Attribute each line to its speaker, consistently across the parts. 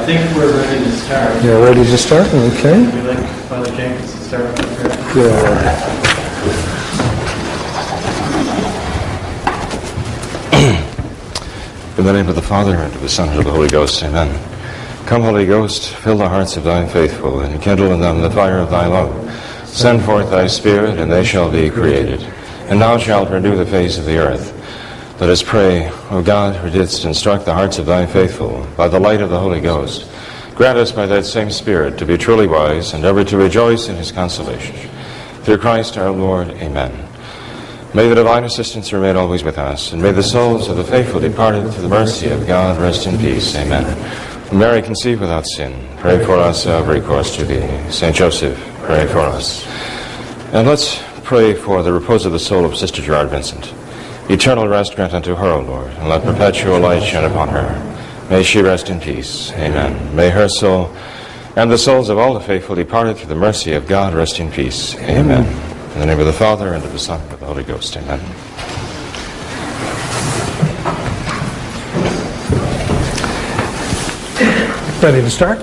Speaker 1: think we're ready to start.
Speaker 2: You're ready to start? Okay.
Speaker 1: Would you like Father Jenkins to start with the prayer?
Speaker 2: Good.
Speaker 3: In the name of the Father, and of the Son, and of the Holy Ghost, amen. Come, Holy Ghost, fill the hearts of thy faithful, and kindle in them the fire of thy love. Send forth thy Spirit, and they shall be created. And thou shalt renew the face of the earth. Let us pray, O God, who didst instruct the hearts of thy faithful by the light of the Holy Ghost, grant us by that same Spirit to be truly wise and ever to rejoice in his consolation. Through Christ our Lord, amen. May the divine assistance remain always with us, and may the souls of the faithful departed through the mercy of God rest in peace. Amen. Mary, conceived without sin, pray for us who have recourse to thee. Saint Joseph, pray for us. And let's pray for the repose of the soul of Sister Gerard Vincent. Eternal rest grant unto her, O Lord, and let perpetual light shine upon her. May she rest in peace. Amen. May her soul and the souls of all the faithful departed through the mercy of God rest in peace. Amen. In the name of the Father, and of the Son, and of the Holy Ghost. Amen.
Speaker 2: Ready to start?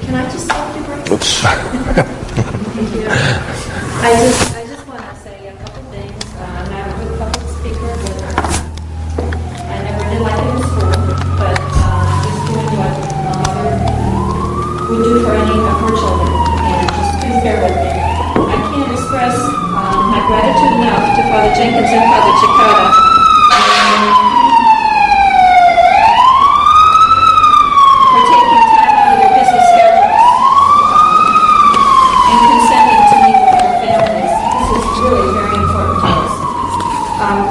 Speaker 4: Can I just stop you for a second?
Speaker 3: Oops.
Speaker 4: Thank you. I just want to say a couple things. I'm not a good public speaker, but I never did like it in school. But just doing what a mother would do for any of her children, and just please bear with me. I can't express my gratitude enough to Father Jenkins and Father Cekada for taking time out of their busy schedules and consenting to meet with our families. This is really very important to us.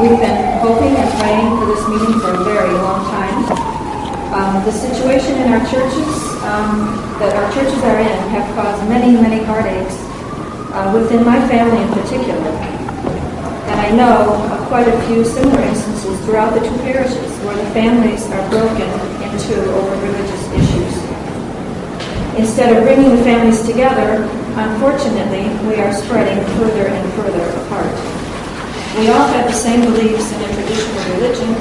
Speaker 4: We've been hoping and praying for this meeting for a very long time. The situation in our churches, that our churches are in, have caused many, many heartaches. Within my family in particular. And I know of quite a few similar instances throughout the two parishes where the families are broken in two over religious issues. Instead of bringing the families together, unfortunately, we are spreading further and further apart. We all have the same beliefs in a traditional religion,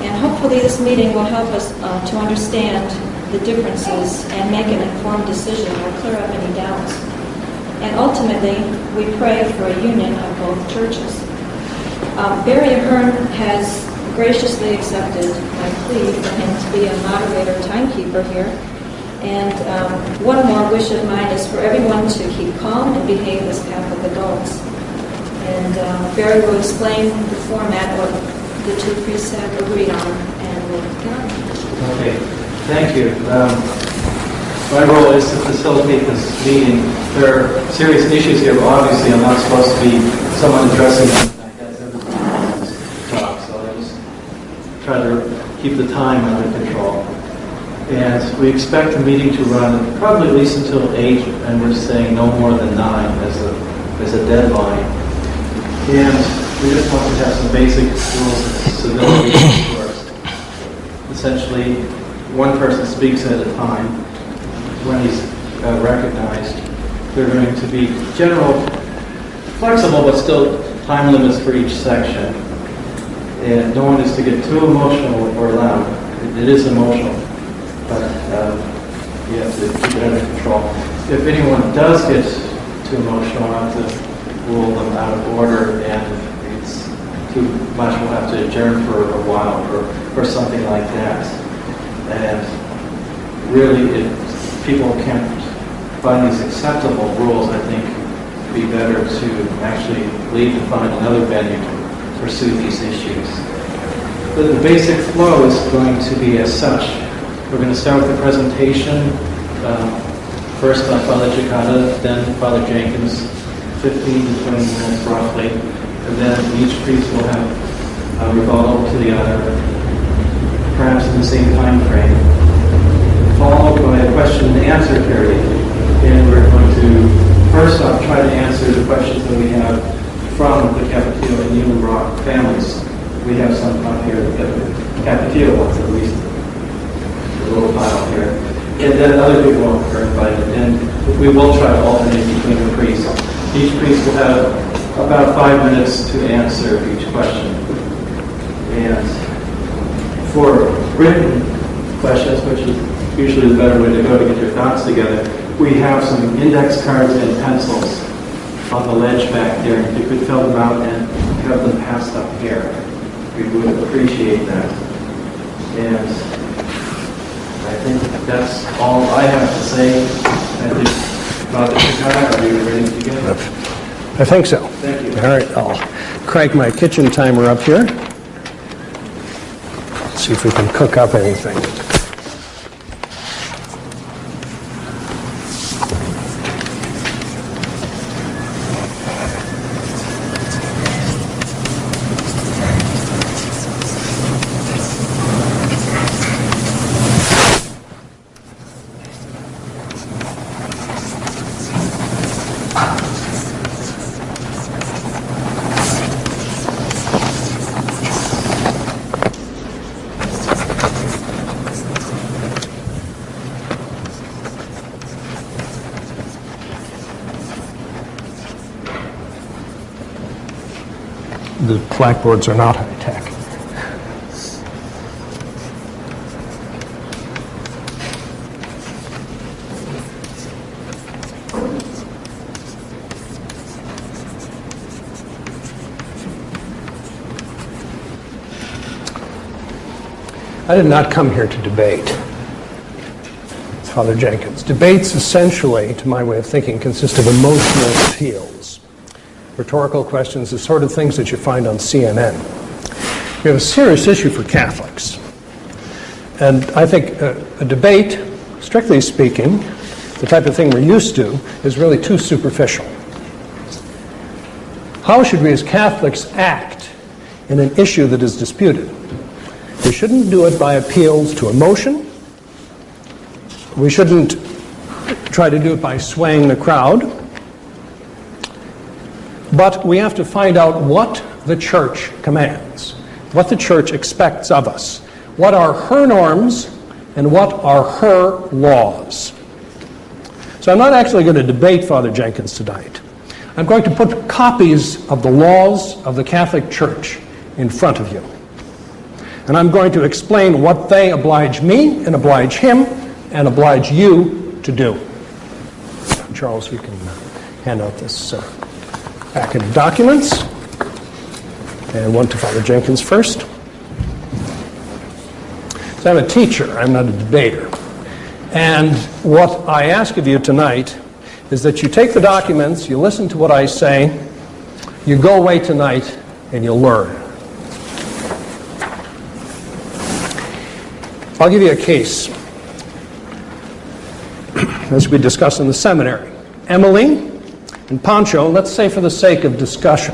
Speaker 4: and hopefully this meeting will help us to understand the differences and make an informed decision or clear up any doubts. And ultimately, we pray for a union of both churches. Barry Ahern has graciously accepted my plea for him to be a moderator timekeeper here. And one more wish of mine is for everyone to keep calm and behave as Catholic adults. And Barry will explain the format, what the two priests have agreed on, and we'll get on.
Speaker 1: Okay, thank you. My role is to facilitate this meeting. There are serious issues here, but obviously I'm not supposed to be someone addressing them. I guess everybody's talk, so I just try to keep the time under control. And we expect the meeting to run probably at least until 8, and we're saying no more than 9 as a deadline. And we just want to have some basic rules of civility first. Essentially, one person speaks at a time. When he's recognized, there are going to be general, flexible, but still time limits for each section. And no one is to get too emotional or loud. It is emotional, but you have to keep it under control. If anyone does get too emotional, we'll have to rule them out of order, and if it's too much, we'll have to adjourn for a while or something like that. And really, people can't find these acceptable rules, I think it'd be better to actually leave and find another venue to pursue these issues. But the basic flow is going to be as such. We're going to start with the presentation, first by Father Cekada, then Father Jenkins, 15 to 20 minutes roughly, and then each priest will have a rebuttal to the other, perhaps in the same time frame, followed by a question and answer period. And we're going to, first off, try to answer the questions that we have from the Cappuccino and Newman Rock families. We have some up here, the Cappuccino ones at least, a little pile here. And then other people are invited. And we will try to alternate between the priests. Each priest will have about 5 minutes to answer each question. And for written questions, which is usually the better way to go to get your thoughts together. We have some index cards and pencils on the ledge back there. If you could fill them out and have them passed up here, we would appreciate that. And I think that's all I have to say. I think, Father Cekada, are you ready to go?
Speaker 2: I think so.
Speaker 1: Thank you.
Speaker 2: All right, I'll crank my kitchen timer up here. See if we can cook up anything. The blackboards are not high-tech. I did not come here to debate, Father Jenkins. Debates essentially, to my way of thinking, consist of emotional appeals. Rhetorical questions, the sort of things that you find on CNN. We have a serious issue for Catholics. And I think a debate, strictly speaking, the type of thing we're used to, is really too superficial. How should we as Catholics act in an issue that is disputed? We shouldn't do it by appeals to emotion. We shouldn't try to do it by swaying the crowd. But we have to find out what the Church commands, what the Church expects of us, what are her norms and what are her laws. So I'm not actually going to debate Father Jenkins tonight. I'm going to put copies of the laws of the Catholic Church in front of you. And I'm going to explain what they oblige me and oblige him and oblige you to do. Charles, you can hand out this packet of documents. And one to Father Jenkins first. So I'm a teacher, I'm not a debater. And what I ask of you tonight is that you take the documents, you listen to what I say, you go away tonight and you'll learn. I'll give you a case, as we discussed in the seminary. Emily and Pancho, let's say for the sake of discussion,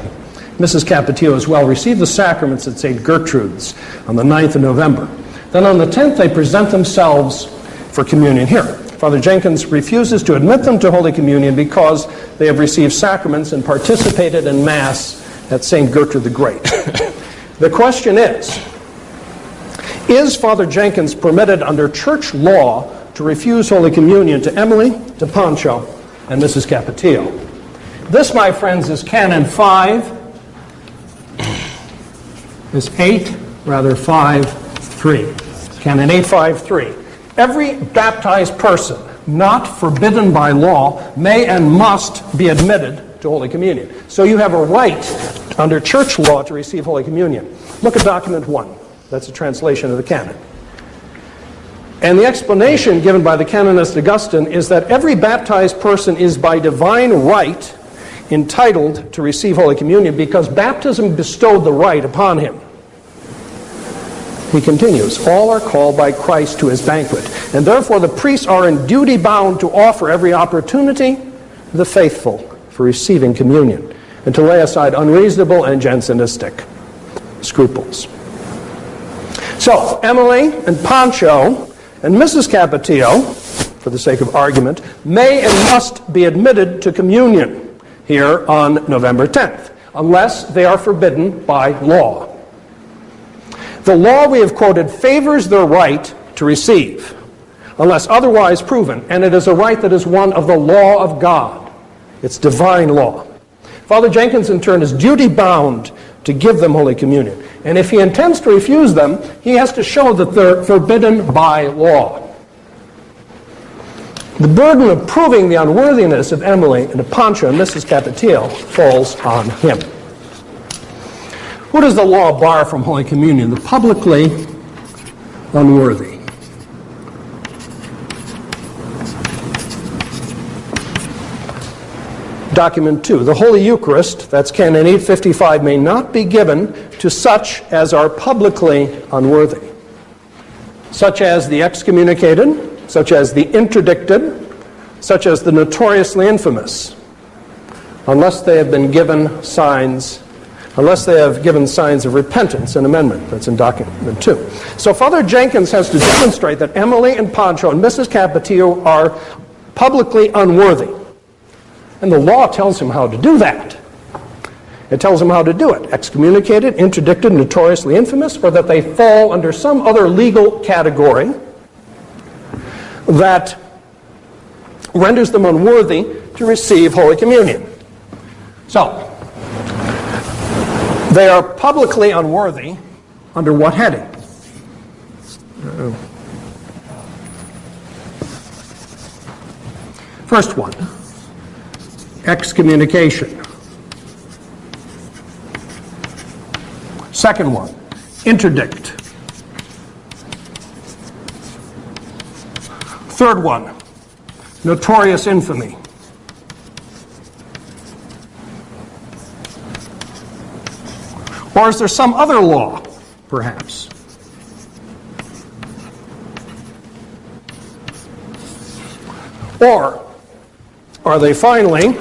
Speaker 2: Mrs. Capetillo as well, received the sacraments at St. Gertrude's on the 9th of November. Then on the 10th, they present themselves for communion here. Father Jenkins refuses to admit them to Holy Communion because they have received sacraments and participated in Mass at St. Gertrude the Great. The question is Father Jenkins permitted under church law to refuse Holy Communion to Emily, to Pancho, and Mrs. Capetillo? This, my friends, is Canon 5, is 5.3. Canon 8.5.3. Every baptized person not forbidden by law may and must be admitted to Holy Communion. So you have a right under church law to receive Holy Communion. Look at document 1. That's a translation of the canon. And the explanation given by the canonist Augustine is that every baptized person is by divine right entitled to receive Holy Communion because baptism bestowed the right upon him. He continues, all are called by Christ to his banquet, and therefore the priests are in duty bound to offer every opportunity to the faithful for receiving communion, and to lay aside unreasonable and Jansenistic scruples. So, Emily and Pancho and Mrs. Capetillo, for the sake of argument, may and must be admitted to communion here on November 10th, unless they are forbidden by law. The law we have quoted favors their right to receive, unless otherwise proven, and it is a right that is one of the law of God. It's divine law. Father Jenkins, in turn, is duty-bound to give them Holy Communion. And if he intends to refuse them, he has to show that they're forbidden by law. The burden of proving the unworthiness of Emily and Pancho and Mrs. Capetillo falls on him. What does the law bar from Holy Communion? The publicly unworthy. Document 2. The Holy Eucharist, that's Canon 855, may not be given to such as are publicly unworthy, such as the excommunicated, such as the interdicted, such as the notoriously infamous, unless they have given signs of repentance and amendment. That's in document 2. So Father Jenkins has to demonstrate that Emily and Pancho and Mrs. Capetillo are publicly unworthy. And the law tells him how to do that. It tells him how to do it. Excommunicated, interdicted, notoriously infamous, or that they fall under some other legal category that renders them unworthy to receive Holy Communion. So, they are publicly unworthy under what heading? First one, excommunication. Second one, interdict. Third one, notorious infamy. Or is there some other law, perhaps? Or are they finally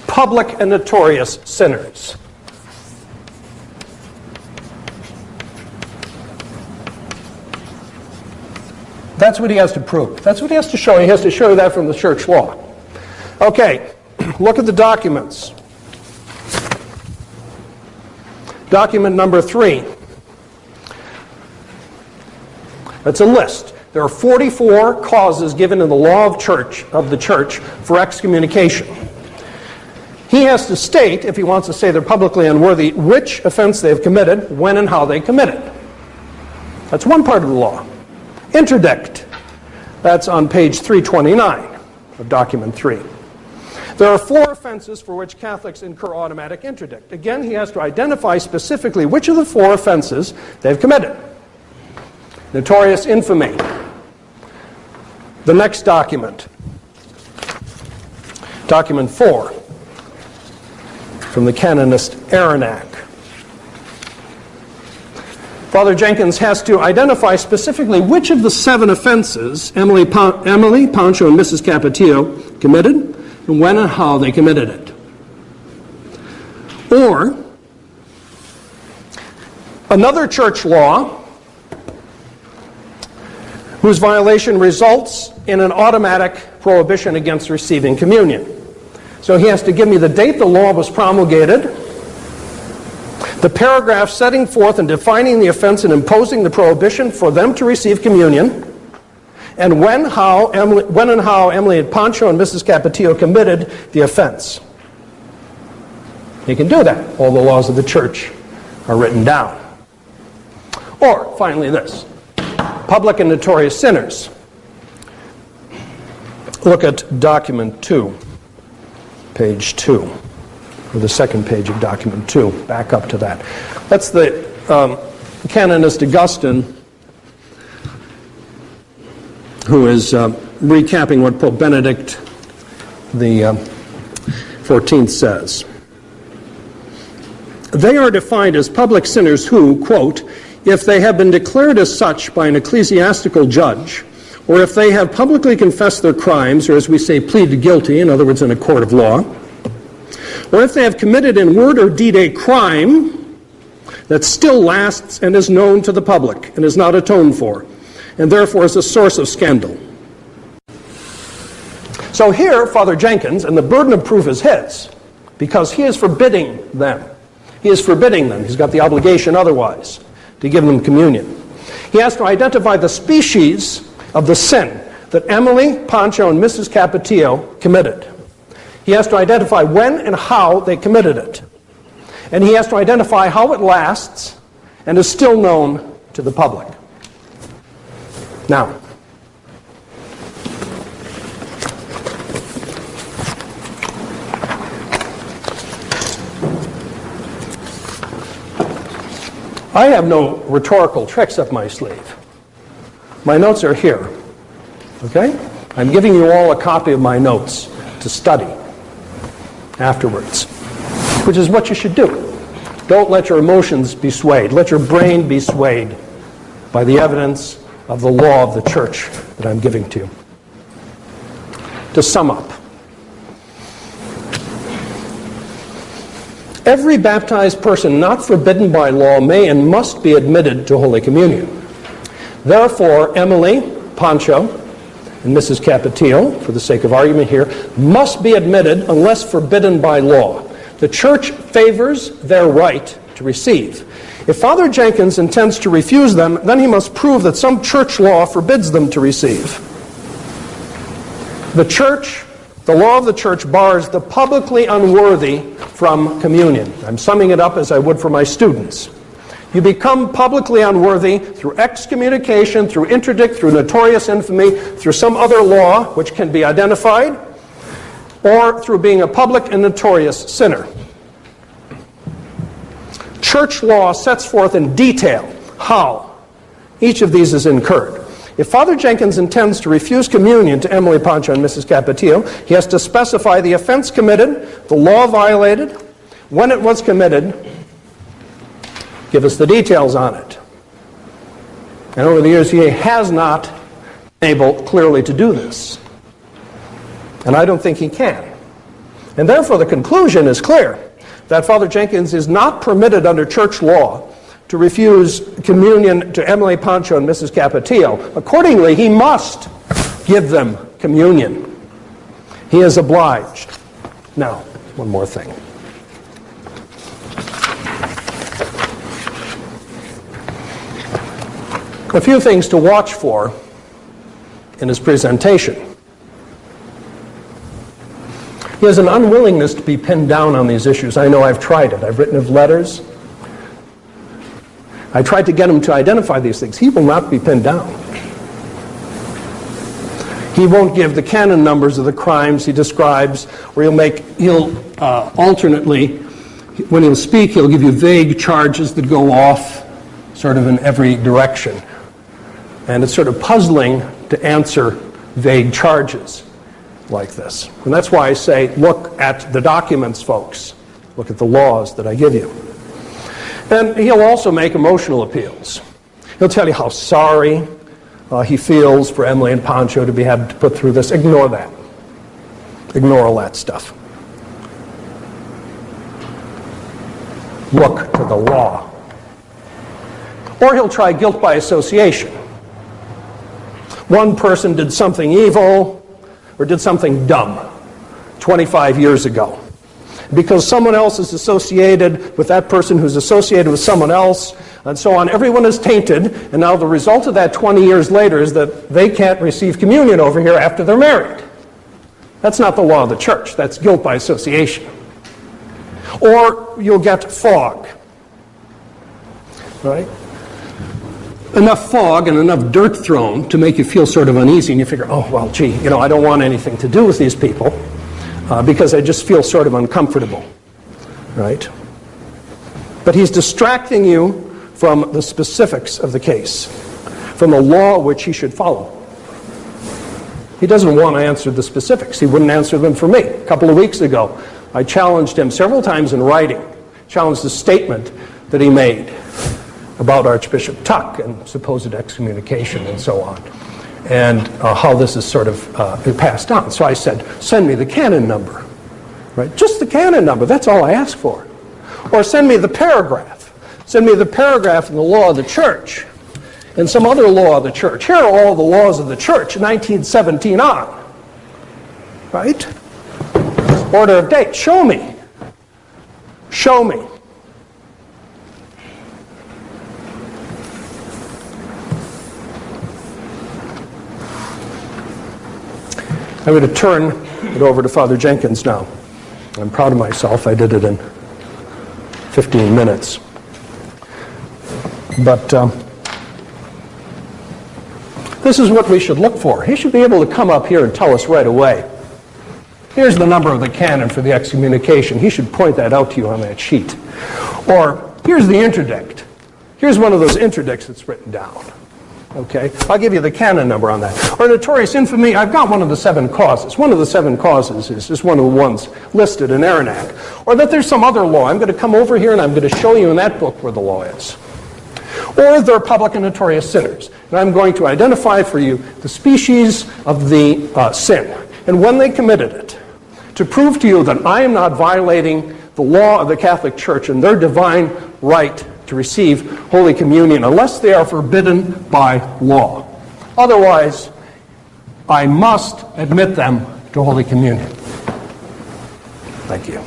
Speaker 2: public and notorious sinners? That's what he has to prove. That's what he has to show. He has to show that from the church law. Okay, look at the documents. Document number 3. That's a list. There are 44 causes given in the law of the church for excommunication. He has to state, if he wants to say they're publicly unworthy, which offense they've committed, when and how they committed. That's one part of the law. Interdict. That's on page 329 of document 3. There are 4 offenses for which Catholics incur automatic interdict. Again, he has to identify specifically which of the 4 offenses they've committed. Notorious infamy. The next document. Document 4 from the canonist Arenac. Father Jenkins has to identify specifically which of the 7 offenses Emily, Pancho, and Mrs. Capetillo committed, and when and how they committed it. Or, another church law whose violation results in an automatic prohibition against receiving communion. So he has to give me the date the law was promulgated, the paragraph setting forth and defining the offense and imposing the prohibition for them to receive communion, and when and how Emily and Pancho and Mrs. Capetillo committed the offense. He can do that. All the laws of the church are written down. Or, finally, this. Public and notorious sinners. Look at document 2, page 2. Or the second page of document 2, back up to that. That's the canonist Augustine, who is recapping what Pope Benedict the 14th says. They are defined as public sinners who, quote, if they have been declared as such by an ecclesiastical judge, or if they have publicly confessed their crimes, or as we say, pleaded guilty, in other words, in a court of law, or if they have committed in word or deed a crime that still lasts and is known to the public and is not atoned for, and therefore is a source of scandal. So here, Father Jenkins, and the burden of proof is his, because he is forbidding them. He is forbidding them. He's got the obligation otherwise to give them communion. He has to identify the species of the sin that Emily, Pancho, and Mrs. Capetillo committed. He has to identify when and how they committed it. And he has to identify how it lasts and is still known to the public. Now, I have no rhetorical tricks up my sleeve. My notes are here. Okay? I'm giving you all a copy of my notes to study afterwards, which is what you should do. Don't let your emotions be swayed. Let your brain be swayed by the evidence of the law of the church that I'm giving to you. To sum up, every baptized person not forbidden by law may and must be admitted to Holy Communion. Therefore, Emily, Pancho, and Mrs. Capetillo, for the sake of argument here, must be admitted unless forbidden by law. The church favors their right to receive. If Father Jenkins intends to refuse them, then he must prove that some church law forbids them to receive. The church, the law of the church bars the publicly unworthy from communion. I'm summing it up as I would for my students. You become publicly unworthy through excommunication, through interdict, through notorious infamy, through some other law which can be identified, or through being a public and notorious sinner. Church law sets forth in detail how each of these is incurred. If Father Jenkins intends to refuse communion to Emily, Pancho, and Mrs. Capetillo, he has to specify the offense committed, the law violated, when it was committed, give us the details on it. And over the years, he has not been able clearly to do this. And I don't think he can. And therefore, the conclusion is clear, that Father Jenkins is not permitted under church law to refuse communion to Emily, Pancho, and Mrs. Capetillo. Accordingly, he must give them communion. He is obliged. Now, one more thing. A few things to watch for in his presentation. He has an unwillingness to be pinned down on these issues. I know I've tried it. I've written him letters. I tried to get him to identify these things. He will not be pinned down. He won't give the canon numbers of the crimes he describes, or he'll alternately, when he'll speak, he'll give you vague charges that go off sort of in every direction. And it's sort of puzzling to answer vague charges like this. And that's why I say, look at the documents, folks. Look at the laws that I give you. And he'll also make emotional appeals. He'll tell you how sorry he feels for Emily and Pancho to be having to put through this. Ignore that. Ignore all that stuff. Look to the law. Or he'll try guilt by association. One person did something evil or did something dumb 25 years ago. Because someone else is associated with that person who's associated with someone else, and so on. Everyone is tainted, and now the result of that 20 years later is that they can't receive communion over here after they're married. That's not the law of the church. That's guilt by association. Or you'll get fog. Right? Enough fog and enough dirt thrown to make you feel sort of uneasy, and you figure, oh, well, gee, I don't want anything to do with these people. Because I just feel sort of uncomfortable, right? But he's distracting you from the specifics of the case, from the law which he should follow. He doesn't want to answer the specifics. He wouldn't answer them for me. A couple of weeks ago, I challenged him several times in writing, challenged the statement that he made about Archbishop Thuc and supposed excommunication and so on. And how this is sort of passed on. So I said, send me the canon number, right? Just the canon number, that's all I ask for. Or send me the paragraph. Send me the paragraph in the law of the church and some other law of the church. Here are all the laws of the church, 1917 on, right? Order of date, show me. Show me. I'm going to turn it over to Father Jenkins now. I'm proud of myself. I did it in 15 minutes. But this is what we should look for. He should be able to come up here and tell us right away. Here's the number of the canon for the excommunication. He should point that out to you on that sheet. Or here's the interdict. Here's one of those interdicts that's written down. Okay, I'll give you the canon number on that. Or notorious infamy, I've got one of the 7 causes. One of the 7 causes is just one of the ones listed in Arenac. Or that there's some other law. I'm going to come over here and I'm going to show you in that book where the law is. Or they're public and notorious sinners. And I'm going to identify for you the species of the sin and when they committed it, to prove to you that I am not violating the law of the Catholic Church and their divine right to receive Holy Communion unless they are forbidden by law. Otherwise, I must admit them to Holy Communion. Thank you.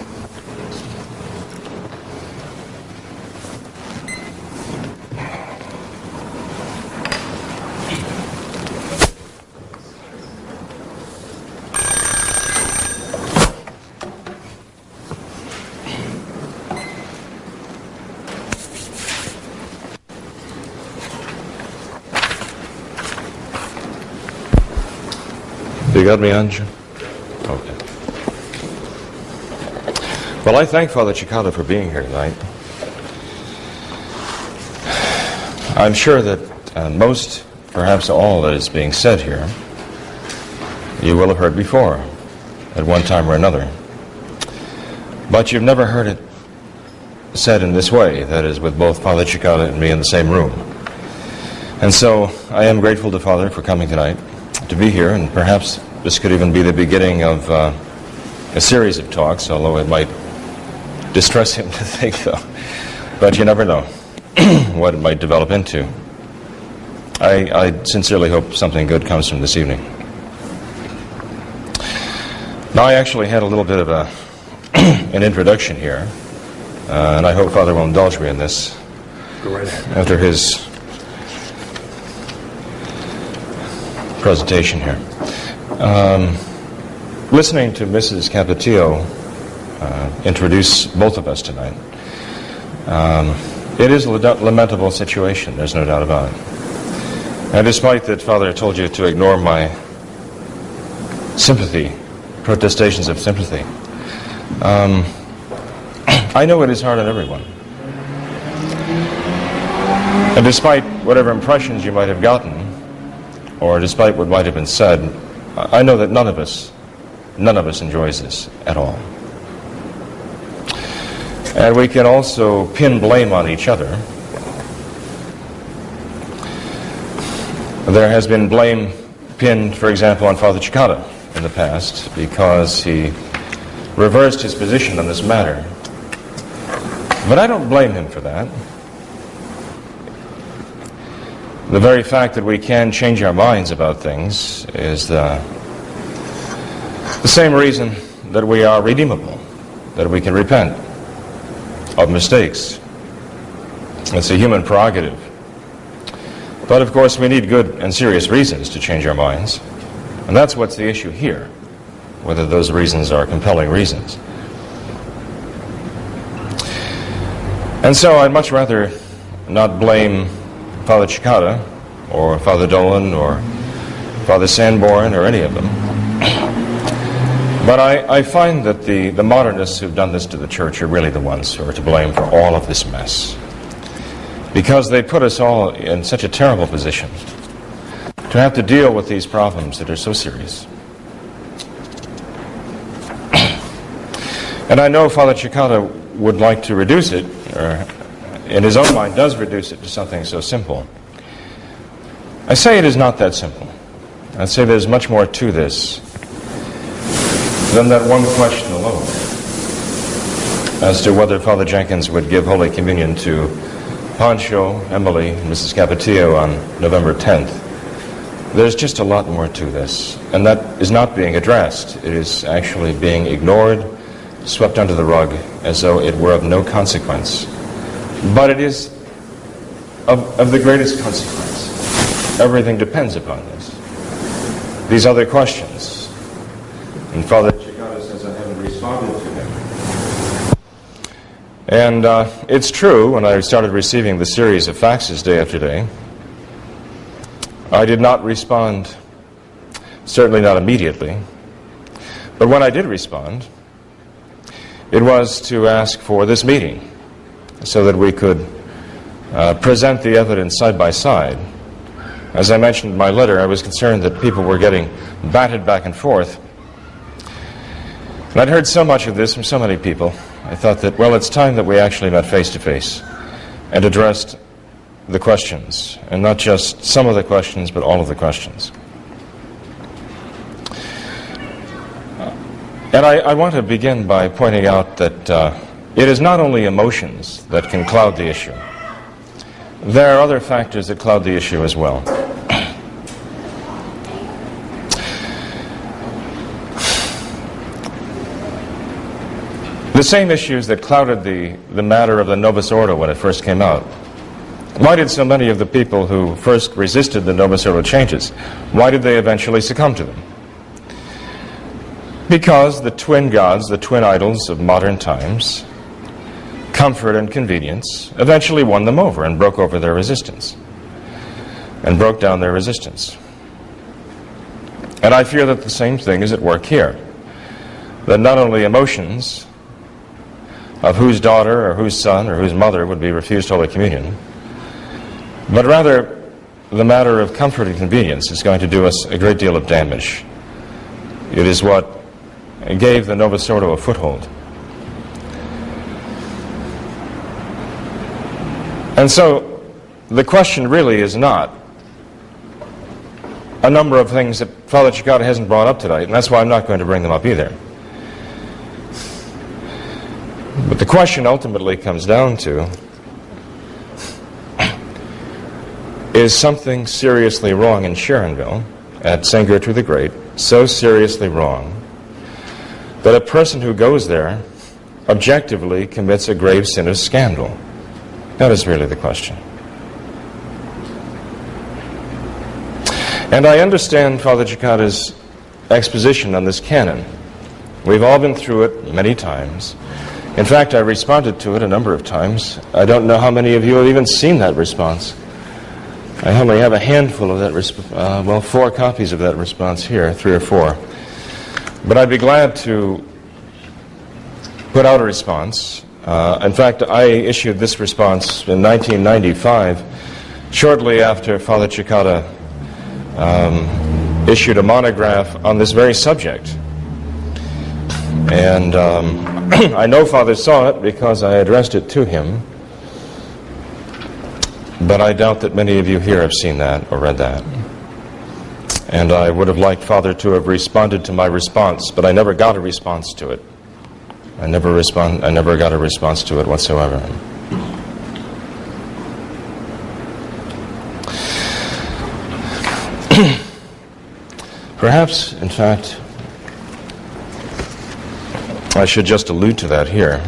Speaker 3: You got me on, Jim? Okay. Well, I thank Father Cekada for being here tonight. I'm sure that most, perhaps all, that is being said here, you will have heard before, at one time or another. But you've never heard it said in this way, that is, with both Father Cekada and me in the same room. And so I am grateful to Father for coming tonight to be here, and perhaps this could even be the beginning of a series of talks, although it might distress him to think so. But you never know what it might develop into. I sincerely hope something good comes from this evening. Now, I actually had a little bit of an introduction here, and I hope Father will indulge me in this.
Speaker 2: Go right ahead.
Speaker 3: After his presentation here. Listening to Mrs. Capetillo introduce both of us tonight, it is a lamentable situation, there's no doubt about it. And despite that Father told you to ignore my sympathy, protestations of sympathy, I know it is hard on everyone. And despite whatever impressions you might have gotten, or despite what might have been said, I know that none of us enjoys this at all. And we can also pin blame on each other. There has been blame pinned, for example, on Father Cekada in the past because he reversed his position on this matter. But I don't blame him for that. The very fact that we can change our minds about things is the same reason that we are redeemable, that we can repent of mistakes. It's a human prerogative. But of course we need good and serious reasons to change our minds. And that's what's the issue here, whether those reasons are compelling reasons. And so I'd much rather not blame Father Cekada, or Father Dolan, or Father Sanborn, or any of them. But I find that the modernists who've done this to the Church are really the ones who are to blame for all of this mess. Because they put us all in such a terrible position to have to deal with these problems that are so serious. And I know Father Cekada would like to reduce it, or in his own mind does reduce it to something so simple. I say it is not that simple. I say there's much more to this than that one question alone as to whether Father Jenkins would give Holy Communion to Pancho, Emily, and Mrs. Capetillo on November 10th. There's just a lot more to this, and that is not being addressed. It is actually being ignored, swept under the rug, as though it were of no consequence. But it is of the greatest consequence. Everything depends upon this. These other questions. And Father Cekada says I haven't responded to him. And it's true, when I started receiving the series of faxes day after day, I did not respond, certainly not immediately. But when I did respond, it was to ask for this meeting, so that we could present the evidence side by side. As I mentioned in my letter, I was concerned that people were getting batted back and forth. And I'd heard so much of this from so many people, I thought that, well, it's time that we actually met face to face and addressed the questions, and not just some of the questions, but all of the questions. And I want to begin by pointing out that it is not only emotions that can cloud the issue. There are other factors that cloud the issue as well. The same issues that clouded the matter of the Novus Ordo when it first came out. Why did so many of the people who first resisted the Novus Ordo changes, why did they eventually succumb to them? Because the twin gods, the twin idols of modern times, comfort and convenience, eventually won them over and broke over their resistance, and broke down their resistance. And I fear that the same thing is at work here. That not only emotions of whose daughter or whose son or whose mother would be refused Holy Communion, but rather the matter of comfort and convenience is going to do us a great deal of damage. It is what gave the Novus Ordo a foothold. And so the question really is not a number of things that Father Cekada hasn't brought up tonight, and that's why I'm not going to bring them up either. But the question ultimately comes down to, is something seriously wrong in Sharonville at St. Gertrude the Great, so seriously wrong that a person who goes there objectively commits a grave sin of scandal? That is really the question. And I understand Father Cekada's exposition on this canon. We've all been through it many times. In fact, I responded to it a number of times. I don't know how many of you have even seen that response. I only have a handful of that 4 copies of that response here, 3 or 4. But I'd be glad to put out a response. In fact, I issued this response in 1995, shortly after Father Cekada issued a monograph on this very subject. And I know Father saw it because I addressed it to him, but I doubt that many of you here have seen that or read that. And I would have liked Father to have responded to my response, but I never got a response to it. I never got a response to it whatsoever. Perhaps, in fact, I should just allude to that here.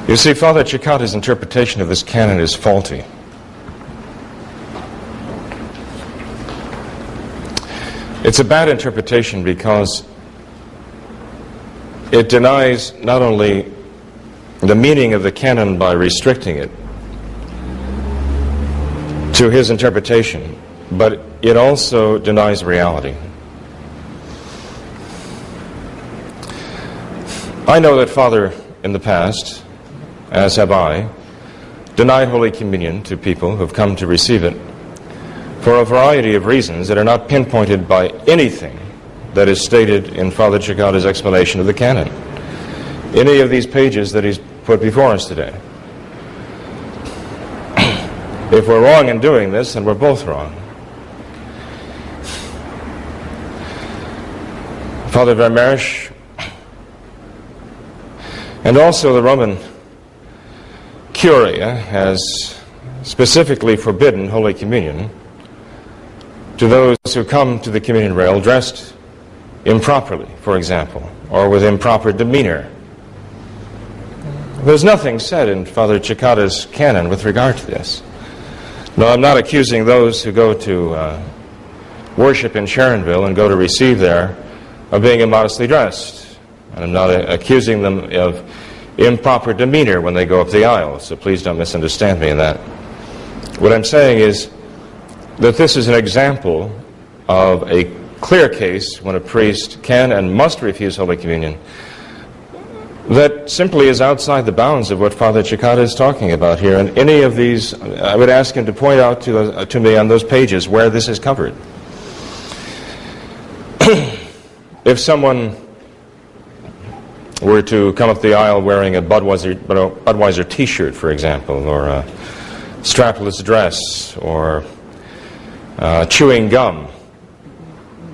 Speaker 3: You see, Father Cekada's interpretation of this canon is faulty. It's a bad interpretation because it denies not only the meaning of the canon by restricting it to his interpretation, but it also denies reality. I know that Father in the past, as have I, denied Holy Communion to people who have come to receive it for a variety of reasons that are not pinpointed by anything that is stated in Father Cekada's explanation of the canon, any of these pages that he's put before us today. If we're wrong in doing this, then we're both wrong. Father Vermeersch and also the Roman Curia has specifically forbidden Holy Communion to those who come to the communion rail dressed improperly, for example, or with improper demeanor. There's nothing said in Father Cekada's canon with regard to this. No, I'm not accusing those who go to worship in Sharonville and go to receive there of being immodestly dressed. And I'm not accusing them of improper demeanor when they go up the aisle, so please don't misunderstand me in that. What I'm saying is that this is an example of a clear case when a priest can and must refuse Holy Communion that simply is outside the bounds of what Father Cekada is talking about here. And any of these, I would ask him to point out to me on those pages where this is covered. If someone were to come up the aisle wearing a Budweiser T-shirt, for example, or a strapless dress, or chewing gum,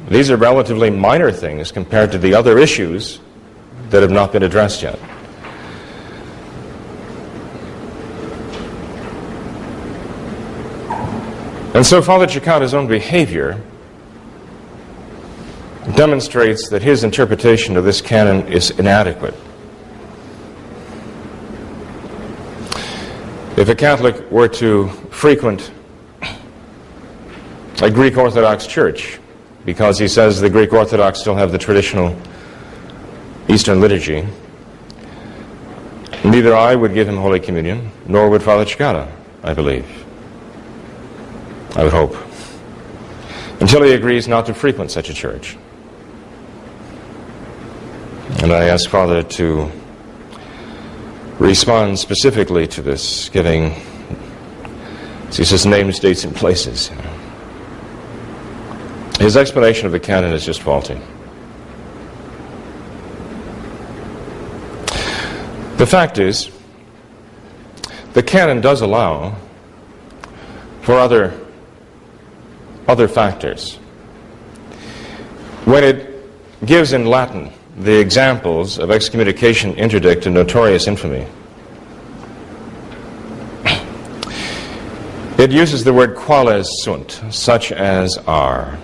Speaker 3: these are relatively minor things compared to the other issues that have not been addressed yet. And so Father Cekada's own behavior demonstrates that his interpretation of this canon is inadequate. If a Catholic were to frequent a Greek Orthodox church, because he says the Greek Orthodox still have the traditional Eastern liturgy, neither I would give him Holy Communion, nor would Father Cekada, I believe. I would hope. Until he agrees not to frequent such a church. And I ask Father to respond specifically to this, giving, he says, names, dates, and places. His explanation of the canon is just faulty. The fact is, the canon does allow for other factors. When it gives in Latin the examples of excommunication, interdict, and notorious infamy, it uses the word quales sunt, such as are.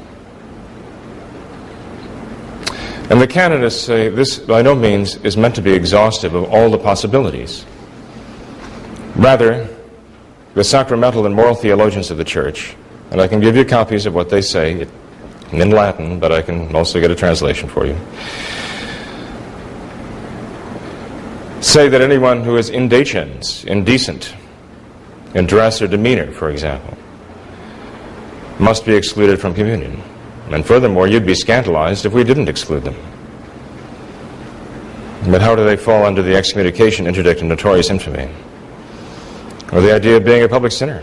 Speaker 3: And the canonists say this by no means is meant to be exhaustive of all the possibilities. Rather, the sacramental and moral theologians of the Church, and I can give you copies of what they say in Latin, but I can also get a translation for you, say that anyone who is indecens, indecent, in dress or demeanor, for example, must be excluded from communion. And furthermore, you'd be scandalized if we didn't exclude them. But how do they fall under the excommunication, interdict, and notorious infamy? Or the idea of being a public sinner.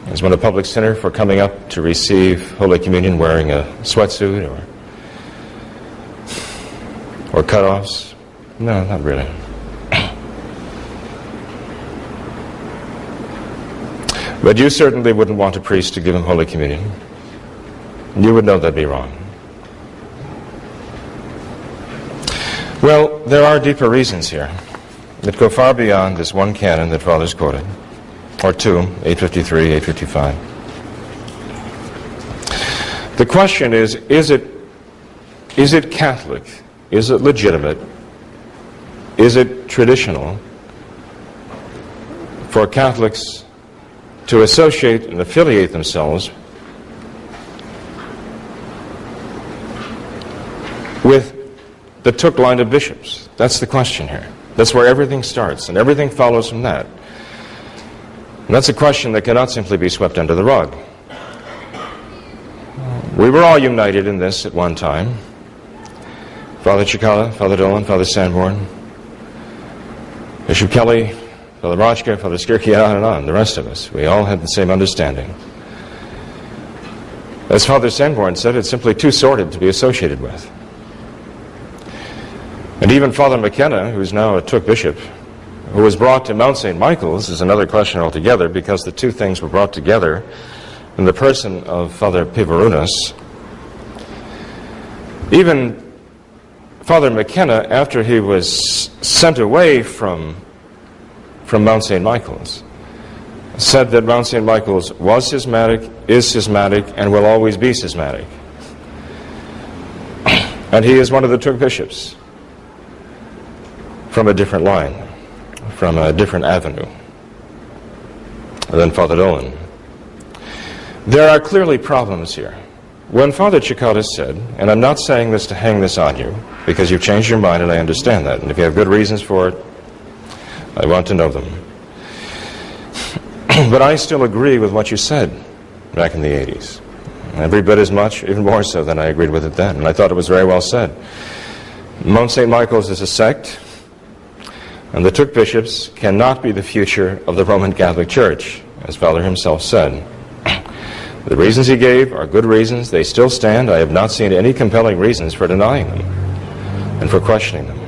Speaker 3: Is one a public sinner for coming up to receive Holy Communion wearing a sweatsuit or cutoffs? No, not really. But you certainly wouldn't want a priest to give him Holy Communion. You would know that'd be wrong. Well, there are deeper reasons here that go far beyond this one canon that Father's quoted, or two, 853, 855. The question is it Catholic? Is it legitimate? Is it traditional for Catholics to associate and affiliate themselves with the Thuc line of bishops? That's the question here. That's where everything starts, and everything follows from that. And that's a question that cannot simply be swept under the rug. We were all united in this at one time. Father Cekada, Father Dolan, Father Sanborn, Bishop Kelly, Father Rochka, Father Skirky, on and on, the rest of us. We all had the same understanding. As Father Sanborn said, it's simply too sordid to be associated with. And even Father McKenna, who's now a Thuc bishop, who was brought to Mount St. Michael's, is another question altogether, because the two things were brought together in the person of Father Pivarunas. Even Father McKenna, after he was sent away from Mount St. Michael's, said that Mount St. Michael's was schismatic, is schismatic, and will always be schismatic. And he is one of the Thuc bishops from a different line, from a different avenue than Father Dolan. There are clearly problems here. When Father Cekada said, and I'm not saying this to hang this on you, because you've changed your mind and I understand that, and if you have good reasons for it, I want to know them. But I still agree with what you said back in the 80s. Every bit as much, even more so than I agreed with it then, and I thought it was very well said. Mount St. Michael's is a sect, and the Thuc bishops cannot be the future of the Roman Catholic Church, as Father himself said. The reasons he gave are good reasons. They still stand. I have not seen any compelling reasons for denying them and for questioning them.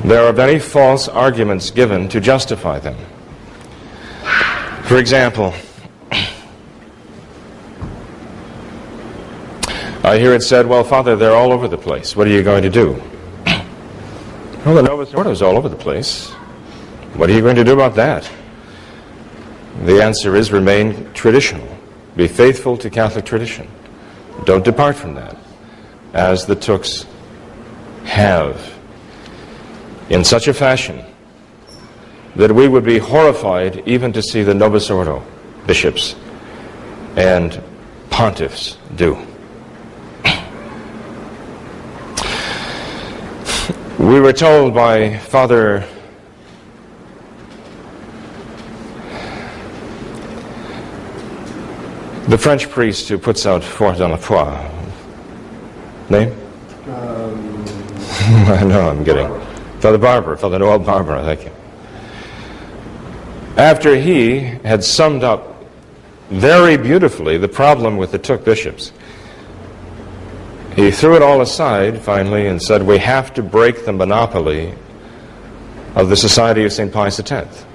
Speaker 3: There are many false arguments given to justify them. For example, I hear it said, well, Father, they're all over the place. What are you going to do? Well, the Novus Ordo is all over the place. What are you going to do about that? The answer is remain traditional. Be faithful to Catholic tradition. Don't depart from that, as the Thucs have, in such a fashion that we would be horrified even to see the Novus Ordo bishops and pontiffs do. We were told by Father the French priest who puts out Fort dans la Foi. Name? I know, I'm kidding. Father Barber, Father Noel Barber, thank you. After he had summed up very beautifully the problem with the Thuc bishops, he threw it all aside finally and said, we have to break the monopoly of the Society of St. Pius X.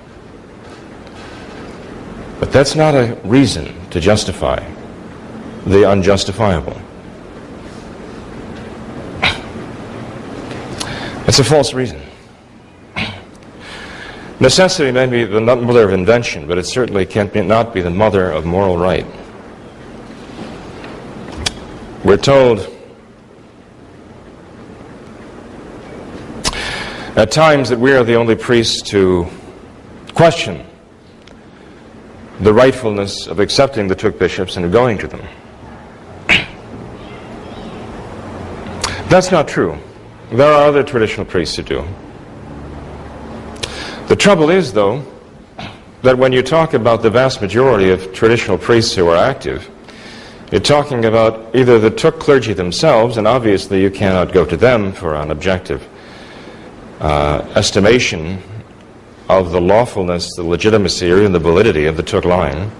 Speaker 3: But that's not a reason to justify the unjustifiable. It's a false reason. Necessity may be the mother of invention, but it certainly not be the mother of moral right. We're told at times that we are the only priests to question the rightfulness of accepting the Thuc bishops and of going to them. That's not true. There are other traditional priests who do. The trouble is, though, that when you talk about the vast majority of traditional priests who are active, you're talking about either the Thuc clergy themselves, and obviously you cannot go to them for an objective estimation of the lawfulness, the legitimacy, or even the validity of the Thuc line.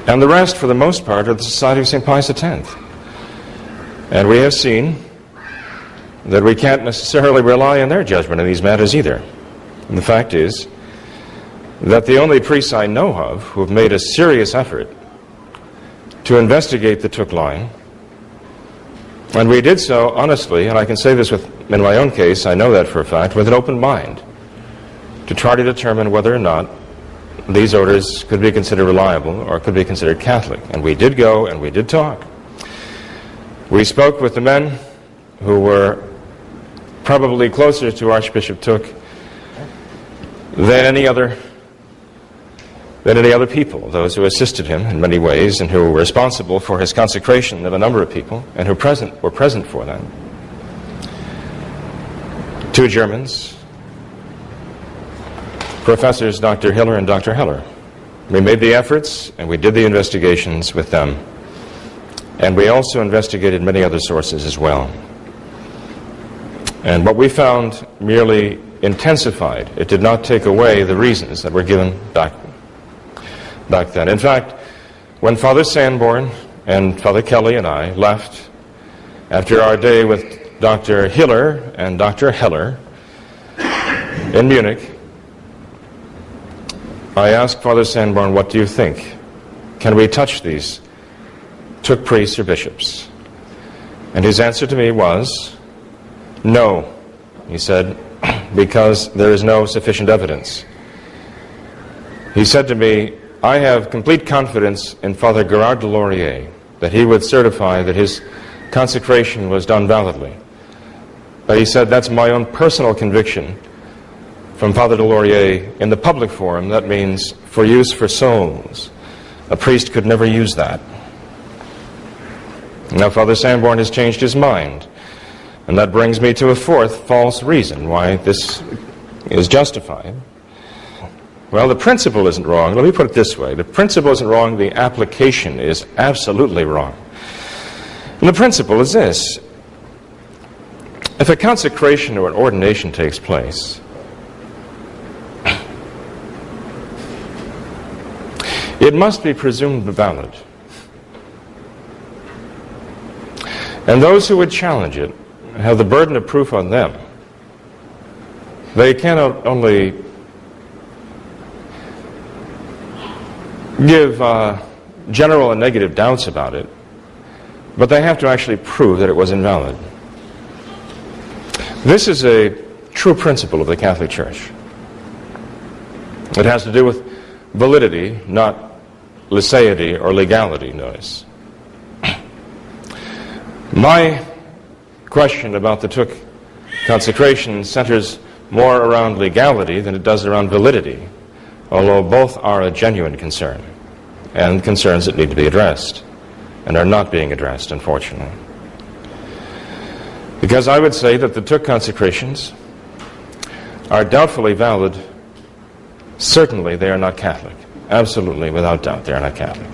Speaker 3: And the rest, for the most part, are the Society of St. Pius X. And we have seen that we can't necessarily rely on their judgment in these matters either. And the fact is that the only priests I know of who have made a serious effort to investigate the Thuc line, and we did so honestly, and I can say this in my own case, I know that for a fact, with an open mind, to try to determine whether or not these orders could be considered reliable or could be considered Catholic. And we did go and we did talk. We spoke with the men who were probably closer to Archbishop Thuc than any other people, those who assisted him in many ways and who were responsible for his consecration of a number of people and who were present for that. 2 Germans, Professors Dr. Hiller and Dr. Heller. We made the efforts and we did the investigations with them. And we also investigated many other sources as well. And what we found merely intensified. It did not take away the reasons that were given back then. In fact, when Father Sanborn and Father Kelly and I left after our day with Dr. Hiller and Dr. Heller in Munich, I asked Father Sanborn, what do you think? Can we touch these Thuc priests or bishops? And his answer to me was, no. He said, because there is no sufficient evidence. He said to me, I have complete confidence in Father Gerard de Laurier that he would certify that his consecration was done validly. But he said, that's my own personal conviction from Father de Laurier in the public forum. That means for use for souls. A priest could never use that. Now Father Sanborn has changed his mind. And that brings me to a fourth false reason why this is justified. Well, the principle isn't wrong. Let me put it this way. The principle isn't wrong. The application is absolutely wrong. And the principle is this: if a consecration or an ordination takes place, it must be presumed valid. And those who would challenge it have the burden of proof on them. They cannot only give general and negative doubts about it, but they have to actually prove that it was invalid. This is a true principle of the Catholic Church. It has to do with validity, not liceity or legality, notice. My question about the Thuc consecration centers more around legality than it does around validity, although both are a genuine concern and concerns that need to be addressed and are not being addressed, unfortunately. Because I would say that the Thuc consecrations are doubtfully valid. Certainly they are not Catholic. Absolutely, without doubt, they are not Catholic.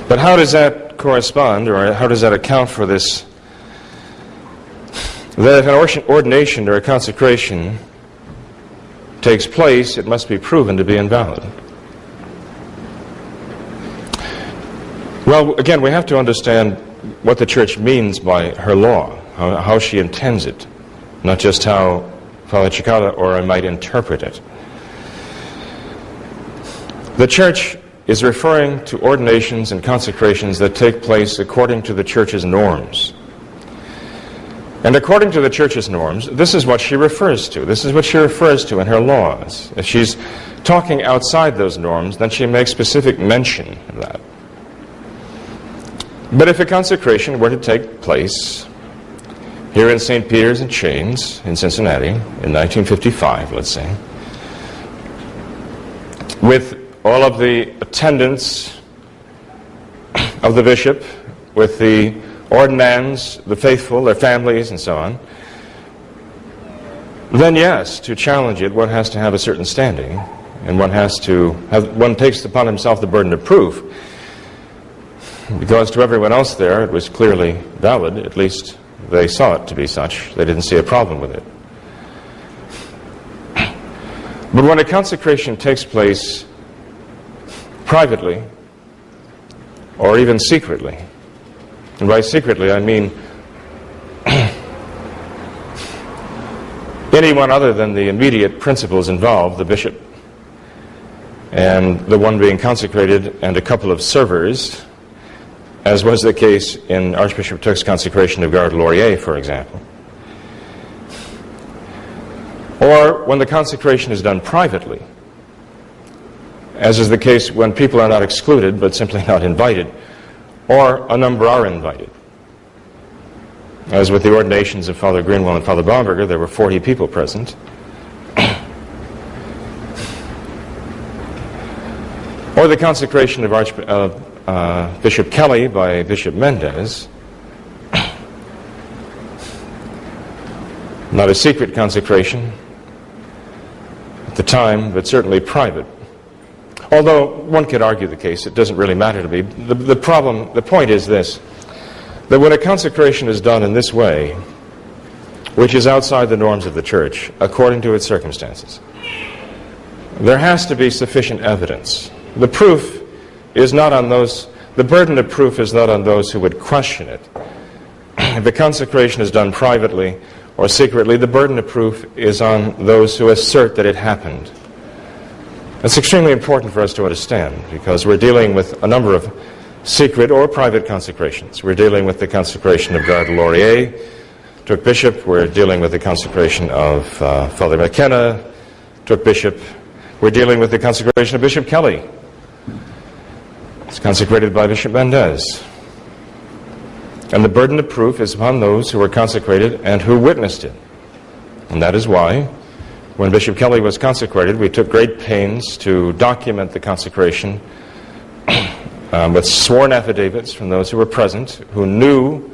Speaker 3: But how does that correspond, or how does that account for this, that if an ordination or a consecration takes place, it must be proven to be invalid? Well, again, we have to understand what the Church means by her law, how she intends it, not just how Father Cekada or I might interpret it. The Church is referring to ordinations and consecrations that take place according to the Church's norms. And according to the Church's norms, this is what she refers to. This is what she refers to in her laws. If she's talking outside those norms, then she makes specific mention of that. But if a consecration were to take place here in St. Peter's in Chains in Cincinnati in 1955, let's say, with all of the attendants of the bishop, with the ordinands, the faithful, their families, and so on, then yes, to challenge it, one has to have a certain standing, and one takes upon himself the burden of proof, because to everyone else there it was clearly valid. At least they saw it to be such. They didn't see a problem with it. But when a consecration takes place privately, or even secretly, and by secretly I mean anyone other than the immediate principals involved, the bishop and the one being consecrated and a couple of servers, as was the case in Archbishop Thuc's consecration of Gare-Laurier, for example. Or when the consecration is done privately, as is the case when people are not excluded but simply not invited, or a number are invited. As with the ordinations of Father Greenwell and Father Baumberger, there were 40 people present. Or the consecration of Bishop Kelly by Bishop Mendez. Not a secret consecration at the time, but certainly private. Although one could argue the case, it doesn't really matter to me. The point is this, that when a consecration is done in this way, which is outside the norms of the Church, according to its circumstances, there has to be sufficient evidence. The proof is not on those, the burden of proof is not on those who would question it. If the consecration is done privately or secretly, the burden of proof is on those who assert that it happened. It's extremely important for us to understand, because we're dealing with a number of secret or private consecrations. We're dealing with the consecration of Gare-Laurier, Thuc Bishop. We're dealing with the consecration of Father McKenna, Thuc Bishop. We're dealing with the consecration of Bishop Kelly. It's consecrated by Bishop Mendez. And the burden of proof is upon those who were consecrated and who witnessed it. And that is why, when Bishop Kelly was consecrated, we took great pains to document the consecration with sworn affidavits from those who were present, who knew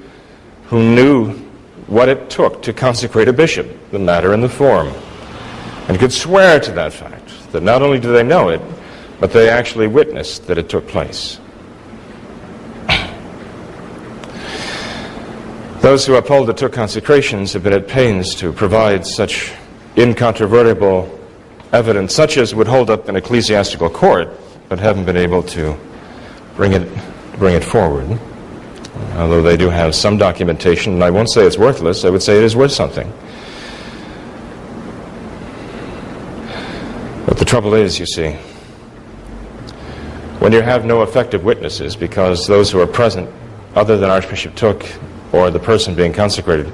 Speaker 3: what it took to consecrate a bishop, the matter and the form, and could swear to that fact, that not only do they know it, but they actually witnessed that it took place. Those who uphold the Thuc consecrations have been at pains to provide such incontrovertible evidence, such as would hold up an ecclesiastical court, but haven't been able to bring it forward. Although they do have some documentation, and I won't say it's worthless, I would say it is worth something. But the trouble is, you see, when you have no effective witnesses, because those who are present, other than Archbishop Thuc or the person being consecrated,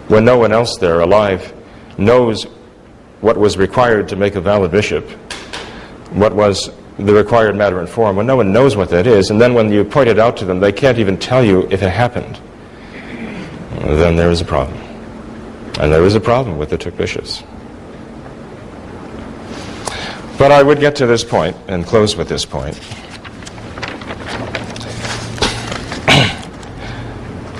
Speaker 3: when no one else there alive knows what was required to make a valid bishop, what was the required matter and form, when no one knows what that is, and then when you point it out to them, they can't even tell you if it happened, then there is a problem. And there is a problem with the Thuc bishops. But I would get to this point and close with this point.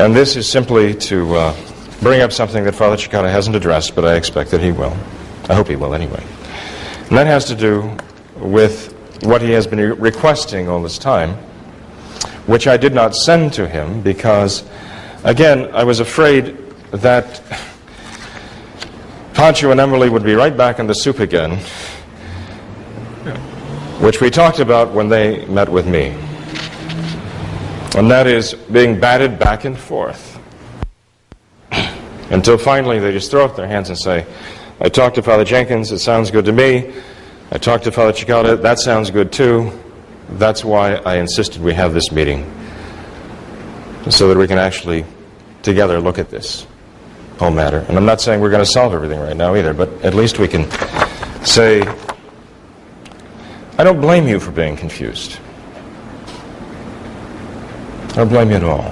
Speaker 3: And this is simply to bring up something that Father Cekada hasn't addressed, but I expect that he will. I hope he will anyway. And that has to do with what he has been requesting all this time, which I did not send to him because, again, I was afraid that Pancho and Emily would be right back in the soup again, which we talked about when they met with me. And that is being batted back and forth until finally they just throw up their hands and say, I talked to Father Jenkins, it sounds good to me. I talked to Father Cekada, that sounds good too. That's why I insisted we have this meeting, so that we can actually together look at this whole matter. And I'm not saying we're going to solve everything right now either, but at least we can say, I don't blame you for being confused. I don't blame you at all.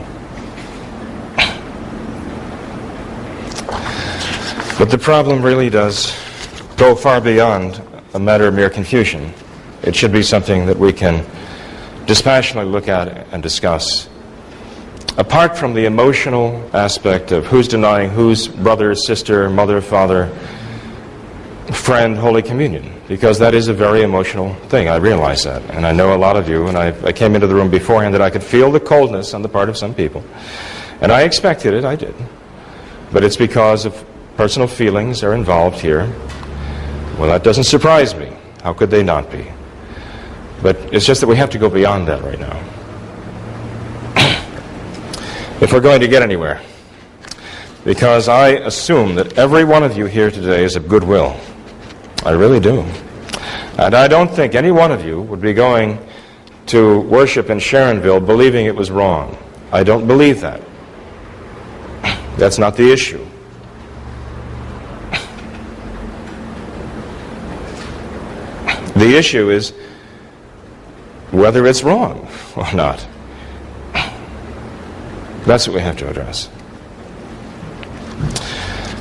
Speaker 3: But the problem really does go far beyond a matter of mere confusion. It should be something that we can dispassionately look at and discuss. Apart from the emotional aspect of who's denying whose brother, sister, mother, father, friend, Holy Communion, because that is a very emotional thing. I realize that, and I know a lot of you, and I came into the room beforehand that I could feel the coldness on the part of some people. And I expected it, I did. But it's because of personal feelings are involved here. Well, that doesn't surprise me. How could they not be? But it's just that we have to go beyond that right now. If we're going to get anywhere. Because I assume that every one of you here today is of goodwill. I really do. And I don't think any one of you would be going to worship in Sharonville believing it was wrong. I don't believe that. That's not the issue. The issue is whether it's wrong or not. That's what we have to address.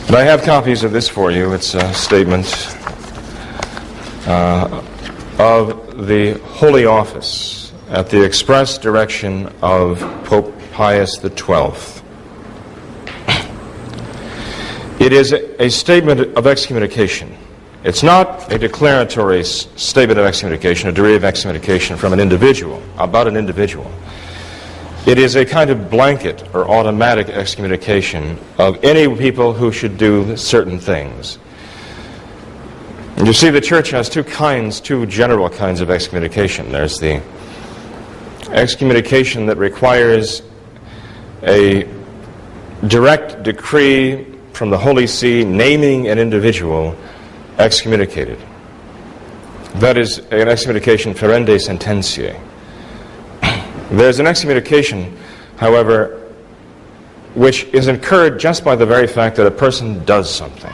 Speaker 3: But I have copies of this for you. It's a statement of the Holy Office at the express direction of Pope Pius XII. It is a statement of excommunication. It's not a declaratory statement of excommunication, a decree of excommunication from an individual, about an individual. It is a kind of blanket or automatic excommunication of any people who should do certain things. And you see, the Church has two general kinds of excommunication. There's the excommunication that requires a direct decree from the Holy See naming an individual excommunicated. That is an excommunication ferende sententiae. There's an excommunication, however, which is incurred just by the very fact that a person does something.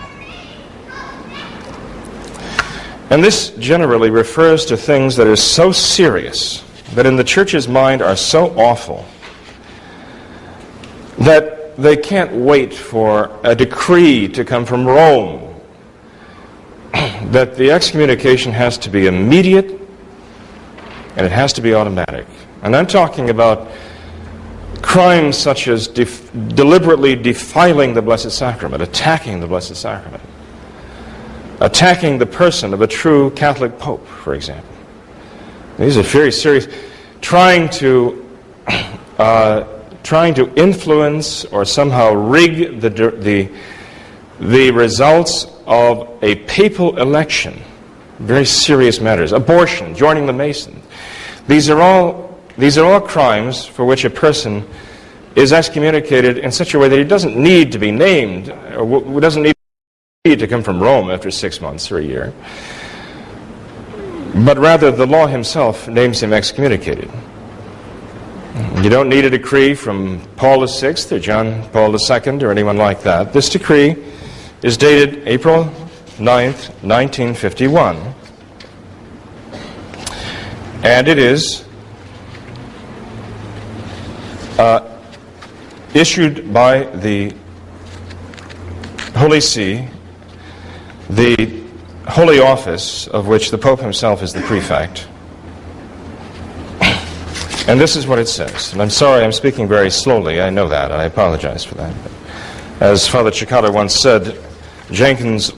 Speaker 3: And this generally refers to things that are so serious, that in the Church's mind are so awful, that they can't wait for a decree to come from Rome, that the excommunication has to be immediate and it has to be automatic. And I'm talking about crimes such as deliberately defiling the Blessed Sacrament, attacking the Blessed Sacrament, attacking the person of a true Catholic Pope, for example. These are very serious. Trying to trying to influence or somehow rig the results of a papal election. Very serious matters. Abortion, joining the Masons. These are all crimes for which a person is excommunicated in such a way that he doesn't need to be named, or doesn't need to come from Rome after 6 months or a year, but rather the law himself names him excommunicated. You don't need a decree from Paul VI or John Paul II or anyone like that. This decree is dated April 9th, 1951, and it is issued by the Holy See, the Holy Office of which the Pope himself is the prefect. And this is what it says. And I'm sorry I'm speaking very slowly, I know that, I apologize for that. As Father Cekada once said, Jenkins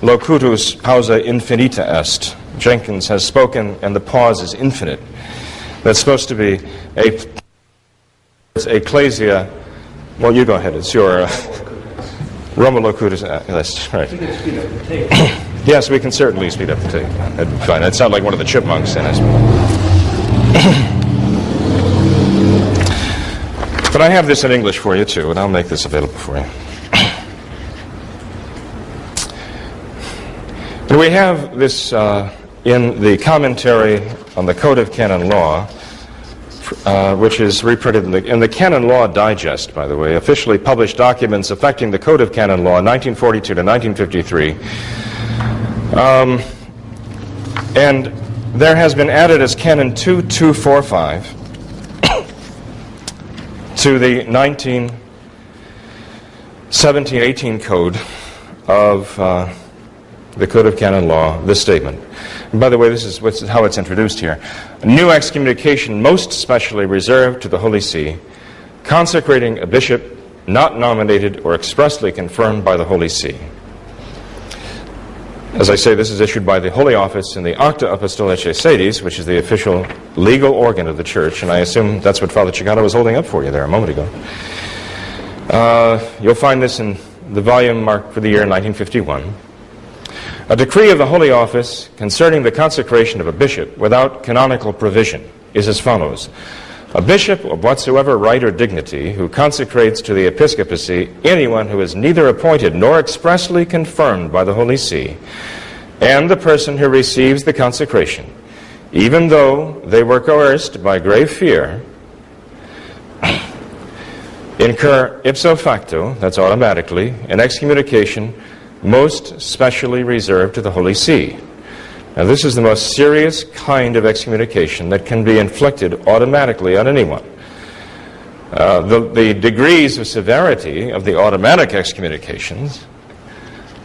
Speaker 3: locutus pausa infinita est. Jenkins has spoken and the pause is infinite. That's supposed to be it's ecclesia. Well, you go ahead, it's your Roma locutus est. Right.
Speaker 1: We can speed up the tape.
Speaker 3: Yes, we can certainly speed up the tape. That'd be fine. That'd sound like one of the chipmunks in us. But I have this in English for you too, and I'll make this available for you. And we have this in the commentary on the Code of Canon Law, which is reprinted in the Canon Law Digest, by the way, officially published documents affecting the Code of Canon Law, 1942 to 1953. And there has been added as Canon 2245 to the 1917-18 Code of the Code of Canon Law, this statement. And by the way, this is how it's introduced here. A new excommunication most specially reserved to the Holy See, consecrating a bishop not nominated or expressly confirmed by the Holy See. As I say, this is issued by the Holy Office in the Acta Apostolicae Sedis, which is the official legal organ of the Church, and I assume that's what Father Cekada was holding up for you there a moment ago. You'll find this in the volume marked for the year 1951. A decree of the Holy Office concerning the consecration of a bishop without canonical provision is as follows. A bishop of whatsoever right or dignity who consecrates to the episcopacy anyone who is neither appointed nor expressly confirmed by the Holy See, and the person who receives the consecration, even though they were coerced by grave fear, incur ipso facto, that's automatically, an excommunication most specially reserved to the Holy See. Now, this is the most serious kind of excommunication that can be inflicted automatically on anyone. The degrees of severity of the automatic excommunications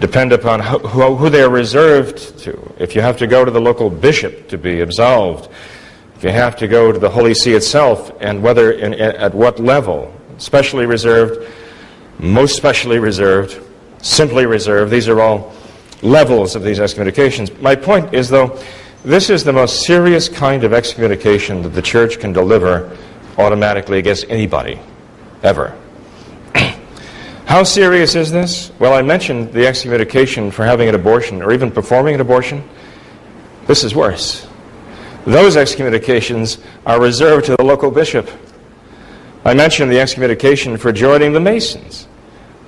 Speaker 3: depend upon who they are reserved to. If you have to go to the local bishop to be absolved, if you have to go to the Holy See itself, and whether at what level, specially reserved, most specially reserved, simply reserved, these are all levels of these excommunications. My point is, though, this is the most serious kind of excommunication that the Church can deliver automatically against anybody, ever. How serious is this? Well, I mentioned the excommunication for having an abortion or even performing an abortion. This is worse. Those excommunications are reserved to the local bishop. I mentioned the excommunication for joining the Masons.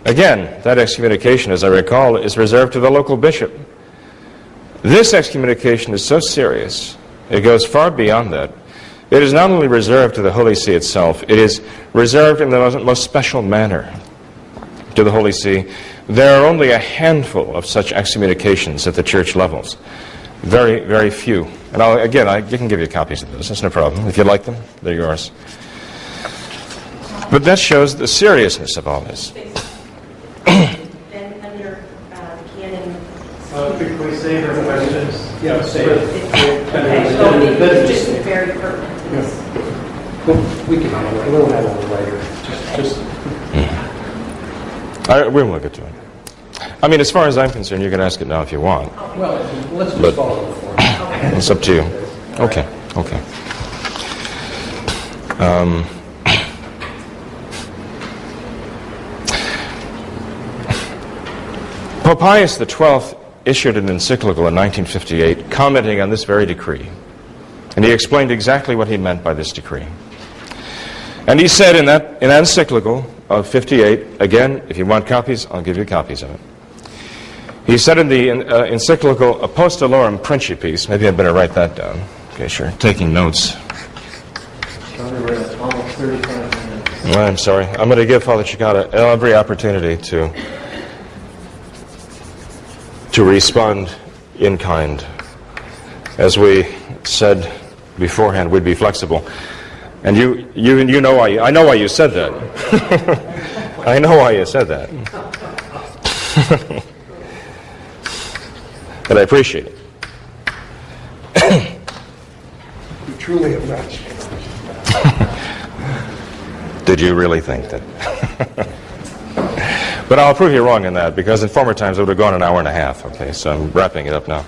Speaker 3: Again, that excommunication, as I recall, is reserved to the local bishop. This excommunication is so serious, it goes far beyond that. It is not only reserved to the Holy See itself, it is reserved in the most special manner to the Holy See. There are only a handful of such excommunications at the church levels. Very, very few. And I can give you copies of those. That's no problem. If you like them, they're yours. But that shows the seriousness of all this.
Speaker 5: Then under the canon...
Speaker 1: Can we save our questions?
Speaker 6: Yeah, save it.
Speaker 5: Okay, so it's just very pertinent to this.
Speaker 6: We can handle it. We'll handle it later.
Speaker 3: We won't get to it. I mean, as far as I'm concerned, you can ask it now if you want.
Speaker 6: Well, let's just follow the form.
Speaker 3: It's up to you. Okay. Pope Pius XII issued an encyclical in 1958 commenting on this very decree. And he explained exactly what he meant by this decree. And he said in that encyclical of 58, again, if you want copies, I'll give you copies of it. He said in the encyclical Apostolorum Principis, maybe I better write that down. Okay, sure, taking notes.
Speaker 1: Charlie, we're at almost 35 minutes.
Speaker 3: Well, I'm sorry. I'm going to give Father Cekada every opportunity to respond in kind. As we said beforehand, we'd be flexible. And you know why I know why you said that. I know why you said that. But I appreciate it.
Speaker 2: You truly have not.
Speaker 3: Did you really think that? But I'll prove you wrong in that, because in former times it would have gone an hour and a half. Okay, so I'm wrapping it up now.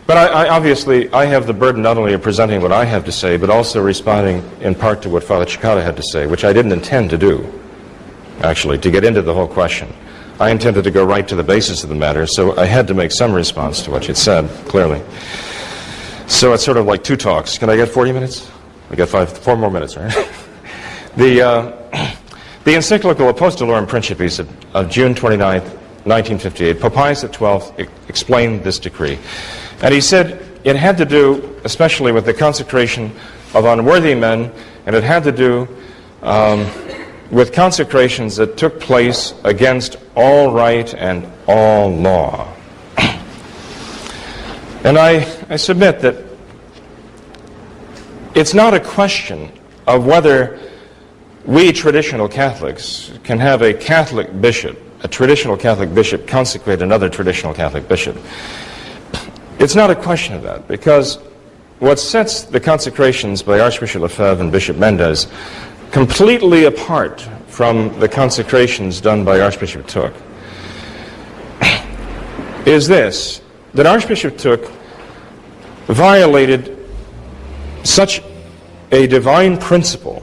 Speaker 3: But I obviously have the burden not only of presenting what I have to say, but also responding in part to what Father Cekada had to say, which I didn't intend to do, actually, to get into the whole question. I intended to go right to the basis of the matter, so I had to make some response to what you'd said, clearly. So it's sort of like two talks. Can I get 40 minutes? I got 4 more minutes, right? The encyclical Apostolorum Principis of June 29th, 1958, Pope Pius XII explained this decree. And he said it had to do especially with the consecration of unworthy men, and it had to do with consecrations that took place against all right and all law. And I submit that it's not a question of whether we traditional Catholics can have a Catholic bishop, a traditional Catholic bishop, consecrate another traditional Catholic bishop. It's not a question of that, because what sets the consecrations by Archbishop Lefebvre and Bishop Mendez completely apart from the consecrations done by Archbishop Thuc is this, that Archbishop Thuc violated such a divine principle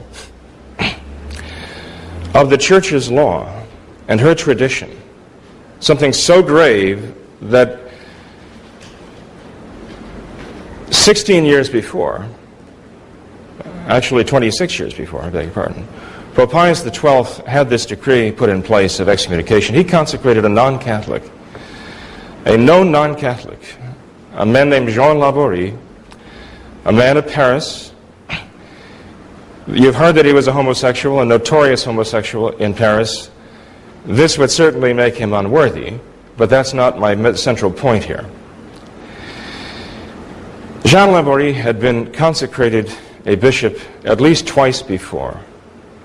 Speaker 3: of the Church's law and her tradition, something so grave that 16 years before, actually 26 years before, I beg your pardon, Pope Pius XII had this decree put in place of excommunication. He consecrated a non-Catholic, a known non-Catholic, a man named Jean Laborie, a man of Paris. You've heard that he was a homosexual, a notorious homosexual in Paris. This would certainly make him unworthy, but that's not my central point here. Jean Laborie had been consecrated a bishop at least twice before,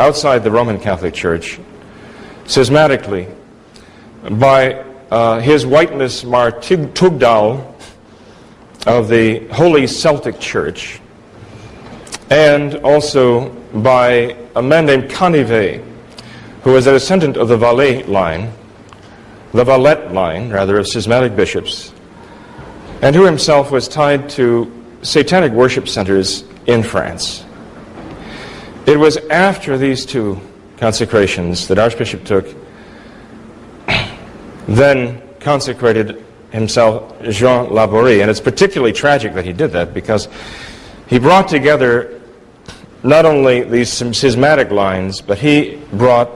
Speaker 3: outside the Roman Catholic Church, schismatically, by his Whiteness Mar Tugdal of the Holy Celtic Church, and also by a man named Canivet, who was a descendant of the Valette line, of schismatic bishops, and who himself was tied to satanic worship centers in France. It was after these two consecrations that Archbishop Thuc then consecrated himself Jean Laborie, and it's particularly tragic that he did that, because he brought together not only these schismatic lines, but he brought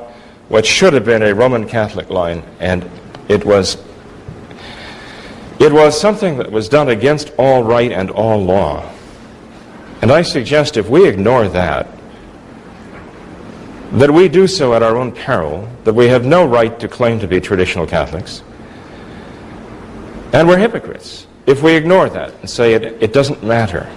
Speaker 3: what should have been a Roman Catholic line, and it was something that was done against all right and all law. And I suggest if we ignore that we do so at our own peril, that we have no right to claim to be traditional Catholics, and we're hypocrites if we ignore that and say it doesn't matter.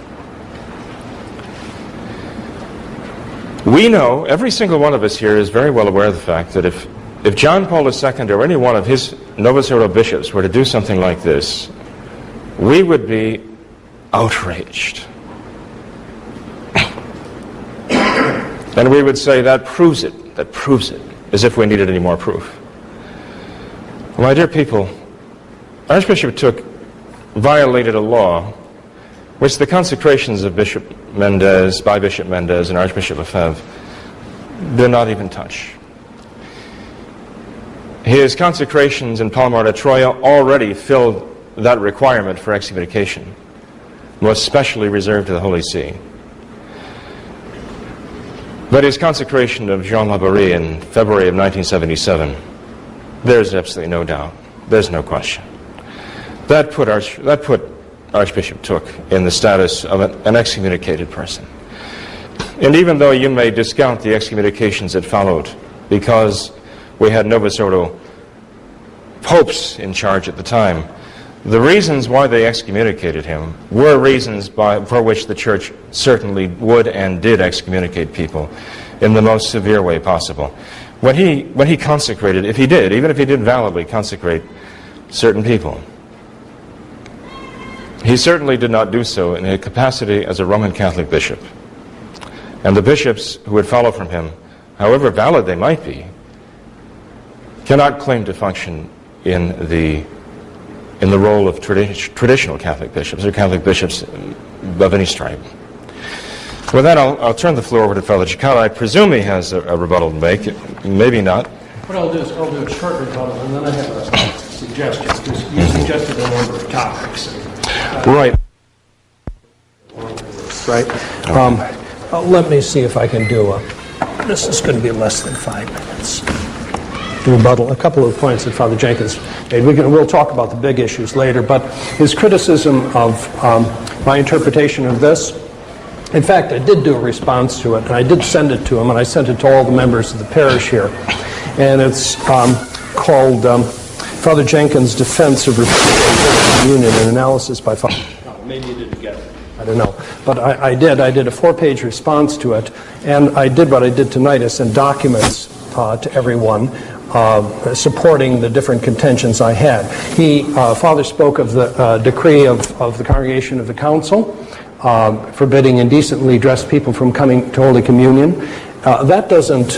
Speaker 3: We know, every single one of us here is very well aware of the fact that if John Paul II or any one of his Novus Ordo bishops were to do something like this, we would be outraged. And we would say, that proves it, as if we needed any more proof. Well, my dear people, Archbishop Thuc violated a law which the consecrations of Bishop Mendez, by Bishop Mendez and Archbishop Lefebvre, did not even touch. His consecrations in Palomar de Troya already filled that requirement for excommunication, was specially reserved to the Holy See. But his consecration of Jean Laborie in February of 1977, there's absolutely no doubt, there's no question. That put Archbishop Thuc in the status of an excommunicated person. And even though you may discount the excommunications that followed, because we had Novus Ordo popes in charge at the time, the reasons why they excommunicated him were reasons for which the Church certainly would and did excommunicate people in the most severe way possible. When he consecrated, even if he did validly consecrate certain people, he certainly did not do so in a capacity as a Roman Catholic bishop. And the bishops who would follow from him, however valid they might be, cannot claim to function in the role of traditional Catholic bishops or Catholic bishops of any stripe. With that, I'll turn the floor over to Father Cekada. I presume he has a rebuttal to make. Maybe not.
Speaker 2: What I'll do is I'll do a short rebuttal, and then I have a suggestion, because you suggested a number of topics.
Speaker 3: Right.
Speaker 2: Right. Let me see if I can do this is going to be less than 5 minutes. Rebuttal. A couple of points that Father Jenkins made. We'll talk about the big issues later, but his criticism of my interpretation of this, in fact, I did do a response to it, and I did send it to him, and I sent it to all the members of the parish here. And it's called Father Jenkins' Defense of Communion, an analysis by Father... Maybe you didn't get it. I don't know. But I did. I did a 4-page response to it, and I did what I did tonight. I sent documents to everyone supporting the different contentions I had. Father spoke of the decree of the Congregation of the Council, forbidding indecently dressed people from coming to Holy Communion. That doesn't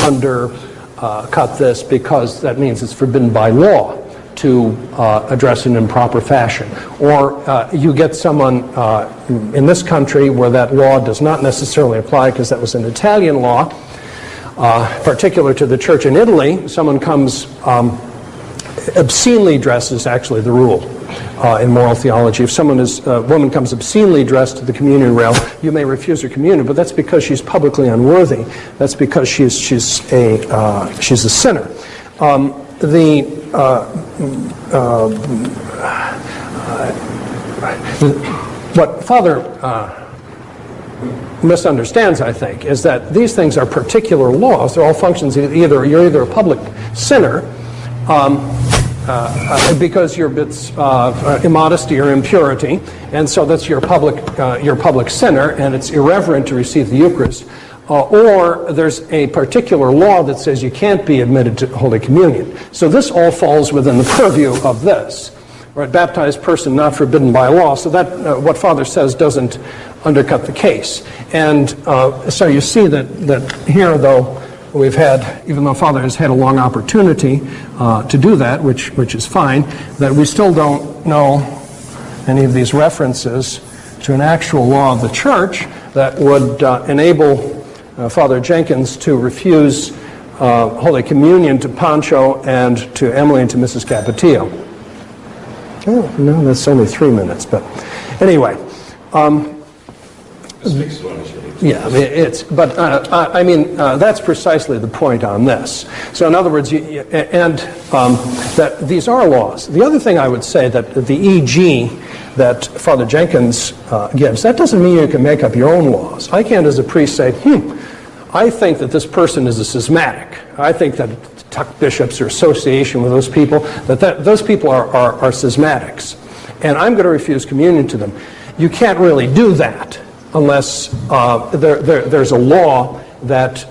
Speaker 2: undercut this, because that means it's forbidden by law to address in improper fashion. Or you get someone in this country where that law does not necessarily apply, because that was an Italian law, particular to the church in Italy. Someone comes obscenely dressed is actually the rule in moral theology. If a woman comes obscenely dressed to the communion rail, you may refuse her communion, but that's because she's publicly unworthy. That's because she's a sinner. What Father misunderstands, I think, is that these things are particular laws. They're all functions. You're either a public sinner because it's immodesty or impurity, and so that's your public sinner, and it's irreverent to receive the Eucharist. Or there's a particular law that says you can't be admitted to Holy Communion. So this all falls within the purview of this. Right, baptized person not forbidden by law. So that what Father says doesn't undercut the case. And so you see that here, though, we've had, even though Father has had a long opportunity to do that, which is fine, that we still don't know any of these references to an actual law of the Church that would enable Father Jenkins to refuse Holy Communion to Pancho and to Emily and to Mrs. Capetillo. Oh, no, that's only 3 minutes, but anyway. Yeah, that's precisely the point on this. So in other words, that these are laws. The other thing I would say, that the E.G. that Father Jenkins gives, that doesn't mean you can make up your own laws. I can't, as a priest, say, I think that this person is a schismatic. I think that Thuc bishops or association with those people, those people are schismatics. And I'm going to refuse communion to them. You can't really do that unless there's a law that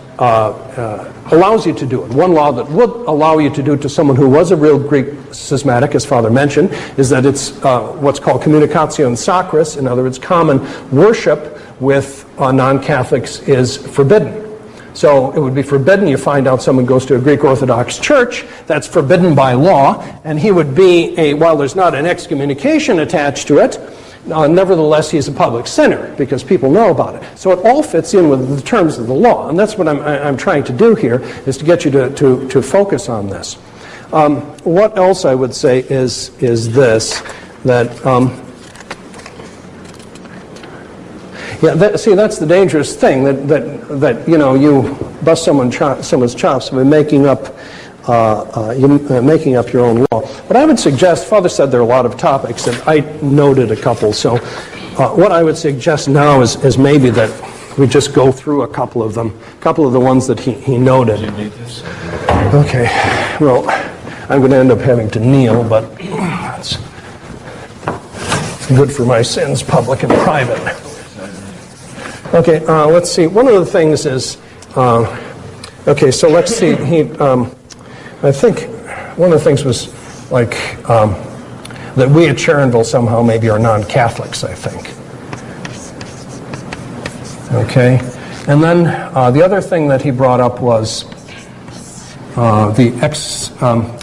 Speaker 2: allows you to do it. One law that would allow you to do it to someone who was a real Greek schismatic, as Father mentioned, is that it's what's called communicatio sacris. In other words, common worship with non-Catholics is forbidden. So it would be forbidden. You find out someone goes to a Greek Orthodox church, that's forbidden by law, and he would be while there's not an excommunication attached to it, Nevertheless, he's a public sinner because people know about it. So it all fits in with the terms of the law, and that's what I'm trying to do here, is to get you to focus on this. What else I would say is this, that see, that's the dangerous thing, that you bust someone's chops by making up your own law. But I would suggest, Father said there are a lot of topics, and I noted a couple. So what I would suggest now is maybe that we just go through a couple of them, a couple of the ones that he noted. Okay, well, I'm going to end up having to kneel, but that's good for my sins, public and private. Okay, let's see. One of the things is, okay, so let's see. I think one of the things was like that we at Sharonville somehow maybe are non-Catholics, I think. Okay, and then the other thing that he brought up was the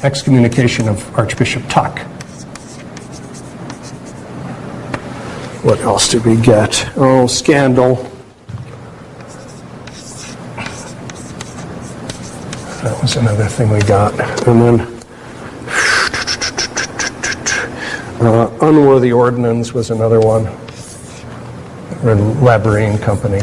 Speaker 2: excommunication of Archbishop Thuc. What else did we get? Oh, scandal. That was another thing we got. And then unworthy ordinance was another one. Labyrinth Company.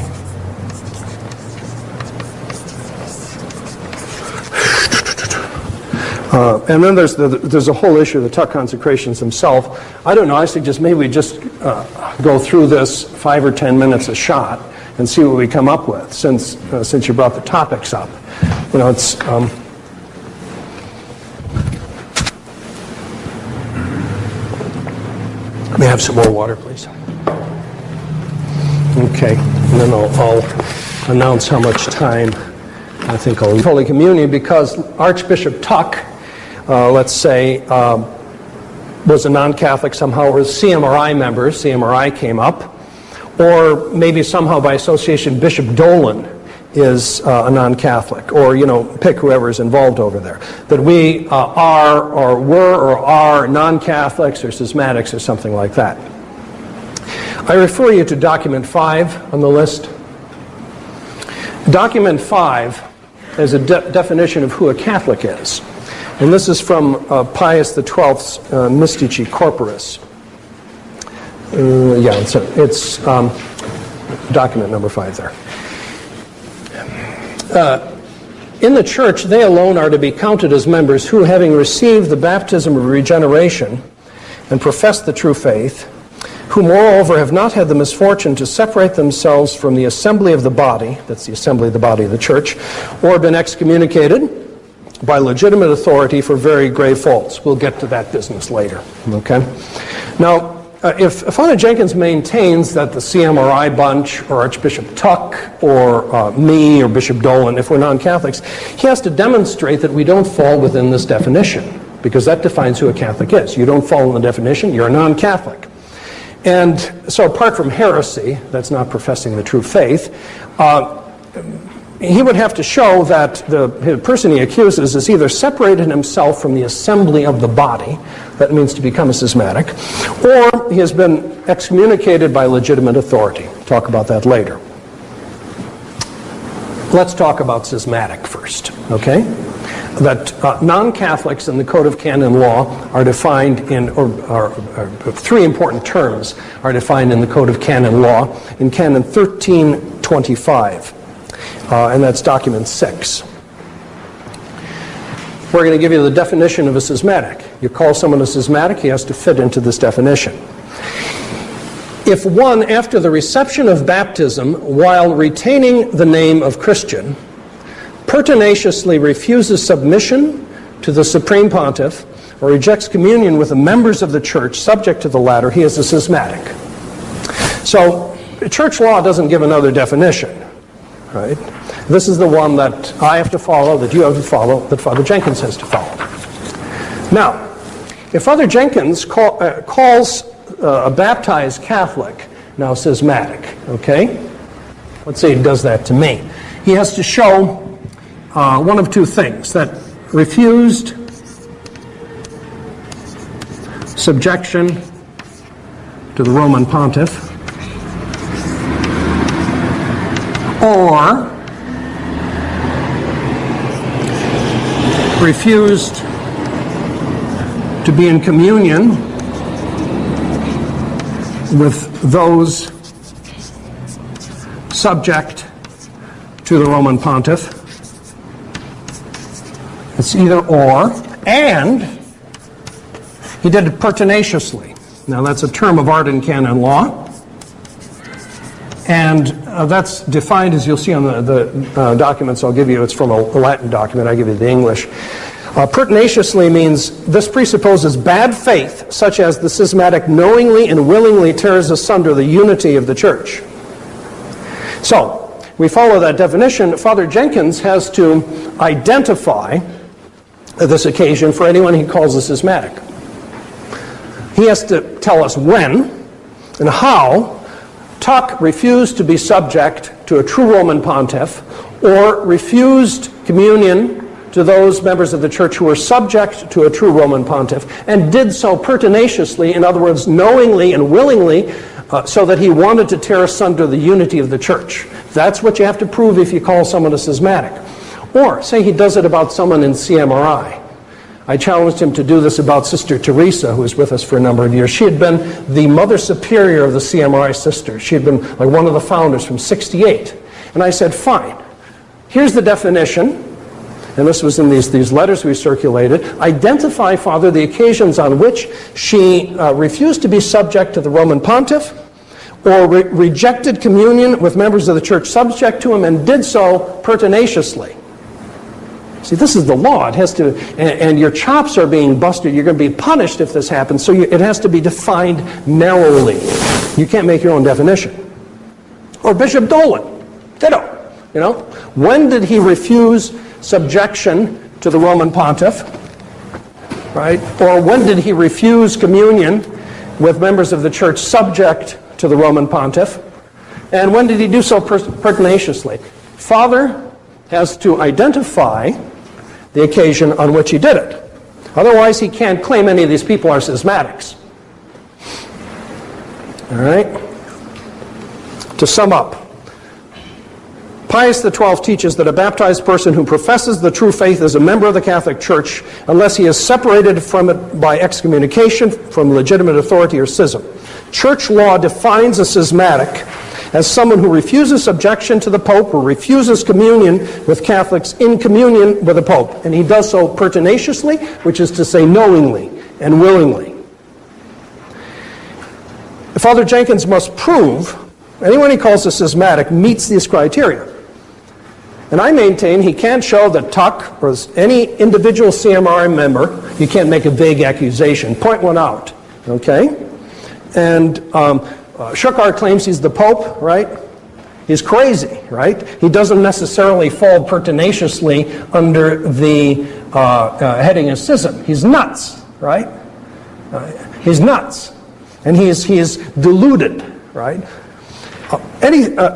Speaker 2: And then there's a whole issue of the Thuc consecrations themselves. I don't know, I suggest maybe we just go through this 5 or 10 minutes a shot and see what we come up with, since you brought the topics up. You know, it's may I have some more water, please? Okay, and then I'll announce how much time I think I'll leave Holy Communion, because Archbishop Thuc, let's say, was a non-Catholic somehow, or CMRI member. CMRI came up, or maybe somehow by association Bishop Dolan is a non-Catholic, or, pick whoever's involved over there. That we are, or were, or are non-Catholics or schismatics or something like that. I refer you to document 5 on the list. Document 5 is a definition of who a Catholic is. And this is from Pius XII's Mystici Corporis. It's document number 5 there. In the church, they alone are to be counted as members who, having received the baptism of regeneration and profess the true faith, who moreover have not had the misfortune to separate themselves from the assembly of the body, that's the assembly of the body of the church, or been excommunicated by legitimate authority for very grave faults. We'll get to that business later, okay? Now, if Father Jenkins maintains that the CMRI bunch, or Archbishop Thuc, or me, or Bishop Dolan, if we're non-Catholics, he has to demonstrate that we don't fall within this definition, because that defines who a Catholic is. You don't fall in the definition, you're a non-Catholic. And so apart from heresy, that's not professing the true faith, he would have to show that the person he accuses has either separated himself from the assembly of the body, that means to become a schismatic, or he has been excommunicated by legitimate authority. Talk about that later. Let's talk about schismatic first, okay? That non-Catholics in the Code of Canon Law are defined in, or 3 important terms are defined in the Code of Canon Law in Canon 1325. And that's document 6. We're going to give you the definition of a schismatic. You call someone a schismatic, he has to fit into this definition. If one, after the reception of baptism, while retaining the name of Christian, pertinaciously refuses submission to the Supreme Pontiff, or rejects communion with the members of the church subject to the latter, he is a schismatic. So, church law doesn't give another definition. Right? This is the one that I have to follow, that you have to follow, that Father Jenkins has to follow. Now, if Father Jenkins calls a baptized Catholic now schismatic, okay? Let's say he does that to me. He has to show one of 2 things: that refused subjection to the Roman Pontiff, or refused to be in communion with those subject to the Roman Pontiff. It's either or, and he did it pertinaciously. Now that's a term of art and canon law, and that's defined, as you'll see on the documents I'll give you. It's from a Latin document. I give you the English. Pertinaciously means this presupposes bad faith, such as the schismatic knowingly and willingly tears asunder the unity of the church. So, we follow that definition. Father Jenkins has to identify this occasion for anyone he calls a schismatic. He has to tell us when and how Thuc refused to be subject to a true Roman pontiff, or refused communion to those members of the church who were subject to a true Roman pontiff, and did so pertinaciously, in other words, knowingly and willingly, so that he wanted to tear asunder the unity of the church. That's what you have to prove if you call someone a schismatic. Or, say he does it about someone in CMRI. I challenged him to do this about Sister Teresa, who was with us for a number of years. She had been the Mother Superior of the CMRI sisters. She had been like one of the founders from '68. And I said, fine, here's the definition. And this was in these letters we circulated. Identify, Father, the occasions on which she refused to be subject to the Roman pontiff, or rejected communion with members of the church subject to him, and did so pertinaciously. See, this is the law. It has to, and your chops are being busted. You're going to be punished if this happens. So it has to be defined narrowly. You can't make your own definition. Or Bishop Dolan, ditto. You know, when did he refuse subjection to the Roman pontiff? Right? Or when did he refuse communion with members of the church subject to the Roman pontiff? And when did he do so pertinaciously? Father has to identify the occasion on which he did it. Otherwise, he can't claim any of these people are schismatics. All right? To sum up, Pius XII teaches that a baptized person who professes the true faith is a member of the Catholic Church unless he is separated from it by excommunication from legitimate authority or schism. Church law defines a schismatic as someone who refuses subjection to the Pope or refuses communion with Catholics in communion with the Pope. And he does so pertinaciously, which is to say knowingly and willingly. Father Jenkins must prove anyone he calls a schismatic meets these criteria. And I maintain he can't show that Thuc or any individual CMRI member, you can't make a vague accusation. Point one out, okay? And Schuckart claims he's the Pope, right? He's crazy, right? He doesn't necessarily fall pertinaciously under the heading of schism. He's nuts, right? He's nuts. And he's deluded, right?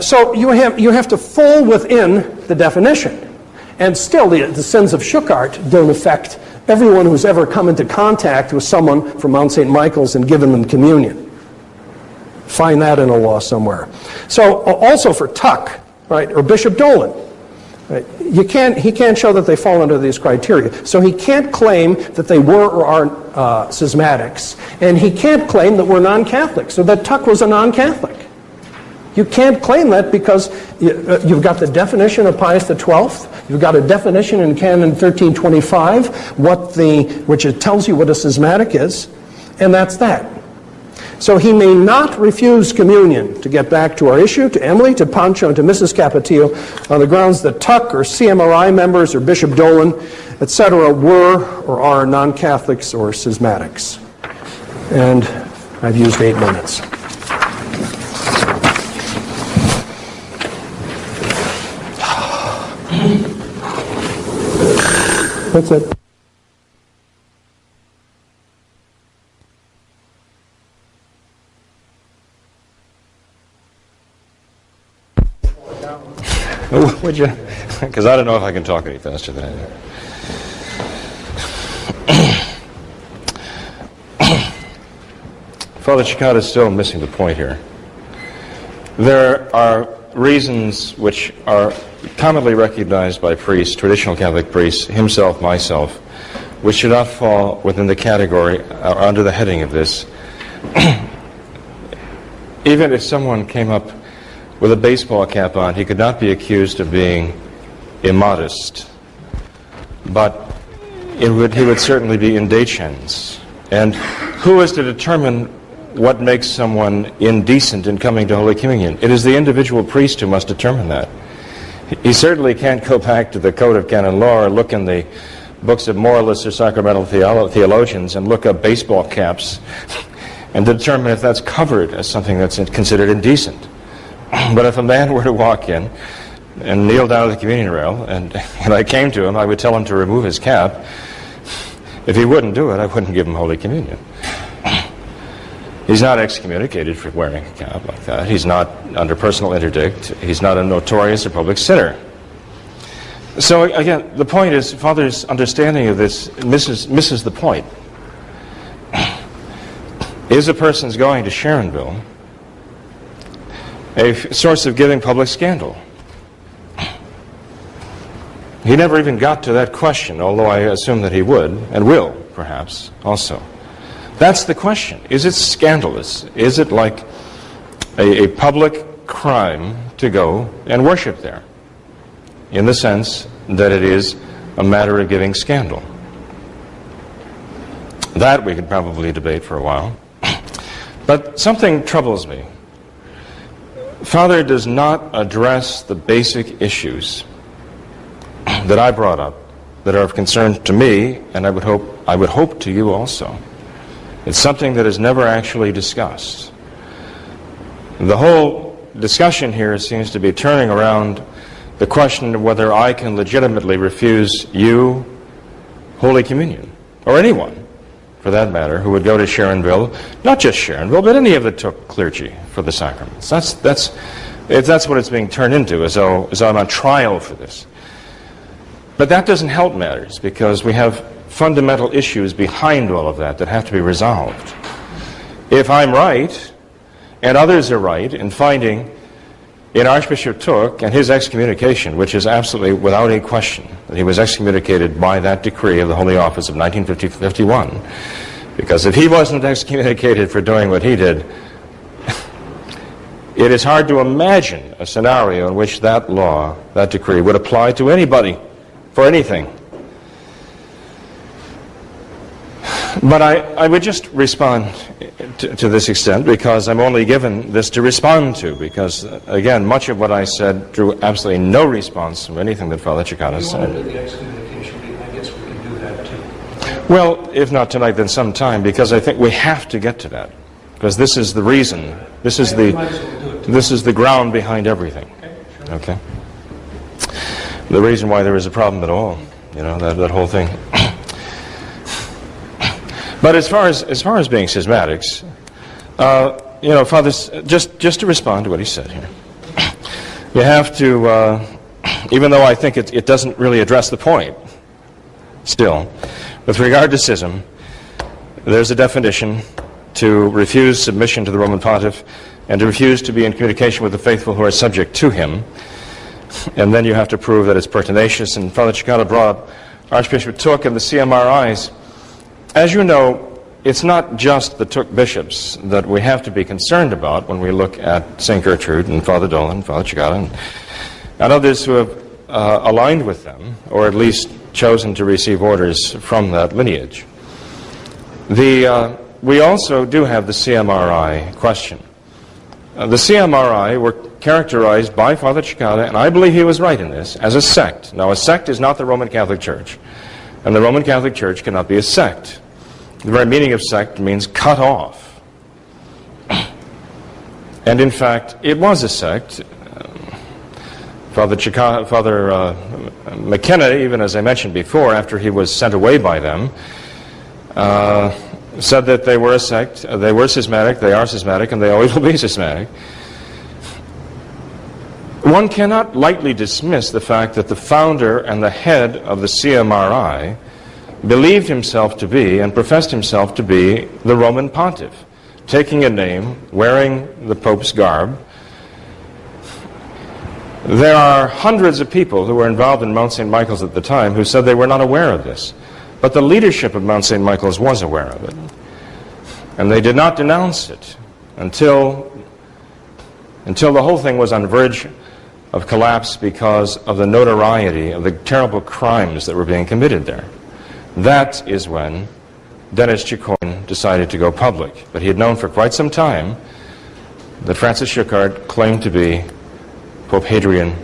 Speaker 2: So you have to fall within the definition. And still, the sins of Schuckart don't affect everyone who's ever come into contact with someone from Mount St. Michael's and given them communion. Find that in a law somewhere. So also for Thuc, right, or Bishop Dolan, right, he can't show that they fall under these criteria. So he can't claim that they were or are schismatics, and he can't claim that we're non-Catholics, or that Thuc was a non-Catholic. You can't claim that because you've got the definition of Pius XII, you've got a definition in Canon 1325, which it tells you what a schismatic is, and that's that. So he may not refuse communion, to get back to our issue, to Emily, to Pancho, and to Mrs. Capetillo, on the grounds that Thuc or CMRI members or Bishop Dolan, etc., were or are non-Catholics or schismatics. And I've used 8 minutes. That's it.
Speaker 3: Would you? Because I don't know if I can talk any faster than I do. Father Cekada is still missing the point here. There are reasons which are commonly recognized by priests, traditional Catholic priests, himself, myself, which should not fall within the category or under the heading of this. Even if someone came up with a baseball cap on, he could not be accused of being immodest. But he would certainly be indecens. And who is to determine what makes someone indecent in coming to Holy Communion? It is the individual priest who must determine that. He certainly can't go back to the Code of Canon Law or look in the books of moralists or sacramental theologians and look up baseball caps and determine if that's covered as something that's considered indecent. But if a man were to walk in and kneel down at the communion rail and I came to him, I would tell him to remove his cap. If he wouldn't do it, I wouldn't give him Holy Communion. He's not excommunicated for wearing a cap like that. He's not under personal interdict. He's not a notorious or public sinner. So again, the point is, Father's understanding of this misses the point. Is a person's going to Sharonville a source of giving public scandal? He never even got to that question, although I assume that he would, and will, perhaps, also. That's the question. Is it scandalous? Is it like a public crime to go and worship there? In the sense that it is a matter of giving scandal. That we could probably debate for a while. But something troubles me. Father does not address the basic issues that I brought up that are of concern to me, and I would hope to you also. It's something that is never actually discussed. The whole discussion here seems to be turning around the question of whether I can legitimately refuse you Holy Communion, or anyone, for that matter, who would go to Sharonville, not just Sharonville, but any of the Thuc clergy for the sacraments. That's what it's being turned into, as though I'm on trial for this. But that doesn't help matters, because we have fundamental issues behind all of that have to be resolved. If I'm right, and others are right, in finding in Archbishop Thuc and his excommunication, which is absolutely without any question, that he was excommunicated by that decree of the Holy Office of 1951, because if he wasn't excommunicated for doing what he did, it is hard to imagine a scenario in which that law, that decree, would apply to anybody for anything. But I would just respond to this extent, because I'm only given this to respond to, because, again, much of what I said drew absolutely no response from anything that Father Cekada said.
Speaker 6: If you want to do the excommunication, I guess we can do that too.
Speaker 3: Well, if not tonight, then sometime, because I think we have to get to that. Because this is the reason, this is the ground behind everything. Okay? The reason why there is a problem at all, that whole thing. But as far as being schismatics, Father, just to respond to what he said here, you have to, even though I think it doesn't really address the point, still, with regard to schism, there's a definition to refuse submission to the Roman Pontiff and to refuse to be in communication with the faithful who are subject to him. And then you have to prove that it's pertinacious. And Father Cekada brought up Archbishop Thuc and the CMRIs. As you know, it's not just the Thuc bishops that we have to be concerned about when we look at St. Gertrude and Father Dolan, Father Cekada, and others who have aligned with them, or at least chosen to receive orders from that lineage. We also do have the CMRI question. The CMRI were characterized by Father Cekada, and I believe he was right in this, as a sect. Now, a sect is not the Roman Catholic Church, and the Roman Catholic Church cannot be a sect. The very meaning of sect means cut off. And in fact, it was a sect. Father McKenna, even as I mentioned before, after he was sent away by them, said that they were a sect, they were schismatic, they are schismatic, and they always will be schismatic. One cannot lightly dismiss the fact that the founder and the head of the CMRI believed himself to be and professed himself to be the Roman Pontiff. taking a name, wearing the Pope's garb. There are hundreds of people who were involved in Mount St. Michael's at the time who said they were not aware of this. But the leadership of Mount St. Michael's was aware of it. And they did not denounce it until the whole thing was on the verge of collapse because of the notoriety of the terrible crimes that were being committed there. That is when Dennis Chicoine decided to go public. But he had known for quite some time that Francis Schuckardt claimed to be Pope Hadrian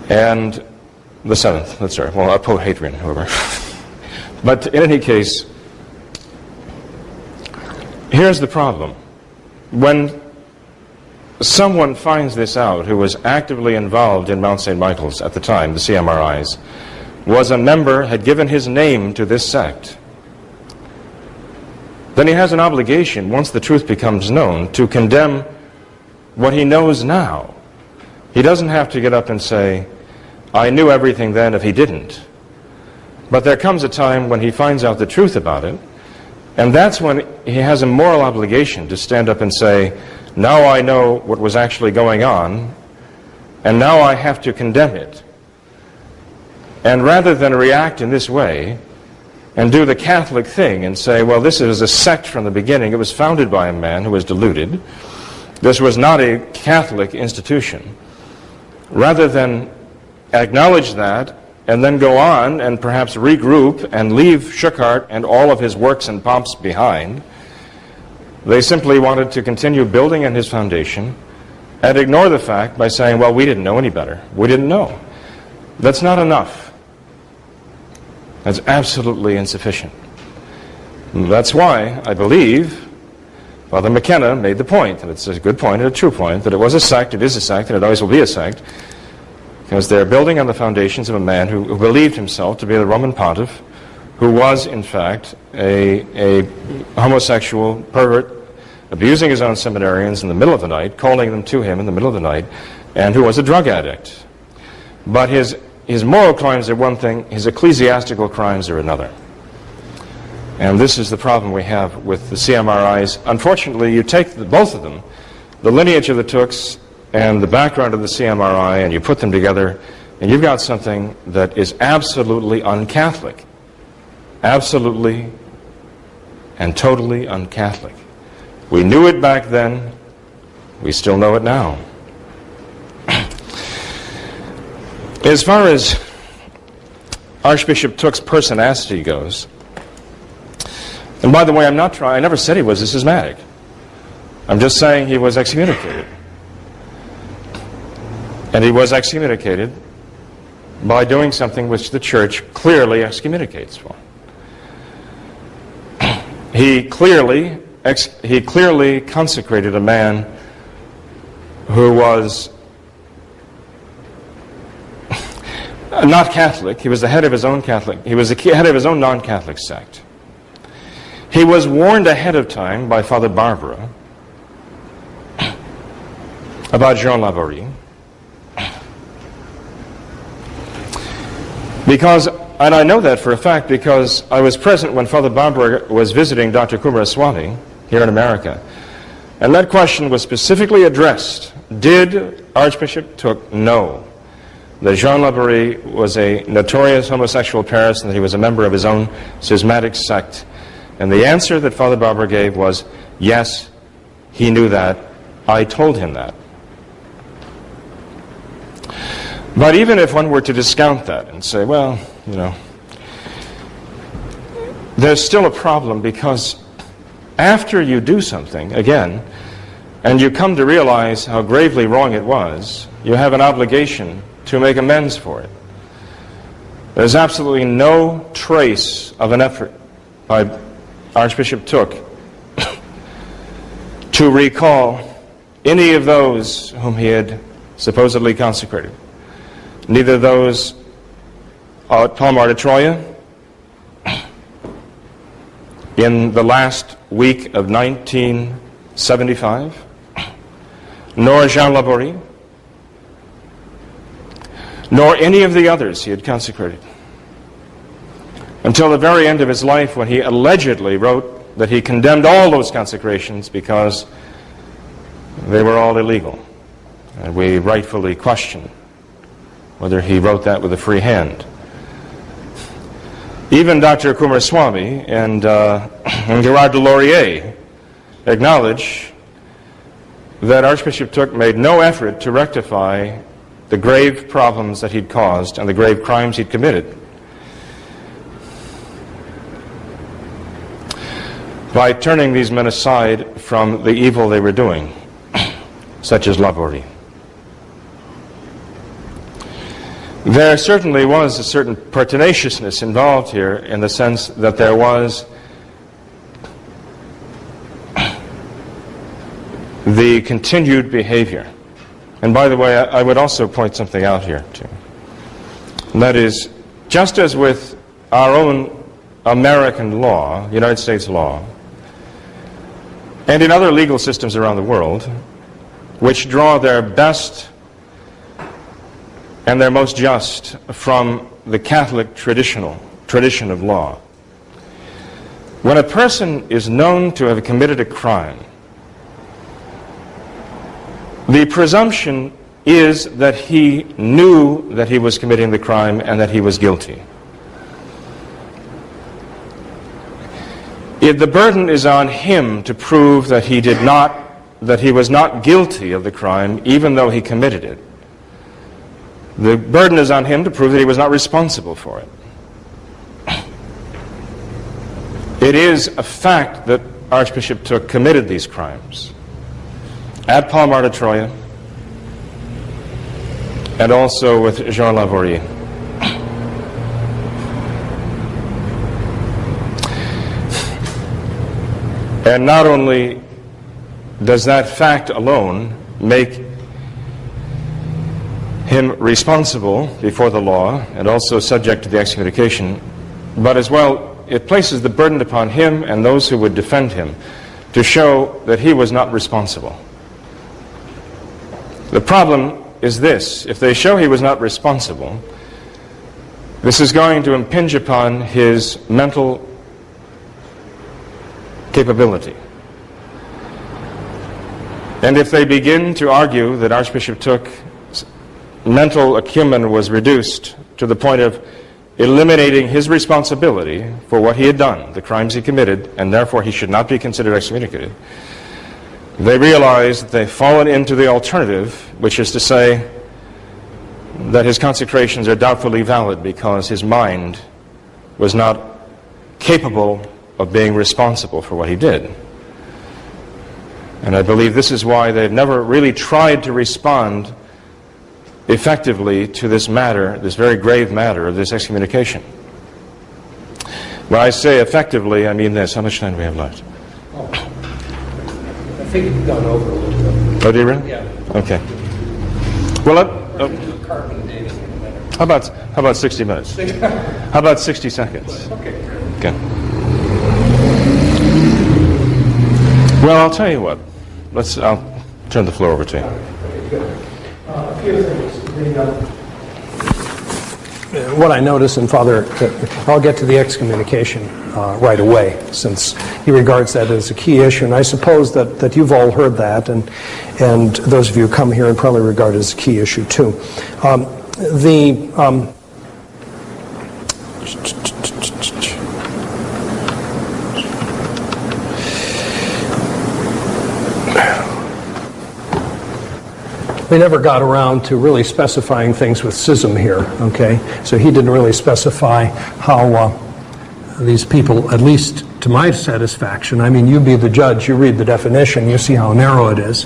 Speaker 3: and the seventh, that's right, well, Pope Hadrian, whoever. But in any case, here's the problem. When someone finds this out who was actively involved in Mount St. Michael's at the time, the CMRIs, was a member, had given his name to this sect, then he has an obligation, once the truth becomes known, to condemn what he knows now. He doesn't have to get up and say, I knew everything then if he didn't. But there comes a time when he finds out the truth about it, and that's when he has a moral obligation to stand up and say, now I know what was actually going on, and now I have to condemn it. And rather than react in this way and do the Catholic thing and say, well, this is a sect from the beginning, it was founded by a man who was deluded, this was not a Catholic institution, rather than acknowledge that and then go on and perhaps regroup and leave Schuckardt and all of his works and pomps behind, they simply wanted to continue building on his foundation and ignore the fact by saying, well, we didn't know any better. We didn't know. That's not enough. That's absolutely insufficient. That's why I believe Father McKenna made the point, and it's a good point and a true point, that it was a sect, it is a sect, and it always will be a sect, because they're building on the foundations of a man who believed himself to be the Roman pontiff, who was, in fact, a homosexual pervert, abusing his own seminarians in the middle of the night, calling them to him in the middle of the night, and who was a drug addict. But his moral crimes are one thing, his ecclesiastical crimes are another. And this is the problem we have with the CMRIs. Unfortunately, you take both of them, the lineage of the Thucs and the background of the CMRI, and you put them together, and you've got something that is absolutely un-Catholic. Absolutely and totally un-Catholic. We knew it back then, we still know it now. As far as Archbishop Thuc's personality goes, and by the way, I never said he was a schismatic. I'm just saying he was excommunicated. And he was excommunicated by doing something which the Church clearly excommunicates for. He clearly consecrated a man who was not Catholic. He was the head of his own Catholic. He was the head of his own non-Catholic sect. He was warned ahead of time by Father Barbara about Jean Laborie, because, and I know that for a fact because I was present when Father Barbara was visiting Dr. Coomaraswamy here in America, and that question was specifically addressed. Did Archbishop Thuc know that Jean Laborie was a notorious homosexual Paris and that he was a member of his own schismatic sect? And the answer that Father Barbara gave was, yes, he knew that. I told him that. But even if one were to discount that and say, well, you know, there's still a problem, because after you do something, again, and you come to realize how gravely wrong it was, you have an obligation to make amends for it. There's absolutely no trace of an effort by Archbishop Thuc to recall any of those whom he had supposedly consecrated. Neither those at Palmar de Troya in the last week of 1975, nor Jean Laborie, nor any of the others he had consecrated, until the very end of his life, when he allegedly wrote that he condemned all those consecrations because they were all illegal. And we rightfully question whether he wrote that with a free hand. Even Dr. Coomaraswamy and Gerard de Laurier acknowledge that Archbishop Thuc made no effort to rectify the grave problems that he'd caused and the grave crimes he'd committed by turning these men aside from the evil they were doing, such as laborie. There certainly was a certain pertinaciousness involved here, in the sense that there was the continued behavior. And by the way, I would also point something out here too. And that is, just as with our own American law, United States law, and in other legal systems around the world, which draw their best and their most just from the Catholic tradition of law, when a person is known to have committed a crime, the presumption is that he knew that he was committing the crime and that he was guilty. The burden is on him to prove that he was not guilty of the crime, even though he committed it. The burden is on him to prove that he was not responsible for it. It is a fact that Archbishop Thuc committed these crimes at Palmar de Troyes and also with Jean Laborie. And not only does that fact alone make him responsible before the law and also subject to the excommunication, but as well it places the burden upon him and those who would defend him to show that he was not responsible. The problem is this: if they show he was not responsible, this is going to impinge upon his mental capability. And if they begin to argue that Archbishop Thuc's mental acumen was reduced to the point of eliminating his responsibility for what he had done, the crimes he committed, and therefore he should not be considered excommunicated, they realize that they've fallen into the alternative, which is to say that his consecrations are doubtfully valid because his mind was not capable of being responsible for what he did. And I believe this is why they've never really tried to respond effectively to this matter, this very grave matter of this excommunication. When I say effectively, I mean this. How much time do we have left?
Speaker 6: I think you've gone over a little bit.
Speaker 3: Oh, do you really?
Speaker 6: Yeah.
Speaker 3: Okay. Well, how about 60 minutes? How about 60 seconds? Okay. Well, I'll tell you what. I'll turn the floor over to you.
Speaker 6: A few things.
Speaker 2: What I notice in Father, I'll get to the excommunication right away, since he regards that as a key issue, and I suppose that you've all heard that, and those of you who come here and probably regard it as a key issue too. They never got around to really specifying things with schism here, okay? So he didn't really specify how these people, at least to my satisfaction, I mean, you be the judge, you read the definition, you see how narrow it is.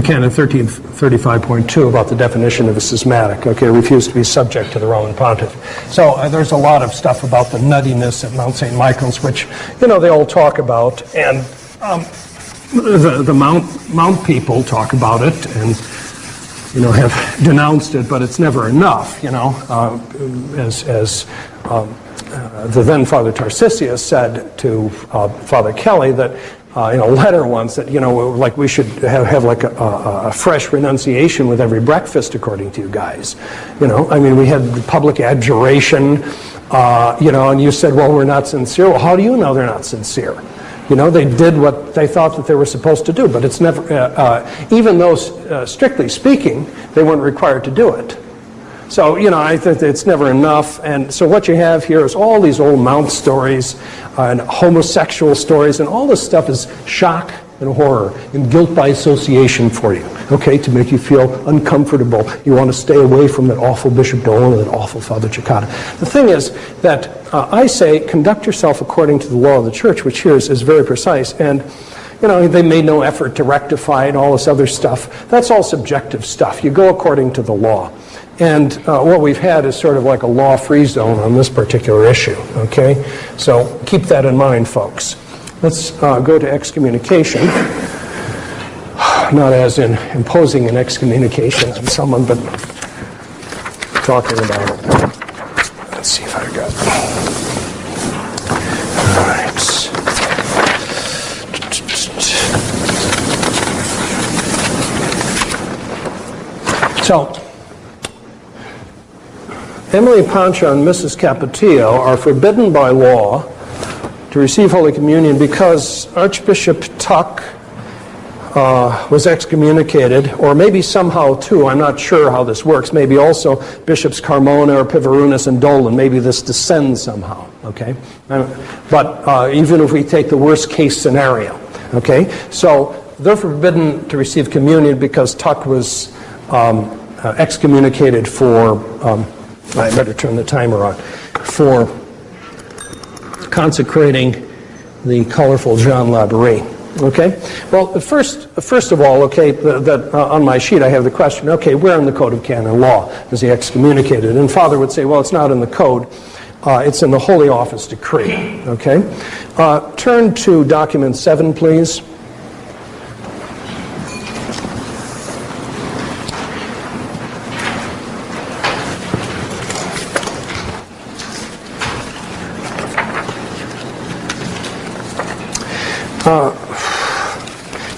Speaker 2: Canon 1335.2 about the definition of a schismatic, okay, refuse to be subject to the Roman pontiff. So there's a lot of stuff about the nuttiness at Mount St. Michael's, which, you know, they all talk about, and the Mount people talk about it and, you know, have denounced it, but it's never enough, you know, as the then Father Tarsicius said to Father Kelly that in a letter once that, you know, like we should have like a fresh renunciation with every breakfast, according to you guys. You know, I mean, we had the public adjuration And you said, well, we're not sincere. Well, how do you know they're not sincere? They did what they thought that they were supposed to do, but it's never, even though strictly speaking, they weren't required to do it. So, I think that it's never enough. And so what you have here is all these old Mount stories and homosexual stories, and all this stuff is shock and horror and guilt by association for you, okay, to make you feel uncomfortable. You want to stay away from that awful Bishop Dolan and that awful Father Cekada. The thing is that I say conduct yourself according to the law of the church, which here is very precise, and they made no effort to rectify and all this other stuff. That's all subjective stuff. You go according to the law. And what we've had is sort of like a law-free zone on this particular issue, okay? So keep that in mind, folks. Let's go to excommunication. Not as in imposing an excommunication on someone, but talking about it. Let's see if I got it. All right. So, Emily Pancha and Mrs. Capetillo are forbidden by law to receive Holy Communion because Archbishop Thuc was excommunicated, or maybe somehow too, I'm not sure how this works, maybe also Bishops Carmona or Pivarunas and Dolan, maybe this descends somehow, okay? But even if we take the worst case scenario, okay? So they're forbidden to receive communion because Thuc was excommunicated for, I better turn the timer on, for consecrating the colorful Jean Laborie. Okay? Well, first of all, okay, on my sheet I have the question, okay, where in the Code of Canon Law is he excommunicated? And Father would say, well, it's not in the Code, it's in the Holy Office Decree. Okay? Turn to document 7, please.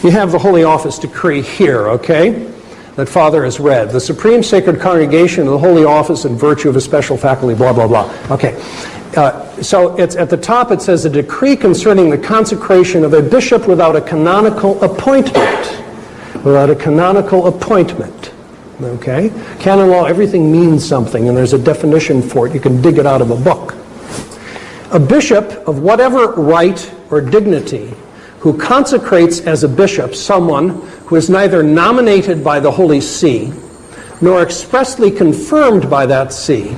Speaker 2: You have the Holy Office Decree here, okay, that Father has read. The Supreme Sacred Congregation of the Holy Office in virtue of a special faculty, blah, blah, blah. Okay, so it's at the top it says a decree concerning the consecration of a bishop without a canonical appointment. Without a canonical appointment. Okay? Canon law, everything means something, and there's a definition for it. You can dig it out of a book. A bishop of whatever right or dignity who consecrates as a bishop someone who is neither nominated by the Holy See nor expressly confirmed by that see,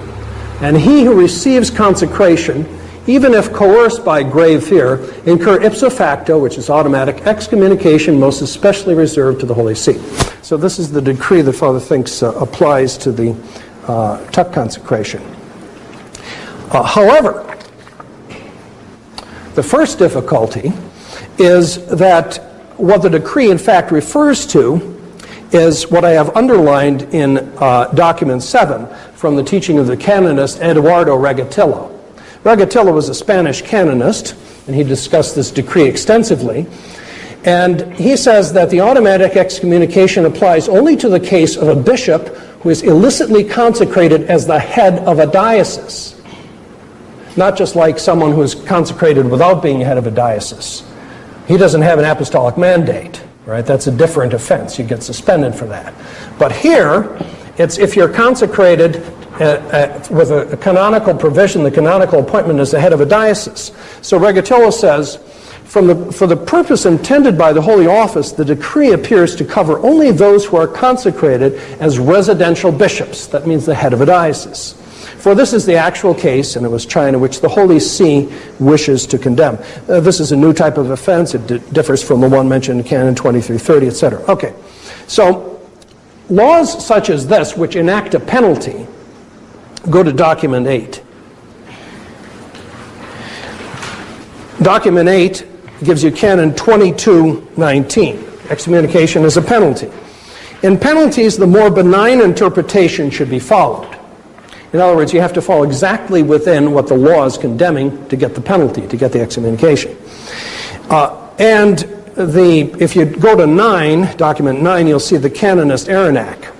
Speaker 2: and he who receives consecration, even if coerced by grave fear, incur ipso facto, which is automatic, excommunication most especially reserved to the Holy See. So this is the decree that Father thinks applies to the Thuc consecration. However, the first difficulty is that what the decree in fact refers to is what I have underlined in document 7 from the teaching of the canonist Eduardo Regatillo. Regatillo was a Spanish canonist, and he discussed this decree extensively. And he says that the automatic excommunication applies only to the case of a bishop who is illicitly consecrated as the head of a diocese. Not just like someone who is consecrated without being head of a diocese. He doesn't have an apostolic mandate, right? That's a different offense. You get suspended for that. But here, it's if you're consecrated with a canonical provision, the canonical appointment is the head of a diocese. So Regatillo says, for the purpose intended by the Holy Office, the decree appears to cover only those who are consecrated as residential bishops. That means the head of a diocese. For this is the actual case, and it was China, which the Holy See wishes to condemn. This is a new type of offense. It differs from the one mentioned in Canon 2330, etc. Okay, so laws such as this, which enact a penalty, go to document 8. Document 8 gives you Canon 2219. Excommunication is a penalty. In penalties, the more benign interpretation should be followed. In other words, you have to fall exactly within what the law is condemning to get the penalty, to get the excommunication. And if you go to 9, document 9, you'll see the canonist Arenac.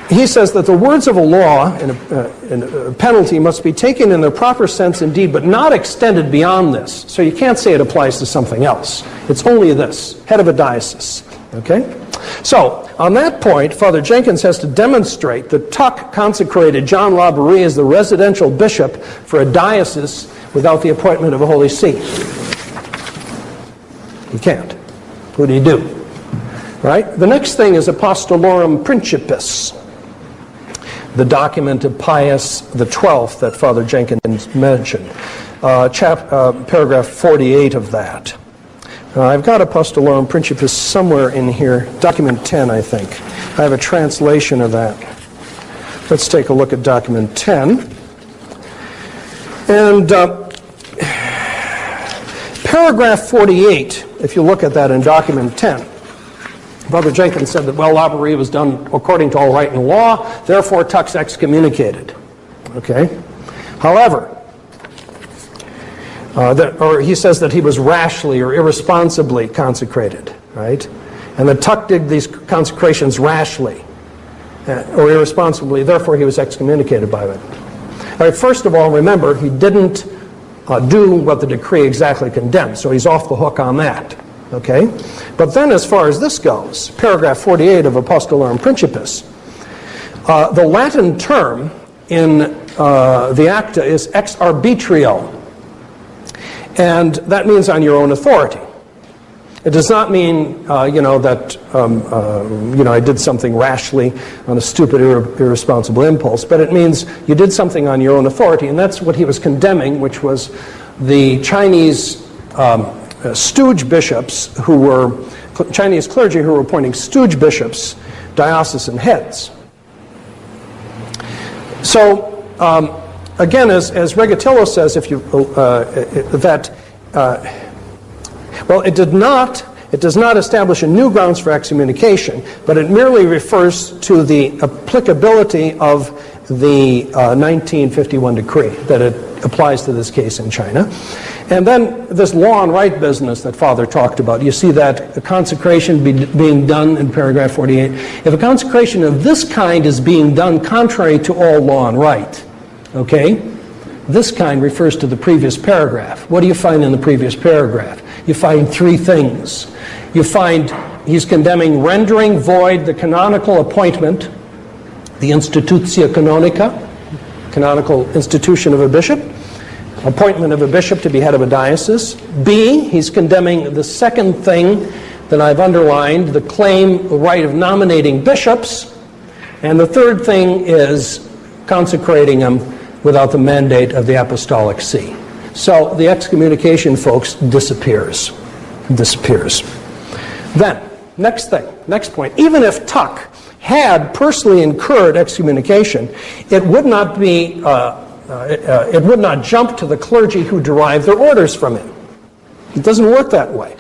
Speaker 2: he says that the words of a law and a penalty must be taken in their proper sense indeed, but not extended beyond this. So you can't say it applies to something else. It's only this, head of a diocese. Okay? So, on that point, Father Jenkins has to demonstrate that Thuc consecrated John Laborie as the residential bishop for a diocese without the appointment of a Holy See. He can't. What do you do? Right? The next thing is Apostolorum Principis, the document of Pius XII that Father Jenkins mentioned. Paragraph 48 of that. I've got Apostolorum Principis somewhere in here, document 10, I think. I have a translation of that. Let's take a look at document 10. And paragraph 48, if you look at that in document 10, Father Jenkins said that, well, Laborie was done according to all right and law, therefore Thuc's excommunicated. Okay? However, or he says that he was rashly or irresponsibly consecrated, right? And that Thuc did these consecrations rashly or irresponsibly, therefore he was excommunicated by them. All right, first of all, remember, he didn't do what the decree exactly condemned, so he's off the hook on that, okay? But then as far as this goes, paragraph 48 of Apostolorum Principis, the Latin term in the acta is ex arbitrio, and that means on your own authority. It does not mean, that, I did something rashly on a stupid, irresponsible impulse, but it means you did something on your own authority, and that's what he was condemning, which was the Chinese stooge bishops who were, Chinese clergy who were appointing stooge bishops, diocesan heads. So, again, as Regatillo says, if you it does not establish a new grounds for excommunication, but it merely refers to the applicability of the 1951 decree, that it applies to this case in China. And then this law and right business that Father talked about, you see that a consecration being done in paragraph 48. If a consecration of this kind is being done contrary to all law and right, okay, this kind refers to the previous paragraph. What do you find in the previous paragraph? You find three things. You find he's condemning rendering void the canonical appointment, the institutia canonica, canonical institution of a bishop, appointment of a bishop to be head of a diocese. B, he's condemning the second thing that I've underlined, the claim, the right of nominating bishops. And the third thing is consecrating them without the mandate of the Apostolic See. So the excommunication, folks, disappears. Then, next point, even if Thuc had personally incurred excommunication, it would not jump to the clergy who derive their orders from him. It doesn't work that way.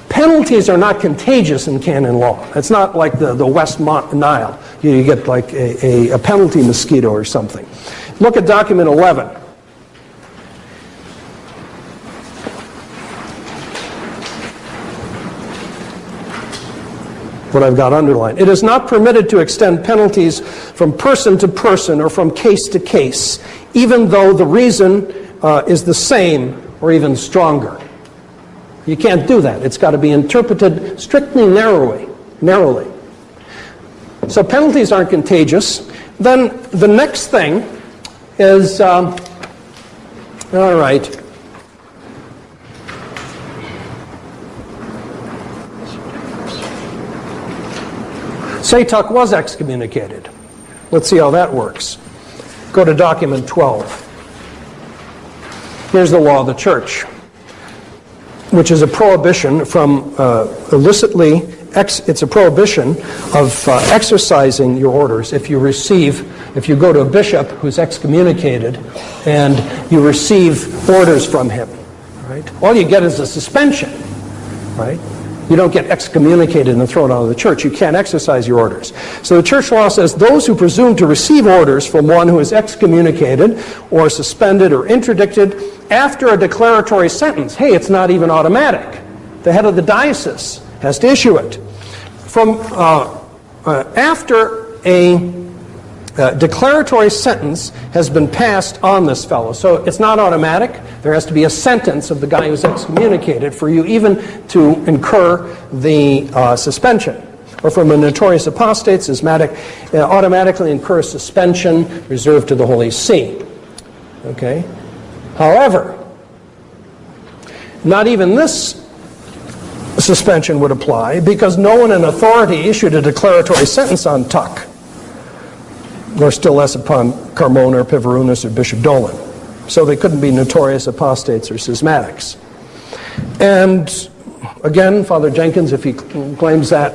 Speaker 2: Penalties are not contagious in canon law. It's not like the West Nile. You get like a penalty mosquito or something. Look at document 11. What I've got underlined. It is not permitted to extend penalties from person to person or from case to case, even though the reason is the same or even stronger. You can't do that. It's got to be interpreted strictly narrowly. So penalties aren't contagious. Then the next thing is, all right, say Thuc was excommunicated. Let's see how that works. Go to document 12. Here's the law of the church, which is a prohibition from it's a prohibition of exercising your orders if you go to a bishop who's excommunicated and you receive orders from him, right? All you get is a suspension, right? You don't get excommunicated and thrown out of the church. You can't exercise your orders. So the church law says those who presume to receive orders from one who is excommunicated or suspended or interdicted after a declaratory sentence, hey, it's not even automatic. The head of the diocese has to issue it. From after a declaratory sentence has been passed on this fellow. So it's not automatic. There has to be a sentence of the guy who's excommunicated for you even to incur the suspension. Or from a notorious apostate, schismatic, automatically incurs suspension reserved to the Holy See. Okay? However, not even this suspension would apply because no one in authority issued a declaratory sentence on Thuc, nor still less upon Carmona or Pivarunus or Bishop Dolan. So they couldn't be notorious apostates or schismatics. And again, Father Jenkins, if he claims that,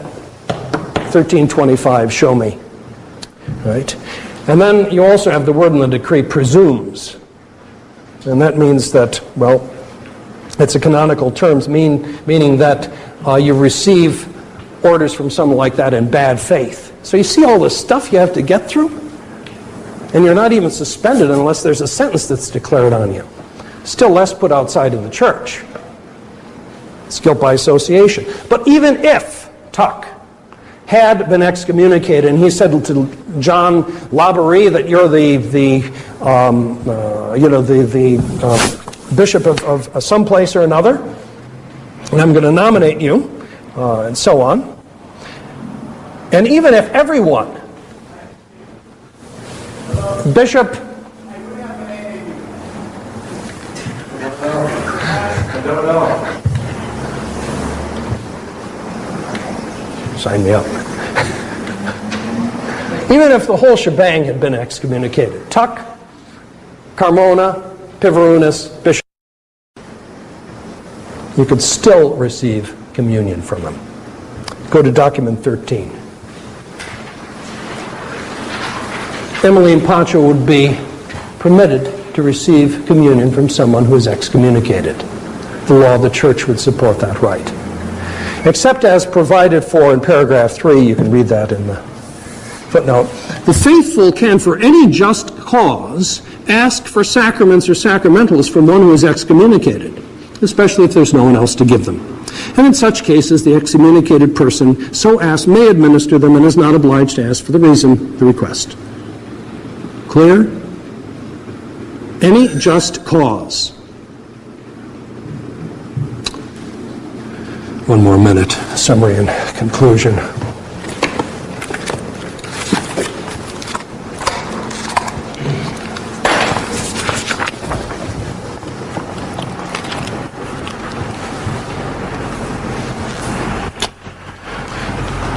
Speaker 2: 1325, show me. Right? And then you also have the word in the decree, presumes. And that means that, well, it's a canonical terms, meaning that you receive orders from someone like that in bad faith. So you see all this stuff you have to get through? And you're not even suspended unless there's a sentence that's declared on you. Still less put outside in the church. It's guilt by association. But even if Thuc had been excommunicated, and he said to John Laborie that you're the bishop of some place or another, and I'm going to nominate you, and so on. And even if everyone, Bishop,
Speaker 1: I don't know.
Speaker 2: sign me up. Even if the whole shebang had been excommunicated, Thuc, Carmona, Pivarunus, Bishop, you could still receive communion from them. Go to document 13. Emily and Pancho would be permitted to receive communion from someone who is excommunicated. The law of the church would support that right. Except as provided for in paragraph 3, you can read that in the footnote. The faithful can, for any just cause, ask for sacraments or sacramentals from one who is excommunicated, especially if there's no one else to give them. And in such cases, the excommunicated person so asked may administer them and is not obliged to ask for the reason, the request. Clear? Any just cause. One more minute, summary and conclusion.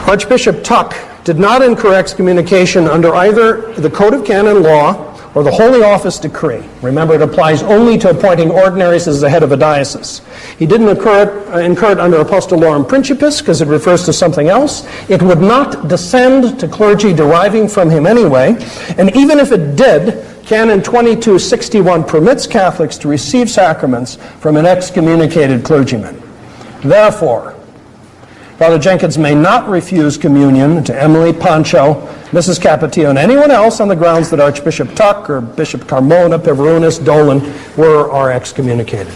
Speaker 2: Archbishop Thuc did not incur excommunication under either the Code of Canon Law or the Holy Office Decree. Remember, it applies only to appointing ordinaries as the head of a diocese. He didn't incur it under Apostolorum Principis because it refers to something else. It would not descend to clergy deriving from him anyway. And even if it did, Canon 2261 permits Catholics to receive sacraments from an excommunicated clergyman. Therefore, Father Jenkins may not refuse communion to Emily, Pancho, Mrs. Capetillo, and anyone else on the grounds that Archbishop Thuc or Bishop Carmona, Pivarunus, Dolan were or are excommunicated.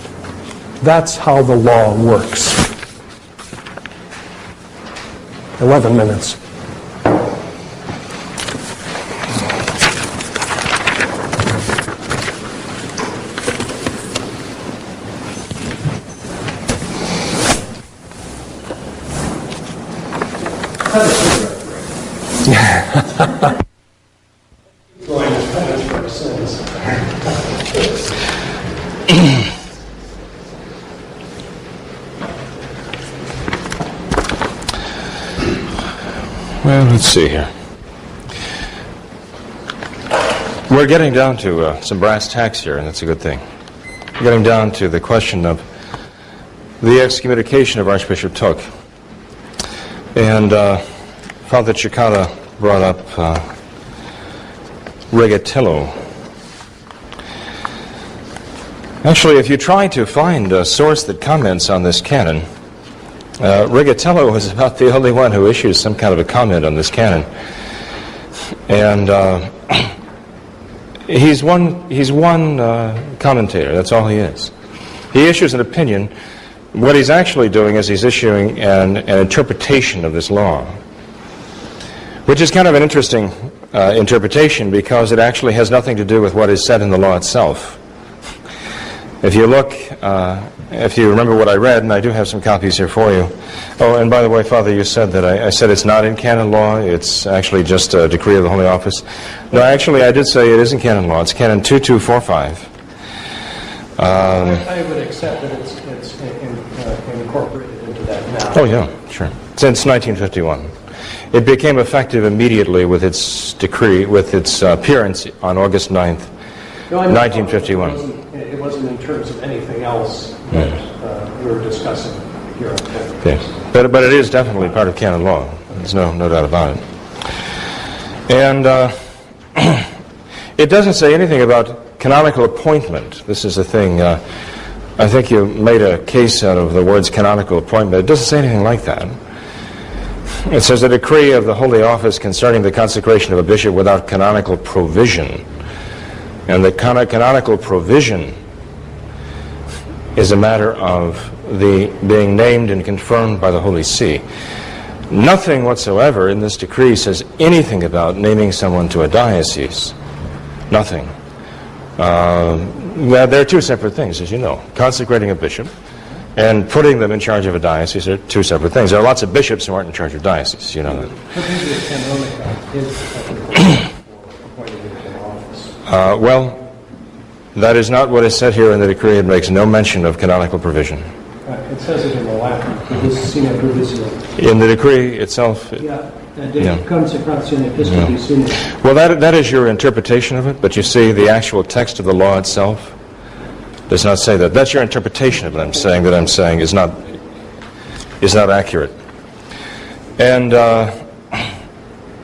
Speaker 2: That's how the law works. 11 minutes.
Speaker 3: Well, let's see here. We're getting down to some brass tacks here, and that's a good thing. We're getting down to the question of the excommunication of Archbishop Thuc. And Father Cekada brought up Regatello. Actually, if you try to find a source that comments on this canon, Regatello was about the only one who issues some kind of a comment on this canon. And he's one commentator, that's all he is. He issues an opinion. What he's actually doing is he's issuing an interpretation of this law, which is kind of an interesting interpretation because it actually has nothing to do with what is said in the law itself. If you look, if you remember what I read, and I do have some copies here for you. Oh, and by the way, Father, you said that I said it's not in canon law. It's actually just a decree of the Holy Office. No, actually, I did say it is in canon law. It's canon 2245.
Speaker 6: I would accept that it's incorporated into that now.
Speaker 3: Oh, yeah, sure. Since 1951. It became effective immediately with its decree, with its appearance on August 9th,
Speaker 6: No, I know
Speaker 3: 1951.
Speaker 6: It wasn't in terms of anything else that we were discussing here.
Speaker 3: Yes. But it is definitely part of canon law. There's no doubt about it. And it doesn't say anything about canonical appointment. This is the thing. I think you made a case out of the words canonical appointment. It doesn't say anything like that. It says a decree of the Holy Office concerning the consecration of a bishop without canonical provision. And the canonical provision is a matter of the being named and confirmed by the Holy See. Nothing whatsoever in this decree says anything about naming someone to a diocese. Nothing. There are two separate things, as you know. Consecrating a bishop and putting them in charge of a diocese are two separate things. There are lots of bishops who aren't in charge of dioceses, you know that. Well, that is not what is said here in the decree. It makes no mention of canonical provision.
Speaker 6: It says it in the Latin.
Speaker 3: In the decree itself?
Speaker 6: Consagraciones.
Speaker 3: Well, that is your interpretation of it, but you see the actual text of the law itself does not say that. That's your interpretation of what I'm saying, that I'm saying is not accurate. And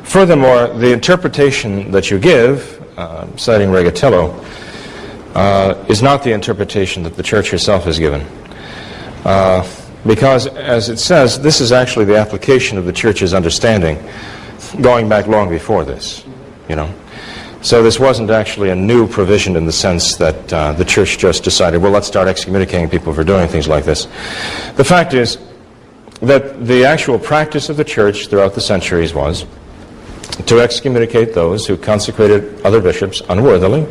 Speaker 3: furthermore, the interpretation that you give, citing Regatello, is not the interpretation that the Church herself has given. Because, as it says, this is actually the application of the Church's understanding going back long before this, you know. So this wasn't actually a new provision in the sense that the Church just decided, well, let's start excommunicating people for doing things like this. The fact is that the actual practice of the Church throughout the centuries was to excommunicate those who consecrated other bishops unworthily,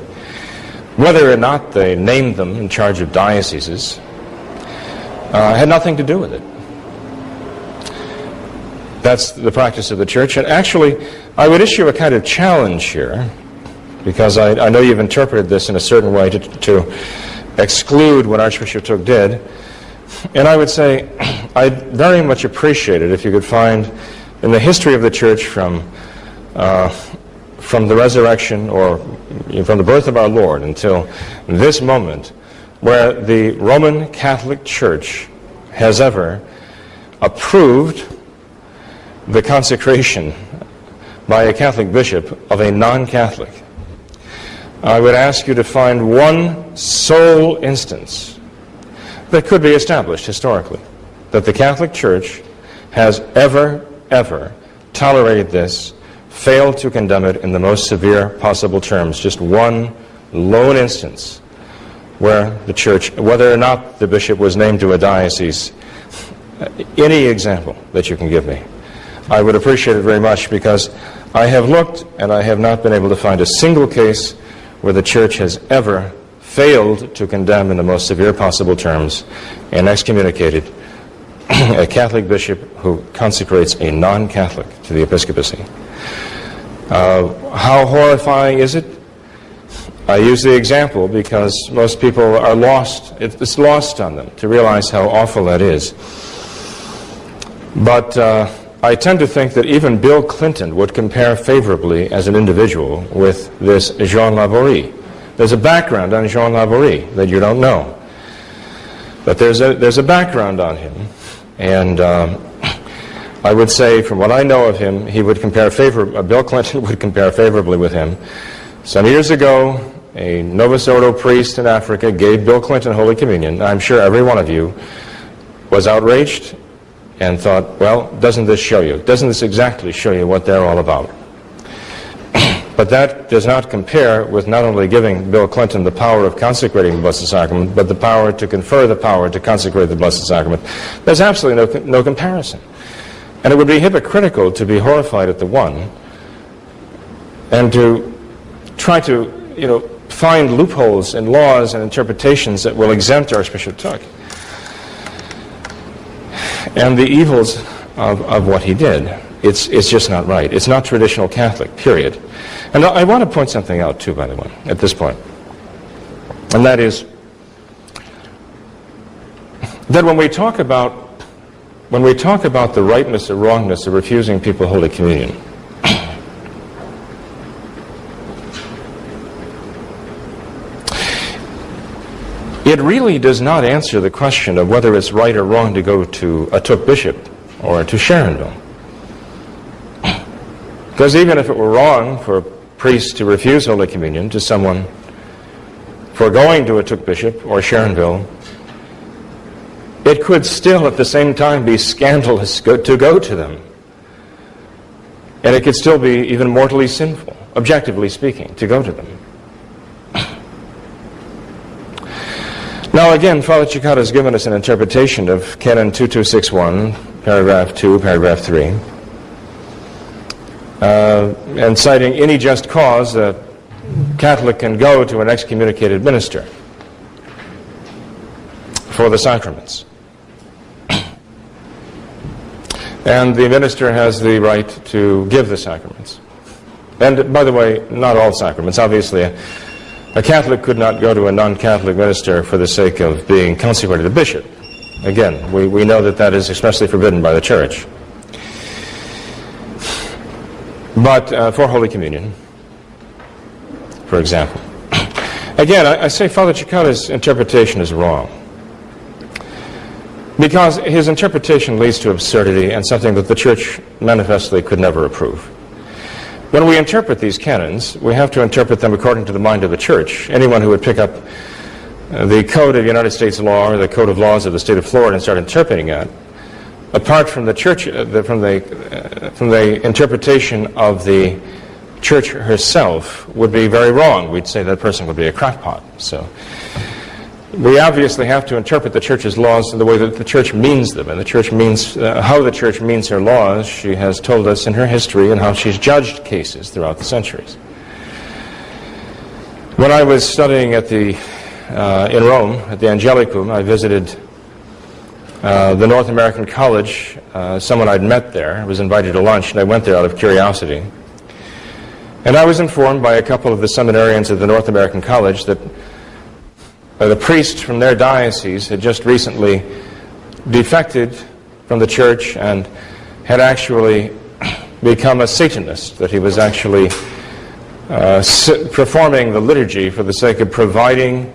Speaker 3: whether or not they named them in charge of dioceses. Had nothing to do with it. That's the practice of the Church. And actually, I would issue a kind of challenge here, because I know you've interpreted this in a certain way to exclude what Archbishop Thuc did. And I would say I'd very much appreciate it if you could find in the history of the Church from the resurrection or from the birth of our Lord until this moment, where the Roman Catholic Church has ever approved the consecration by a Catholic bishop of a non-Catholic. I would ask you to find one sole instance that could be established historically, that the Catholic Church has ever tolerated this, failed to condemn it in the most severe possible terms. Just one lone instance where the Church, whether or not the bishop was named to a diocese, any example that you can give me, I would appreciate it very much, because I have looked and I have not been able to find a single case where the Church has ever failed to condemn in the most severe possible terms and excommunicated a Catholic bishop who consecrates a non-Catholic to the episcopacy. How horrifying is it? I use the example because most people are lost. It's lost on them to realize how awful that is. But I tend to think that even Bill Clinton would compare favorably as an individual with this Jean Laborie. There's a background on Jean Laborie that you don't know. But there's a background on him. And I would say, from what I know of him, he would compare Bill Clinton would compare favorably with him. Some years ago, a Novus Ordo priest in Africa gave Bill Clinton Holy Communion. I'm sure every one of you was outraged and thought, well, doesn't this exactly show you what they're all about? But that does not compare with not only giving Bill Clinton the power of consecrating the Blessed Sacrament, but the power to confer the power to consecrate the Blessed Sacrament. There's absolutely no comparison. And it would be hypocritical to be horrified at the one
Speaker 7: and to try to, find loopholes in laws and interpretations that will exempt Archbishop Thuc and the evils of what he did. It's just not right. It's not traditional Catholic, period. And I want to point something out, too, by the way, at this point. And that is that when we talk about the rightness or wrongness of refusing people Holy Communion, it really does not answer the question of whether it's right or wrong to go to a Thuc bishop or to Sharonville. Because even if it were wrong for a priest to refuse Holy Communion to someone for going to a Thuc bishop or Sharonville, it could still at the same time be scandalous to go to them. And it could still be even mortally sinful, objectively speaking, to go to them. Now again, Father Cekada has given us an interpretation of Canon 2261, paragraph 2, paragraph 3, and citing any just cause, a Catholic can go to an excommunicated minister for the sacraments. And the minister has the right to give the sacraments. And by the way, not all sacraments. Obviously, a Catholic could not go to a non-Catholic minister for the sake of being consecrated a bishop. Again, we know that that is expressly forbidden by the Church. But for Holy Communion, for example. Again, I say Father Cekada's interpretation is wrong, because his interpretation leads to absurdity and something that the Church manifestly could never approve. When we interpret these canons, we have to interpret them according to the mind of the Church. Anyone who would pick up the Code of United States law or the Code of Laws of the state of Florida and start interpreting it, apart from the Church, from the interpretation of the Church herself, would be very wrong. We'd say that person would be a crackpot. So we obviously have to interpret the Church's laws in the way that the Church means them, and the Church means how the Church means her laws. She has told us in her history and how she's judged cases throughout the centuries. When I was studying in Rome at the Angelicum, I visited the North American College. Someone I'd met there. I was invited to lunch, and I went there out of curiosity. And I was informed by a couple of the seminarians at the North American College that the priest from their diocese had just recently defected from the Church and had actually become a Satanist, that he was actually performing the liturgy for the sake of providing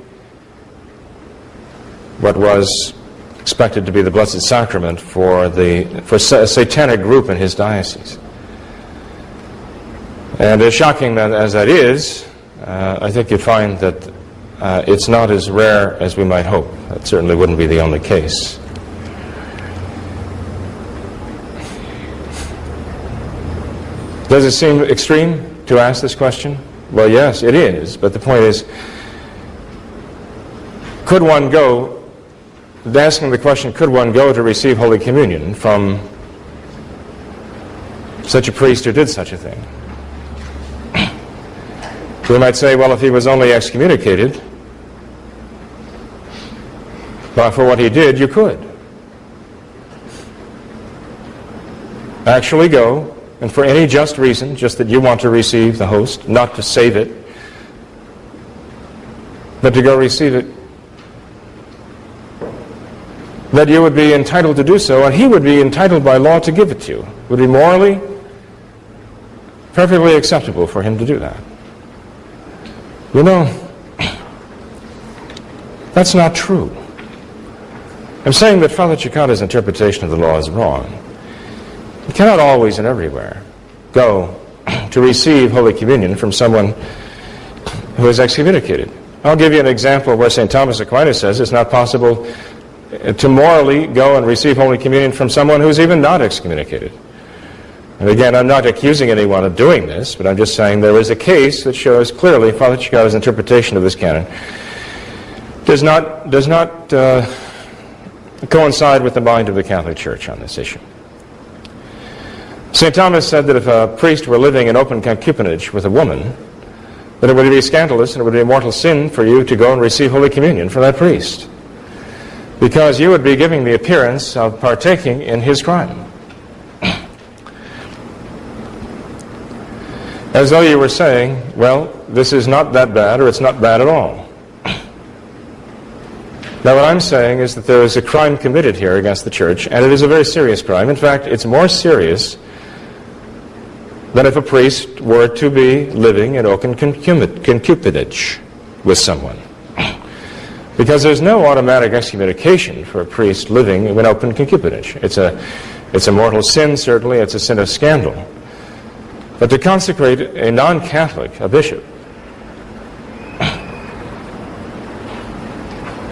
Speaker 7: what was expected to be the Blessed Sacrament for a satanic group in his diocese. And as shocking as that is, I think you find that it's not as rare as we might hope. That certainly wouldn't be the only case. Does it seem extreme to ask this question? Well, yes, it is. But the point is, could one go, asking the question, could one go to receive Holy Communion from such a priest who did such a thing? We might say, well, if he was only excommunicated, but for what he did, you could actually go, and for any just reason, just that you want to receive the host, not to save it, but to go receive it, that you would be entitled to do so, and he would be entitled by law to give it to you. It would be morally perfectly acceptable for him to do that. You know, that's not true. I'm saying that Father Cekada's interpretation of the law is wrong. You cannot always and everywhere go to receive Holy Communion from someone who is excommunicated. I'll give you an example where St. Thomas Aquinas says it's not possible to morally go and receive Holy Communion from someone who's even not excommunicated. And again, I'm not accusing anyone of doing this, but I'm just saying there is a case that shows clearly Father Cekada's interpretation of this canon does not coincide with the mind of the Catholic Church on this issue. St. Thomas said that if a priest were living in open concubinage with a woman, that it would be scandalous and it would be a mortal sin for you to go and receive Holy Communion from that priest, because you would be giving the appearance of partaking in his crime. As though you were saying, well, this is not that bad, or it's not bad at all. Now, what I'm saying is that there is a crime committed here against the church, and it is a very serious crime. In fact, it's more serious than if a priest were to be living in open concubinage with someone. Because there's no automatic excommunication for a priest living in open concubinage. It's a mortal sin, certainly. It's a sin of scandal. But to consecrate a non-Catholic, a bishop,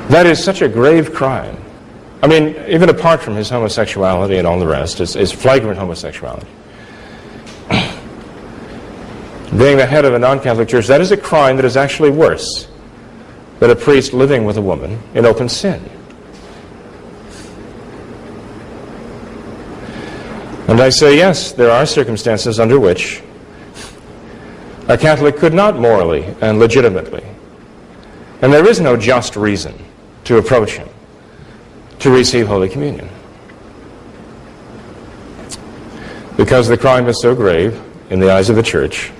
Speaker 7: that is such a grave crime. I mean, even apart from his homosexuality and all the rest, is flagrant homosexuality. Being the head of a non-Catholic church, that is a crime that is actually worse than a priest living with a woman in open sin. And I say, yes, there are circumstances under which a Catholic could not morally and legitimately, and there is no just reason to approach him to receive Holy Communion, because the crime is so grave in the eyes of the Church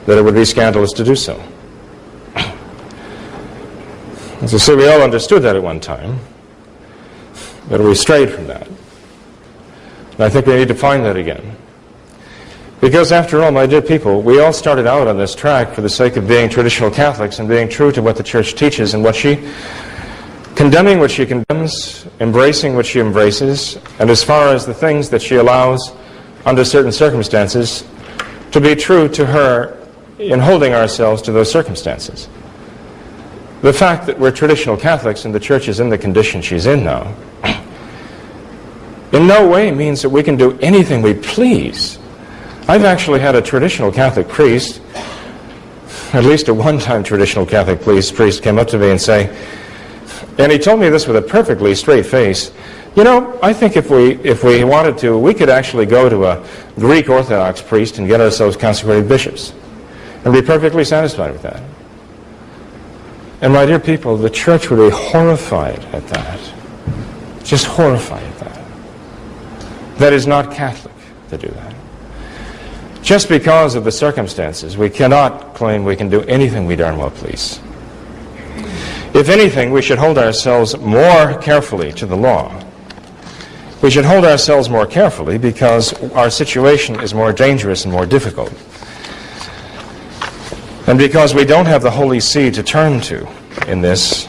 Speaker 7: that it would be scandalous to do so. As I say, we all understood that at one time, but we strayed from that. And I think we need to find that again. Because after all, my dear people, we all started out on this track for the sake of being traditional Catholics and being true to what the Church teaches and condemning what she condemns, embracing what she embraces, and as far as the things that she allows under certain circumstances, to be true to her in holding ourselves to those circumstances. The fact that we're traditional Catholics and the Church is in the condition she's in now in no way means that we can do anything we please. I've actually had a traditional Catholic priest, at least a one-time traditional Catholic priest came up to me and say, and he told me this with a perfectly straight face, you know, I think if we wanted to, we could actually go to a Greek Orthodox priest and get ourselves consecrated bishops and be perfectly satisfied with that. And my dear people, the Church would be horrified at that. Just horrified at that. That is not Catholic to do that. Just because of the circumstances, we cannot claim we can do anything we darn well please. If anything, we should hold ourselves more carefully to the law. We should hold ourselves more carefully because our situation is more dangerous and more difficult. And because we don't have the Holy See to turn to in this,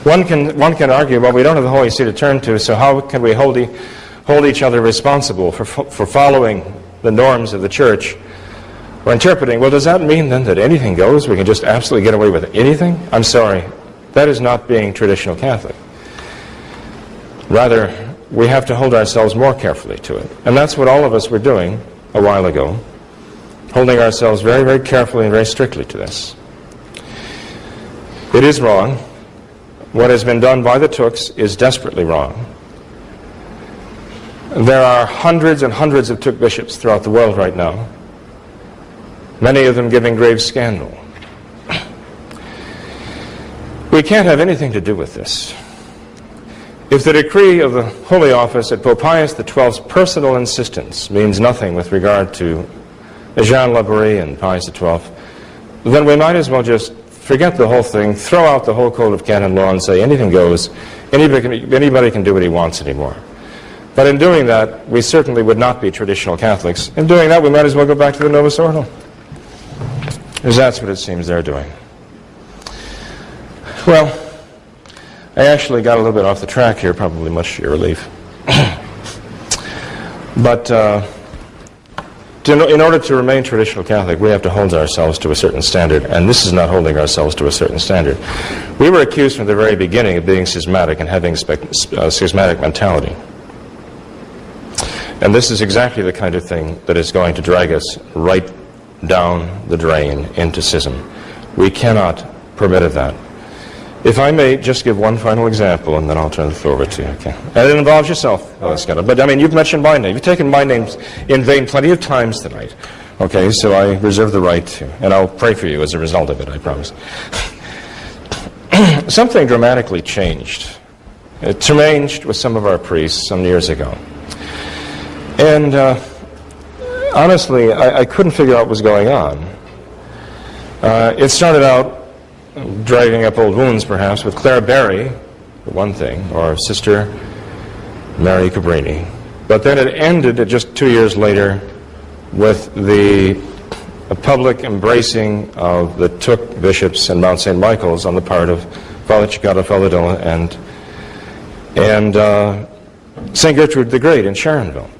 Speaker 7: one can argue, well, we don't have the Holy See to turn to, so how can we hold each other responsible for following the norms of the Church or interpreting? Well, does that mean then that anything goes? We can just absolutely get away with anything? I'm sorry. That is not being traditional Catholic. Rather, we have to hold ourselves more carefully to it. And that's what all of us were doing a while ago, holding ourselves very, very carefully and very strictly to this. It is wrong. What has been done by the Thucs is desperately wrong. There are hundreds and hundreds of Thuc bishops throughout the world right now, many of them giving grave scandal. We can't have anything to do with this. If the decree of the Holy Office at Pope Pius XII's personal insistence means nothing with regard to Jean Laborie and Pius XII, then we might as well just forget the whole thing, throw out the whole code of canon law and say anything goes, anybody can do what he wants anymore. But in doing that, we certainly would not be traditional Catholics. In doing that, we might as well go back to the Novus Ordo, because that's what it seems they're doing. Well, I actually got a little bit off the track here, probably much to your relief. But in order to remain traditional Catholic, we have to hold ourselves to a certain standard, and this is not holding ourselves to a certain standard. We were accused from the very beginning of being schismatic and having a schismatic mentality. And this is exactly the kind of thing that is going to drag us right down the drain into schism. We cannot permit of that. If I may just give one final example, and then I'll turn the floor over to you. Okay. And it involves yourself, Cekada. But I mean, you've mentioned my name. You've taken my name in vain plenty of times tonight. Okay, so I reserve the right to, and I'll pray for you as a result of it, I promise. Something dramatically changed. It changed with some of our priests some years ago. And honestly, I couldn't figure out what was going on. It started out dragging up old wounds, perhaps, with Clara Berry, for one thing, or Sister Mary Cabrini. But then it ended just 2 years later with the public embracing of the Thuc bishops in Mount St. Michael's on the part of Father Cekada, Father Dillon, and St. Gertrude the Great in Sharonville.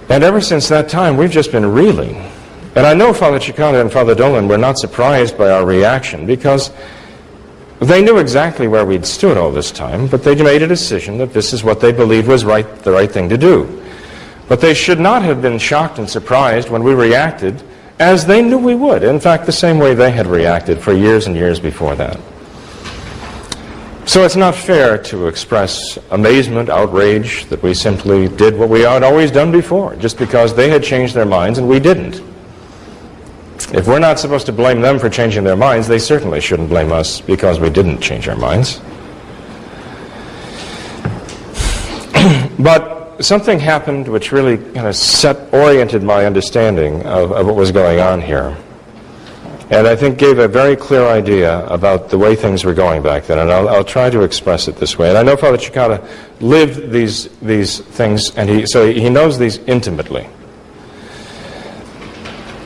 Speaker 7: And ever since that time, we've just been reeling. And I know Father Cekada and Father Dolan were not surprised by our reaction, because they knew exactly where we'd stood all this time, but they made a decision that this is what they believed was the right thing to do. But they should not have been shocked and surprised when we reacted as they knew we would. In fact, the same way they had reacted for years and years before that. So it's not fair to express amazement, outrage, that we simply did what we had always done before, just because they had changed their minds and we didn't. If we're not supposed to blame them for changing their minds, they certainly shouldn't blame us because we didn't change our minds. But something happened which really kind of oriented my understanding of what was going on here. And I think gave a very clear idea about the way things were going back then. And I'll try to express it this way. And I know Father Cekada lived these things, and so he knows these intimately.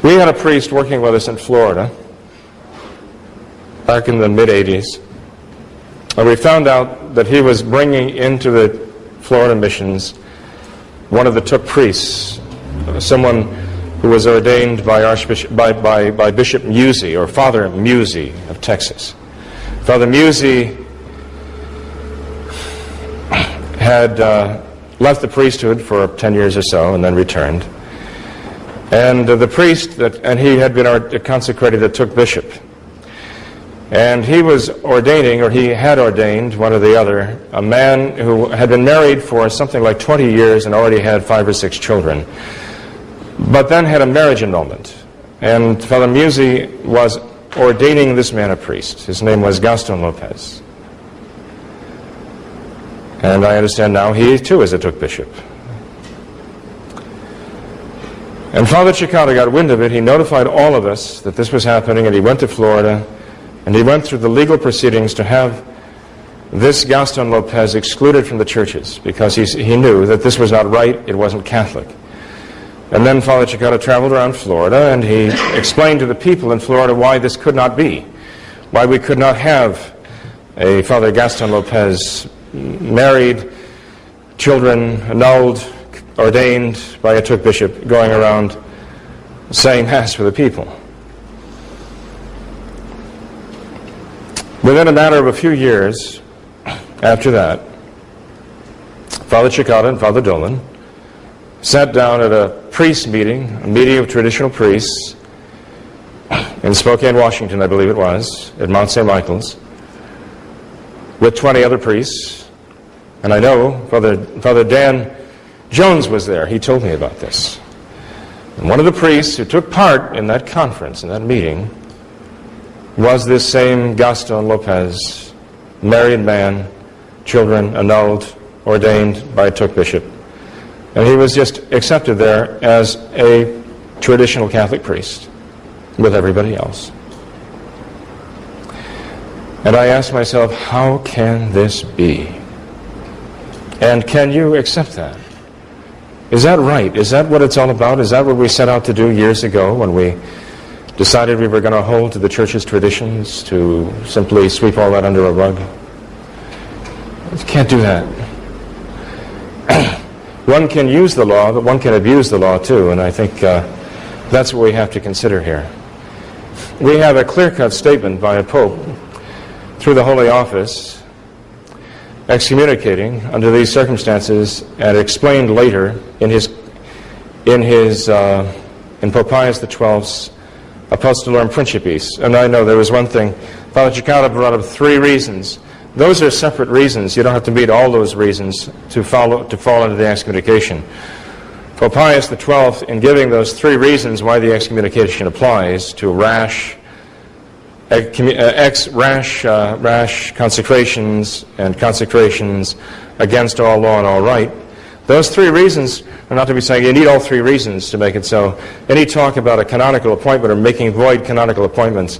Speaker 7: We had a priest working with us in Florida back in the mid-'80s. And we found out that he was bringing into the Florida missions one of the Thuc priests, someone who was ordained by by Bishop Musey, or Father Musey of Texas. Father Musey had left the priesthood for 10 years or so and then returned. And the priest, and he had been consecrated a Thuc bishop. And he was ordaining, or he had ordained, one or the other, a man who had been married for something like 20 years and already had 5 or 6 children, but then had a marriage annulment. And Father Musey was ordaining this man a priest. His name was Gaston Lopez. And I understand now he too is a Thuc bishop. And Father Cekada got wind of it. He notified all of us that this was happening, and he went to Florida, and he went through the legal proceedings to have this Gaston Lopez excluded from the churches, because he knew that this was not right, it wasn't Catholic. And then Father Cekada traveled around Florida, and he explained to the people in Florida why this could not be, why we could not have a Father Gaston Lopez married, children annulled, ordained by a Thuc bishop, going around saying Mass for the people. Within a matter of a few years after that, Father Cekada and Father Dolan sat down at a priest meeting, a meeting of traditional priests in Spokane, Washington, I believe it was, at Mount St. Michael's, with 20 other priests. And I know Father Dan Jones was there. He told me about this. And one of the priests who took part in that conference, in that meeting, was this same Gaston Lopez, married man, children annulled, ordained by a Thuc bishop. And he was just accepted there as a traditional Catholic priest with everybody else. And I asked myself, how can this be? And can you accept that? Is that right? Is that what it's all about? Is that what we set out to do years ago when we decided we were going to hold to the church's traditions, to simply sweep all that under a rug? You can't do that. One can use the law, but one can abuse the law too, and I think that's what we have to consider here. We have a clear-cut statement by a pope through the Holy Office excommunicating under these circumstances, and explained later in Pope Pius XII's Apostolorum Principis. And I know there was one thing Father Cekada brought up 3 reasons. Those are separate reasons. You don't have to meet all those reasons to fall into the excommunication. Pope Pius XII, in giving those 3 reasons why the excommunication applies to rash consecrations and consecrations against all law and all right, those 3 reasons are not to be saying you need all 3 reasons to make it so. Any talk about a canonical appointment or making void canonical appointments,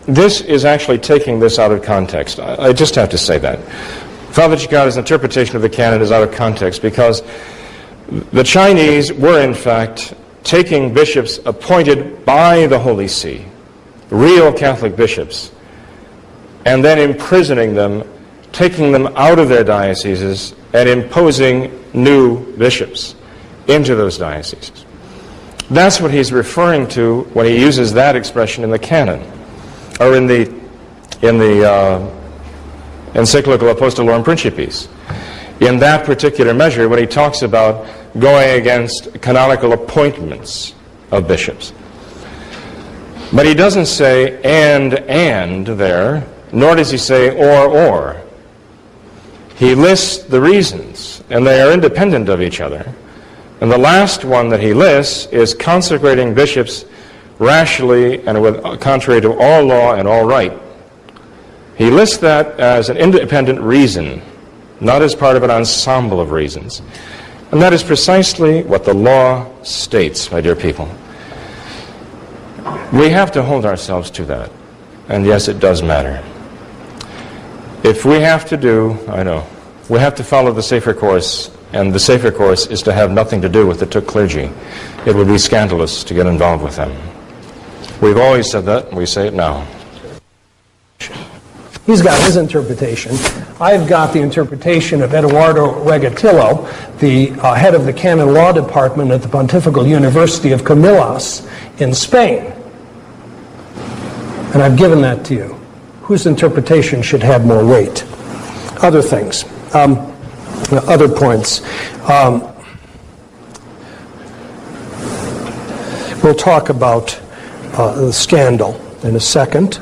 Speaker 7: this is actually taking this out of context. I just have to say that. Father Cekada's interpretation of the canon is out of context because the Chinese were, in fact, taking bishops appointed by the Holy See, real Catholic bishops, and then imprisoning them, taking them out of their dioceses, and imposing new bishops into those dioceses. That's what he's referring to when he uses that expression in the canon, or in the encyclical Apostolorum Principis. In that particular measure, when he talks about going against canonical appointments of bishops. But he doesn't say and there, nor does he say or. He lists the reasons, and they are independent of each other. And the last one that he lists is consecrating bishops rashly and contrary to all law and all right. He lists that as an independent reason, not as part of an ensemble of reasons. And that is precisely what the law states, my dear people. We have to hold ourselves to that. And yes, it does matter. If we have to do, I know, we have to follow the safer course, and the safer course is to have nothing to do with the Thuc clergy. It would be scandalous to get involved with them. We've always said that, and we say it now.
Speaker 2: He's got his interpretation. I've got the interpretation of Eduardo Regatillo, the head of the Canon Law Department at the Pontifical University of Comillas in Spain. And I've given that to you. Whose interpretation should have more weight? Other things, other points. We'll talk about the scandal in a second.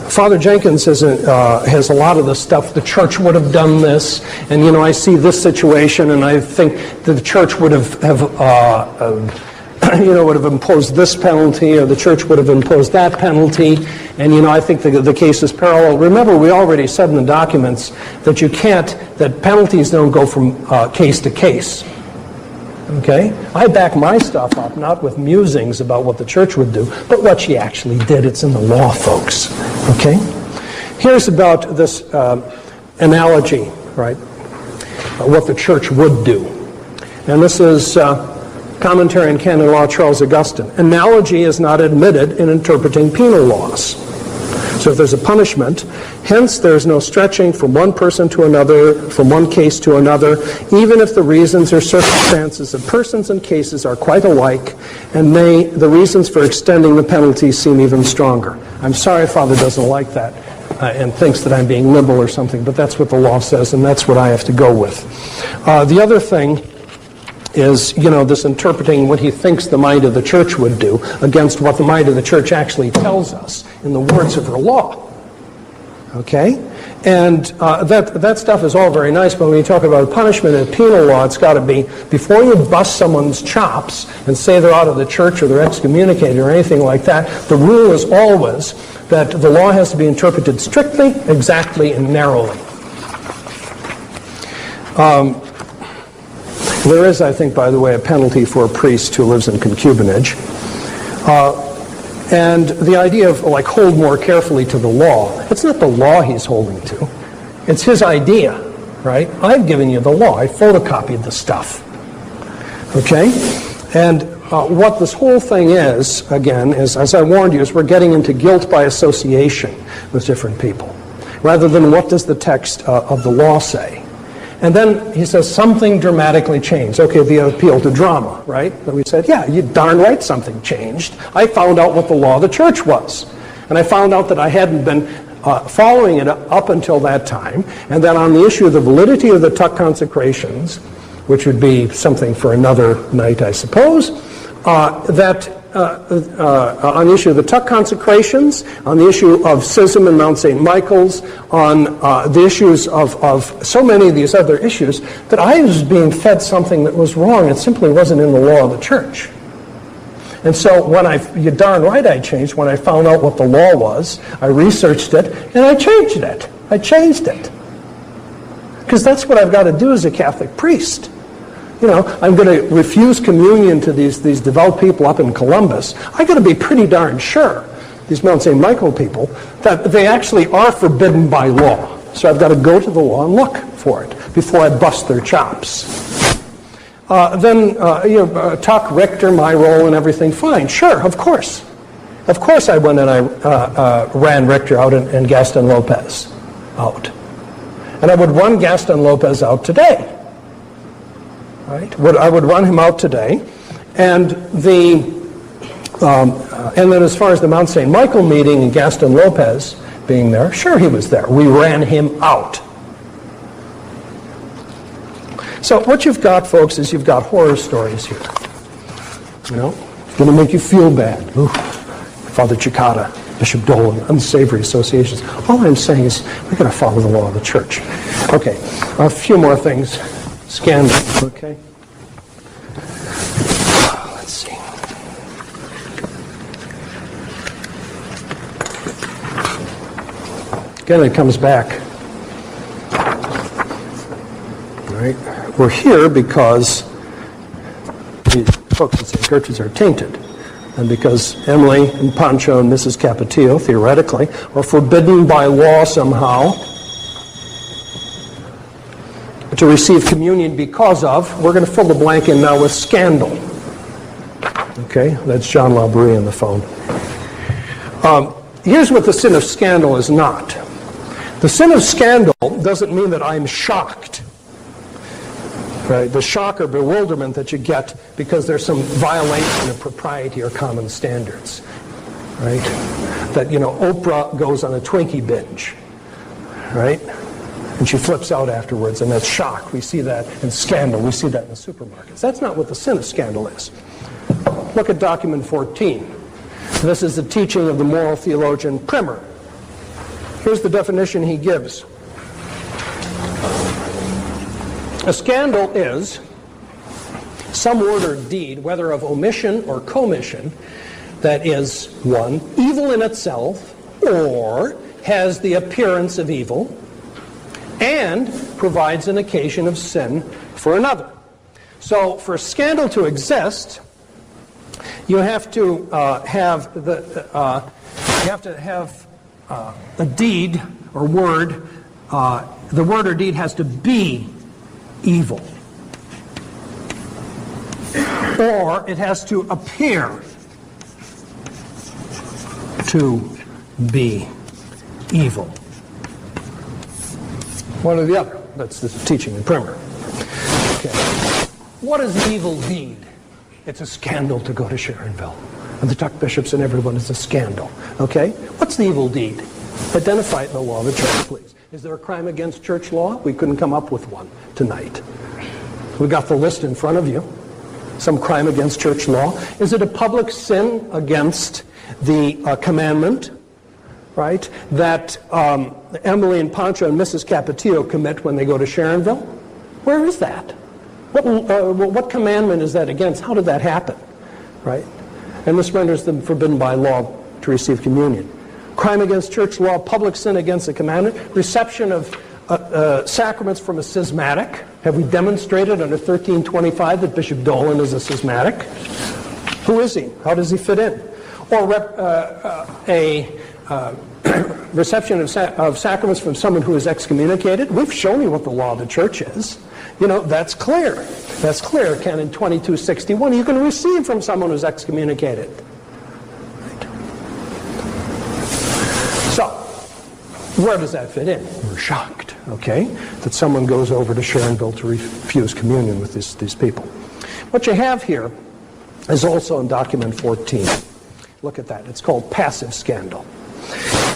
Speaker 2: Father Jenkins has a lot of the stuff. The church would have done this, and I see this situation, and I think that the church would have would have imposed this penalty, or the church would have imposed that penalty, and I think the case is parallel. Remember, we already said in the documents that that penalties don't go from case to case. Okay? I back my stuff up, not with musings about what the church would do, but what she actually did. It's in the law, folks. Okay? Here's about this analogy, right? What the church would do. And this is Commentary on Canon Law, Charles Augustine. Analogy is not admitted in interpreting penal laws. So if there's a punishment, hence there's no stretching from one person to another, from one case to another, even if the reasons or circumstances of persons and cases are quite alike, and the reasons for extending the penalty seem even stronger. I'm sorry Father doesn't like that and thinks that I'm being liberal or something, but that's what the law says, and that's what I have to go with. The other thing is, this interpreting what he thinks the mind of the church would do against what the mind of the church actually tells us in the words of her law. Okay? And that stuff is all very nice, but when you talk about punishment in penal law, it's got to be, before you bust someone's chops and say they're out of the church or they're excommunicated or anything like that, the rule is always that the law has to be interpreted strictly, exactly, and narrowly. There is, I think, by the way, a penalty for a priest who lives in concubinage. And the idea of, hold more carefully to the law, it's not the law he's holding to. It's his idea, right? I've given you the law. I photocopied the stuff. Okay? And what this whole thing is, again, is, as I warned you, is we're getting into guilt by association with different people, rather than what does the text of the law say. And then he says something dramatically changed. Okay, the appeal to drama, right? And we said, yeah, you darn right something changed. I found out what the law of the church was. And I found out that I hadn't been following it up until that time. And then on the issue of the validity of the Thuc consecrations, which would be something for another night, I suppose, that on the issue of the Thuc consecrations, on the issue of schism in Mount St. Michael's, on the issues of so many of these other issues, that I was being fed something that was wrong. It simply wasn't in the law of the church. And so you're darn right I changed. When I found out what the law was, I researched it, and I changed it. I changed it. Because that's what I've got to do as a Catholic priest. You know, I'm going to refuse communion to these devout people up in Columbus. I've got to be pretty darn sure, these Mount St. Michael people, that they actually are forbidden by law. So I've got to go to the law and look for it before I bust their chops. Thuc, Richter, my role and everything, fine. Sure, of course. Of course I went and I ran Richter out and Gaston Lopez out. And I would run Gaston Lopez out today. Right? I would run him out today, and then as far as the Mount St. Michael meeting and Gaston Lopez being there, sure he was there. We ran him out. So what you've got, folks, is you've got horror stories here. You know, it's going to make you feel bad. Ooh, Father Cekada, Bishop Dolan, unsavory associations. All I'm saying is we've got to follow the law of the church. Okay, a few more things. Scandal, okay? Let's see. Again, it comes back. All right? We're here because the folks at St. Gertrude's are tainted. And because Emily and Pancho and Mrs. Capetillo, theoretically, are forbidden by law somehow to receive communion because of, we're going to fill the blank in now with scandal. Okay, that's John Labrie on the phone. Here's what the sin of scandal is not. The sin of scandal doesn't mean that I'm shocked. Right? The shock or bewilderment that you get because there's some violation of propriety or common standards. Right? That, you know, Oprah goes on a Twinkie binge. Right? And she flips out afterwards, and that's shock. We see that in scandal. We see that in the supermarkets. That's not what the sin of scandal is. Look at document 14. This is the teaching of the moral theologian Primer. Here's the definition he gives. A scandal is some word or deed, whether of omission or commission, that is, 1, evil in itself, or has the appearance of evil, and provides an occasion of sin for another. So for scandal to exist, you have to have a deed or word. The word or deed has to be evil, or it has to appear to be evil. One or the other. That's the teaching in Primer. Okay. What is the evil deed? It's a scandal to go to Sharonville. And the Thuc bishops and everyone is a scandal. Okay? What's the evil deed? Identify it in the law of the church, please. Is there a crime against church law? We couldn't come up with one tonight. We got the list in front of you. Some crime against church law. Is it a public sin against the commandment? Right, that Emily and Pancho and Mrs. Capetillo commit when they go to Sharonville? Where is that? What commandment is that against? How did that happen? Right? And this renders them forbidden by law to receive communion. Crime against church law, public sin against the commandment, reception of sacraments from a schismatic. Have we demonstrated under 1325 that Bishop Dolan is a schismatic? Who is he? How does he fit in? Or reception of sacraments from someone who is excommunicated. We've shown you what the law of the church is. You know, that's clear. That's clear. Canon 2261. You can receive from someone who's excommunicated. Right. So, where does that fit in? We're shocked, okay, that someone goes over to Sharonville to refuse communion with these people. What you have here is also in document 14. Look at that. It's called passive scandal.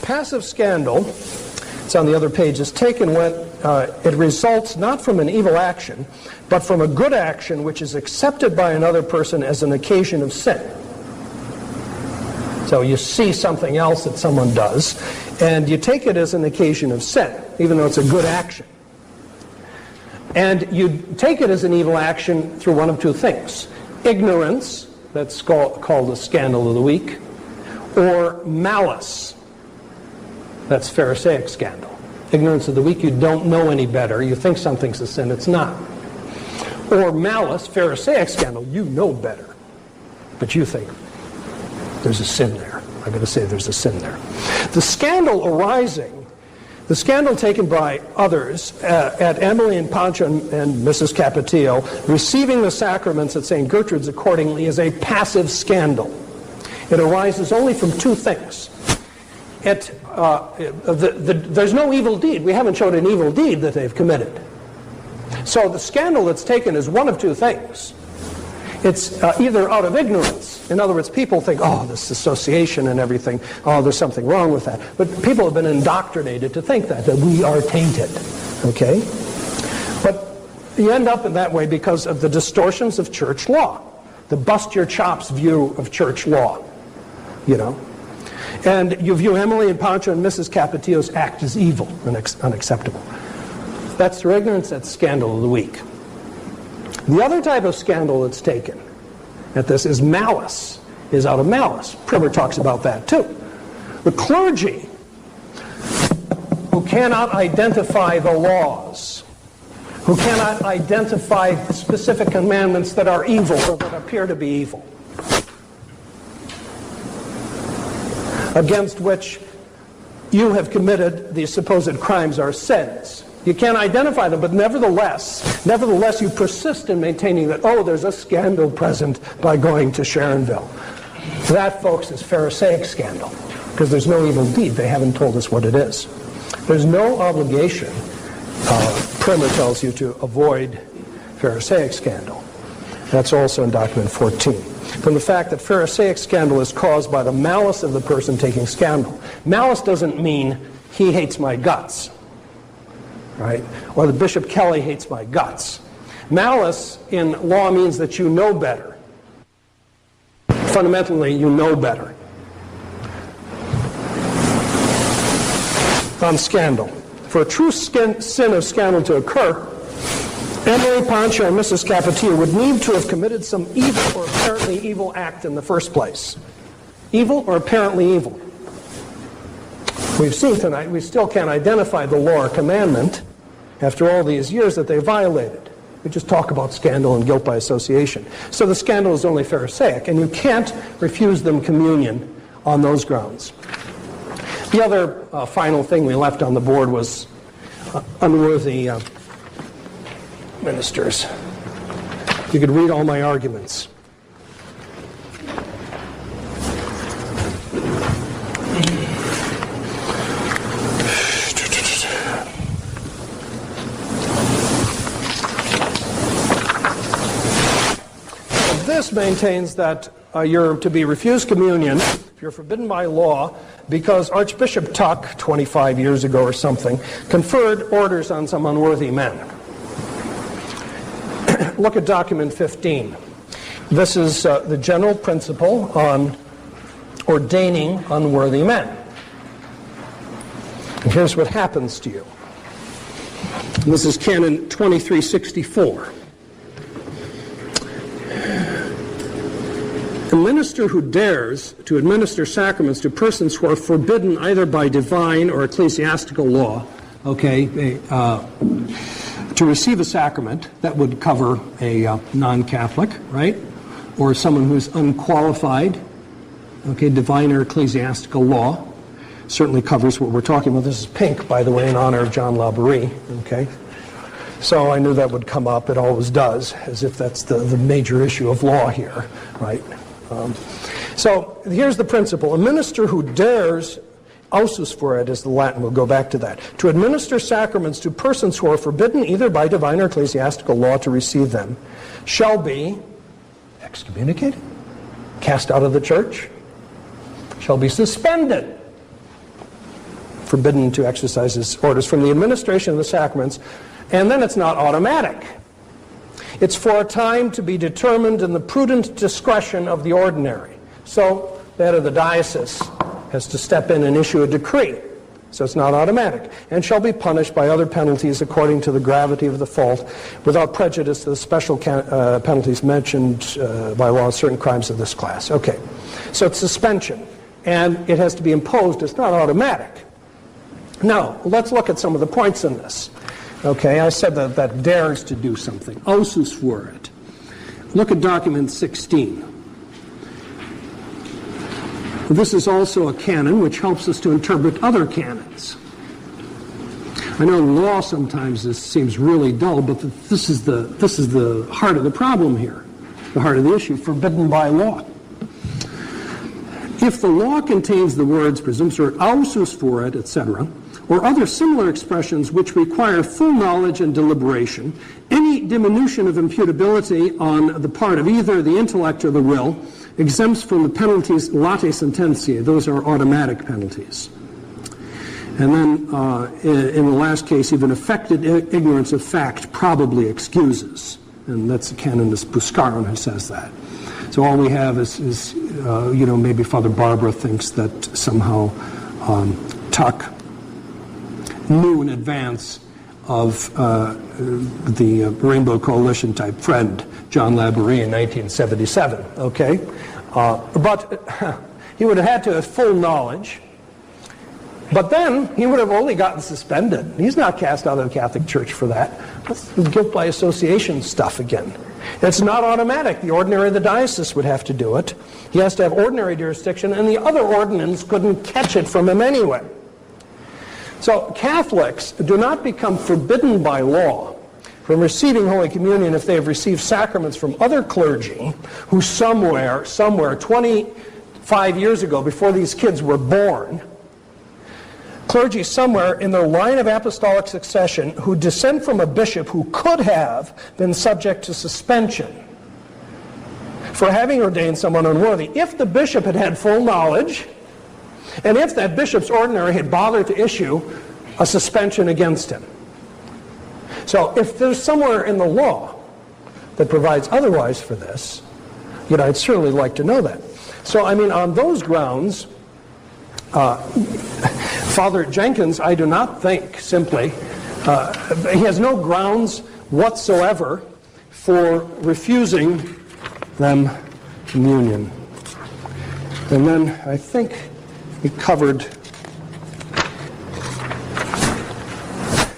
Speaker 2: Passive scandal, it's on the other page, is taken when it results not from an evil action, but from a good action which is accepted by another person as an occasion of sin. So you see something else that someone does, and you take it as an occasion of sin, even though it's a good action. And you take it as an evil action through one of two things. Ignorance, that's called a scandal of the week, or malice, that's Pharisaic scandal. Ignorance of the week, you don't know any better, you think something's a sin, it's not. Or malice, Pharisaic scandal, you know better, but you think there's a sin there. I'm going to say there's a sin there. The scandal taken by others at Emily and Pancho and Mrs. Capetillo, receiving the sacraments at St. Gertrude's accordingly, is a passive scandal. It arises only from two things. There's no evil deed. We haven't showed an evil deed that they've committed. So the scandal that's taken is one of two things. It's either out of ignorance. In other words, people think, oh, this association and everything, oh, there's something wrong with that. But people have been indoctrinated to think that we are tainted, okay? But you end up in that way because of the distortions of church law, the bust-your-chops view of church law, you know? And you view Emily and Pancho and Mrs. Capetillo's act as evil and unacceptable. That's through ignorance, that's scandal of the week. The other type of scandal that's taken at this is malice, is out of malice. Primer talks about that too. The clergy who cannot identify the laws, who cannot identify specific commandments that are evil or that appear to be evil, against which you have committed these supposed crimes or sins. You can't identify them, but nevertheless you persist in maintaining that, oh, there's a scandal present by going to Sharonville. That, folks, is Pharisaic scandal, because there's no evil deed. They haven't told us what it is. There's no obligation, Primer tells you, to avoid Pharisaic scandal. That's also in document 14. From the fact that Pharisaic scandal is caused by the malice of the person taking scandal. Malice doesn't mean he hates my guts, right? Or the Bishop Kelly hates my guts. Malice in law means that you know better. Fundamentally, you know better. On scandal. For a true sin of scandal to occur, Emily, Pancho, and Mrs. Capetillo would need to have committed some evil or apparently evil act in the first place. Evil or apparently evil. We've seen tonight we still can't identify the law or commandment after all these years that they violated. We just talk about scandal and guilt by association. So the scandal is only Pharisaic, and you can't refuse them communion on those grounds. The other final thing we left on the board was unworthy ministers. You could read all my arguments. This maintains that you're to be refused communion if you're forbidden by law because Archbishop Thuc, 25 years ago or something, conferred orders on some unworthy men. Look at document 15. This is the general principle on ordaining unworthy men. And here's what happens to you. This is Canon 2364. A minister who dares to administer sacraments to persons who are forbidden either by divine or ecclesiastical law, to receive a sacrament, that would cover a non-Catholic, right? Or someone who's unqualified, divine or ecclesiastical law, certainly covers what we're talking about. This is pink, by the way, in honor of John Laborie, okay? So I knew that would come up. It always does, as if that's the major issue of law here, right? So here's the principle. A minister who dares, ausus fuerit is the Latin, we'll go back to that, to administer sacraments to persons who are forbidden either by divine or ecclesiastical law to receive them, shall be excommunicated, cast out of the church, shall be suspended, forbidden to exercise his orders from the administration of the sacraments, and then it's not automatic. It's for a time to be determined in the prudent discretion of the ordinary. So the head of the diocese has to step in and issue a decree, so it's not automatic, and shall be punished by other penalties according to the gravity of the fault, without prejudice to the special penalties mentioned by law of certain crimes of this class. Okay, so it's suspension, and it has to be imposed. It's not automatic. Now, let's look at some of the points in this. Okay, I said that dares to do something. Ausus fuerit. Look at document 16. This is also a canon which helps us to interpret other canons. I know law sometimes this seems really dull, but this is the heart of the problem here, the heart of the issue, forbidden by law. If the law contains the words presumptor ausus fuerit, etc., or other similar expressions which require full knowledge and deliberation, any diminution of imputability on the part of either the intellect or the will exempts from the penalties late sententiae. Those are automatic penalties. And then in the last case, even affected ignorance of fact probably excuses. And that's the canonist Buscaron who says that. So all we have is maybe Father Barbara thinks that somehow Thuc knew in advance of the Rainbow Coalition type friend, John Laborie, in 1977, okay? But he would have had to have full knowledge, but then he would have only gotten suspended. He's not cast out of the Catholic Church for that. That's the guilt by association stuff again. It's not automatic. The ordinary of the diocese would have to do it. He has to have ordinary jurisdiction, and the other ordinance couldn't catch it from him anyway. So Catholics do not become forbidden by law from receiving Holy Communion if they have received sacraments from other clergy who somewhere 25 years ago, before these kids were born, clergy somewhere in their line of apostolic succession who descend from a bishop who could have been subject to suspension for having ordained someone unworthy. If the bishop had had full knowledge, and if that bishop's ordinary had bothered to issue a suspension against him. So if there's somewhere in the law that provides otherwise for this, I'd certainly like to know that. So, I mean, on those grounds, Father Jenkins, I do not think simply, he has no grounds whatsoever for refusing them communion. And then I think we covered,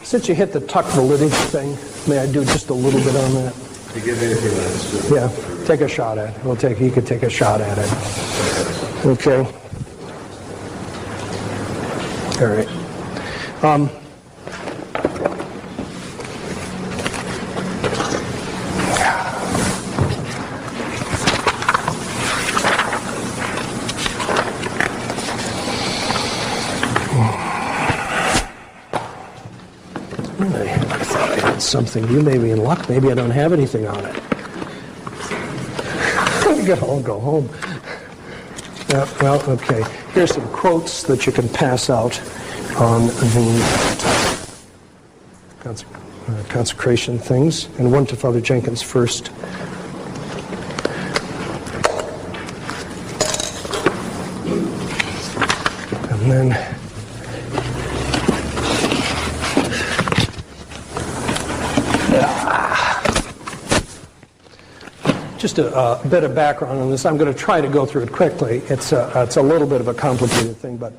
Speaker 2: since you hit the Thuc validity thing, may I do just a little bit on that?
Speaker 8: You give anything less.
Speaker 2: Yeah, take a shot at it. You could take a shot at it. Okay. All right. Something. You may be in luck. Maybe I don't have anything on it. I'll go home. Well, okay. Here's some quotes that you can pass out on the consecration things, and one to Father Jenkins first. And then just a bit of background on this. I'm going to try to go through it quickly. It's a little bit of a complicated thing, but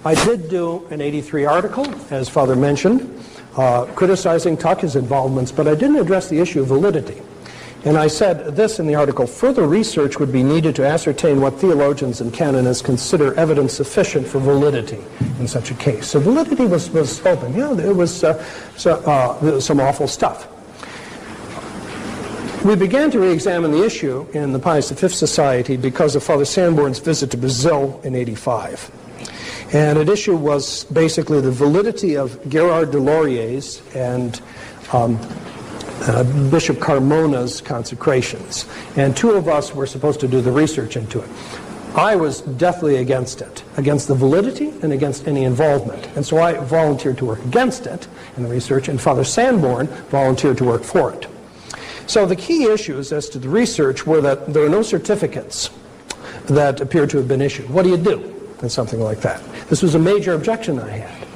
Speaker 2: I did do an 83 article, as Father mentioned, criticizing Thuc, his involvements, but I didn't address the issue of validity. And I said this in the article: further research would be needed to ascertain what theologians and canonists consider evidence sufficient for validity in such a case. So validity was open. It was some awful stuff. We began to re-examine the issue in the Pius V Society because of Father Sanborn's visit to Brazil in '85. And an issue was basically the validity of Gerard de Laurier's and Bishop Carmona's consecrations. And two of us were supposed to do the research into it. I was deathly against it, against the validity and against any involvement. And so I volunteered to work against it in the research, and Father Sanborn volunteered to work for it. So the key issues as to the research were that there are no certificates that appeared to have been issued. What do you do in something like that? This was a major objection I had.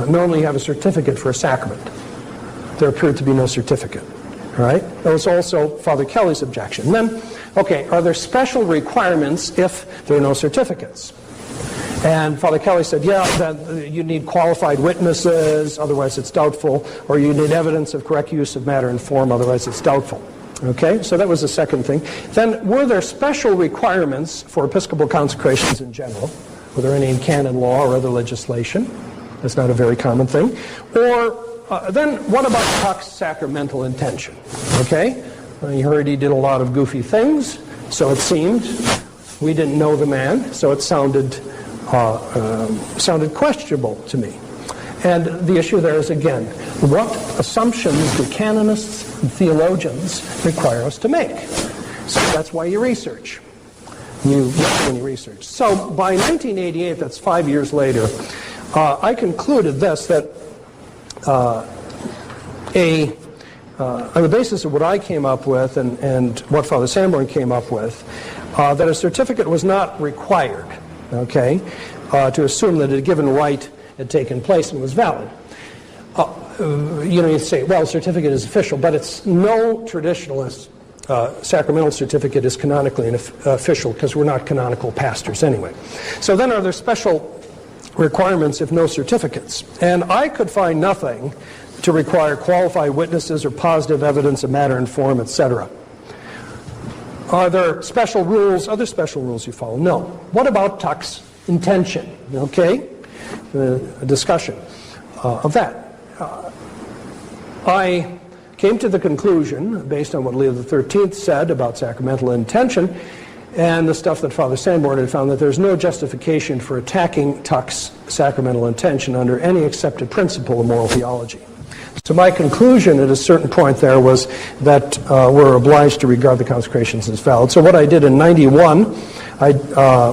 Speaker 2: Normally you have a certificate for a sacrament. There appeared to be no certificate. All right? That was also Father Kelly's objection. And then, okay, are there special requirements if there are no certificates? And Father Kelly said, yeah, that you need qualified witnesses, otherwise it's doubtful, or you need evidence of correct use of matter and form, otherwise it's doubtful. Okay, so that was the second thing. Then, were there special requirements for Episcopal consecrations in general? Were there any in canon law or other legislation? That's not a very common thing. Or then, what about Thuc's sacramental intention? Okay, you heard he did a lot of goofy things, so it seemed. We didn't know the man, so it sounded questionable to me. And the issue there is, again, what assumptions do canonists and theologians require us to make? So that's why you research. When you research. So by 1988, that's 5 years later, I concluded this, that on the basis of what I came up with and what Father Sanborn came up with, that a certificate was not required, okay, to assume that a given rite had taken place and was valid. You say, well, a certificate is official, but it's no traditionalist sacramental certificate is canonically official because we're not canonical pastors anyway. So then are there special requirements if no certificates? And I could find nothing to require qualified witnesses or positive evidence of matter and form, etc. Are there special rules, other special rules you follow? No. What about Thuc's intention? Okay? A discussion of that. I came to the conclusion, based on what Leo XIII said about sacramental intention, and the stuff that Father Sanborn had found, that there's no justification for attacking Thuc's sacramental intention under any accepted principle of moral theology. So my conclusion at a certain point there was that we're obliged to regard the consecrations as valid. So what I did in 91, I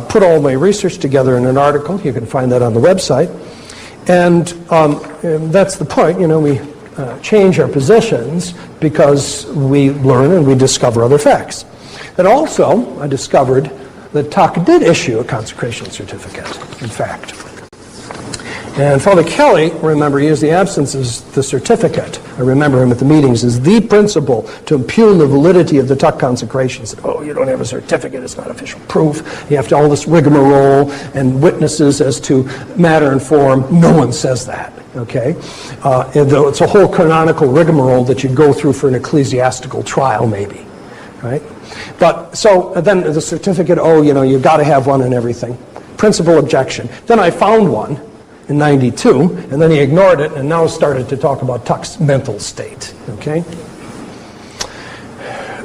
Speaker 2: put all my research together in an article. You can find that on the website. And that's the point. We change our positions because we learn and we discover other facts. And also, I discovered that Thuc did issue a consecration certificate, in fact. And Father Kelly, remember, he used the absence of the certificate. I remember him at the meetings as the principle to impugn the validity of the Thuc consecrations. Oh, you don't have a certificate, it's not official proof. You have to all this rigmarole and witnesses as to matter and form. No one says that, okay? It's a whole canonical rigmarole that you go through for an ecclesiastical trial, maybe, right? But so then the certificate, you've got to have one and everything. Principal objection. Then I found one in 92, and then he ignored it and now started to talk about Thuc's mental state, okay?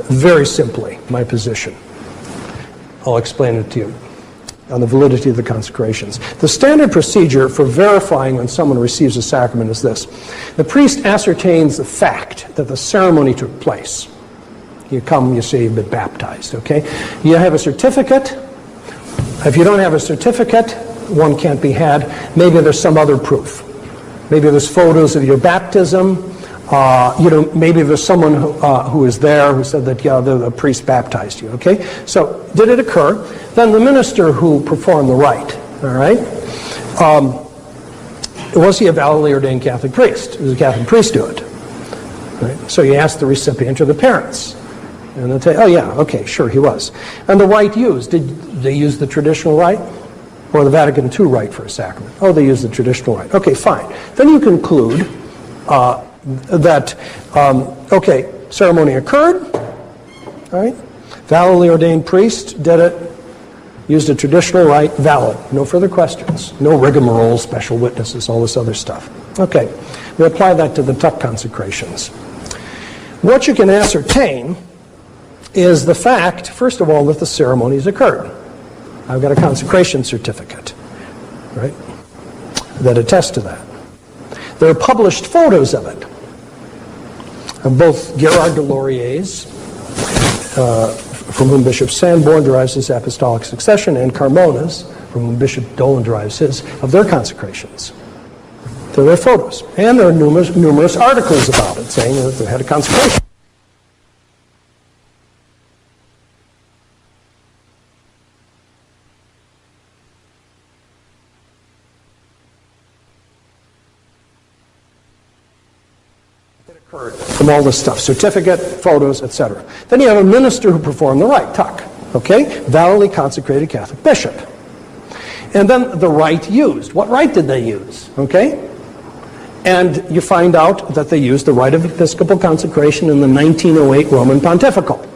Speaker 2: Very simply, my position. I'll explain it to you on the validity of the consecrations. The standard procedure for verifying when someone receives a sacrament is this. The priest ascertains the fact that the ceremony took place. You come, you say you've been baptized, okay? You have a certificate. If you don't have a certificate, one can't be had. Maybe there's some other proof. Maybe there's photos of your baptism. Maybe there's someone who was there who said that, the priest baptized you, okay? So, did it occur? Then the minister who performed the rite, all right? Was he a validly ordained Catholic priest? Does a Catholic priest do it? Right? So you ask the recipient or the parents. And they'll tell you, okay, sure, he was. And the rite used, did they use the traditional rite? Or the Vatican II rite for a sacrament? Oh, they use the traditional rite. Okay, fine. Then you conclude that, ceremony occurred, all right? Validly ordained priest did it, used a traditional rite, valid. No further questions. No rigmarole, special witnesses, all this other stuff. Okay, we apply that to the Thuc consecrations. What you can ascertain is the fact, first of all, that the ceremonies occurred. I've got a consecration certificate, right, that attests to that. There are published photos of it, of both Gerard de Laurier's, from whom Bishop Sanborn derives his apostolic succession, and Carmona's, from whom Bishop Dolan derives his, of their consecrations. So there are photos. And there are numerous articles about it, saying that they had a consecration. from all this stuff, certificate, photos, etc. Then you have a minister who performed the rite, Thuc, okay? Validly consecrated Catholic bishop. And then the rite used. What rite did they use, okay? And you find out that they used the rite of episcopal consecration in the 1908 Roman Pontifical.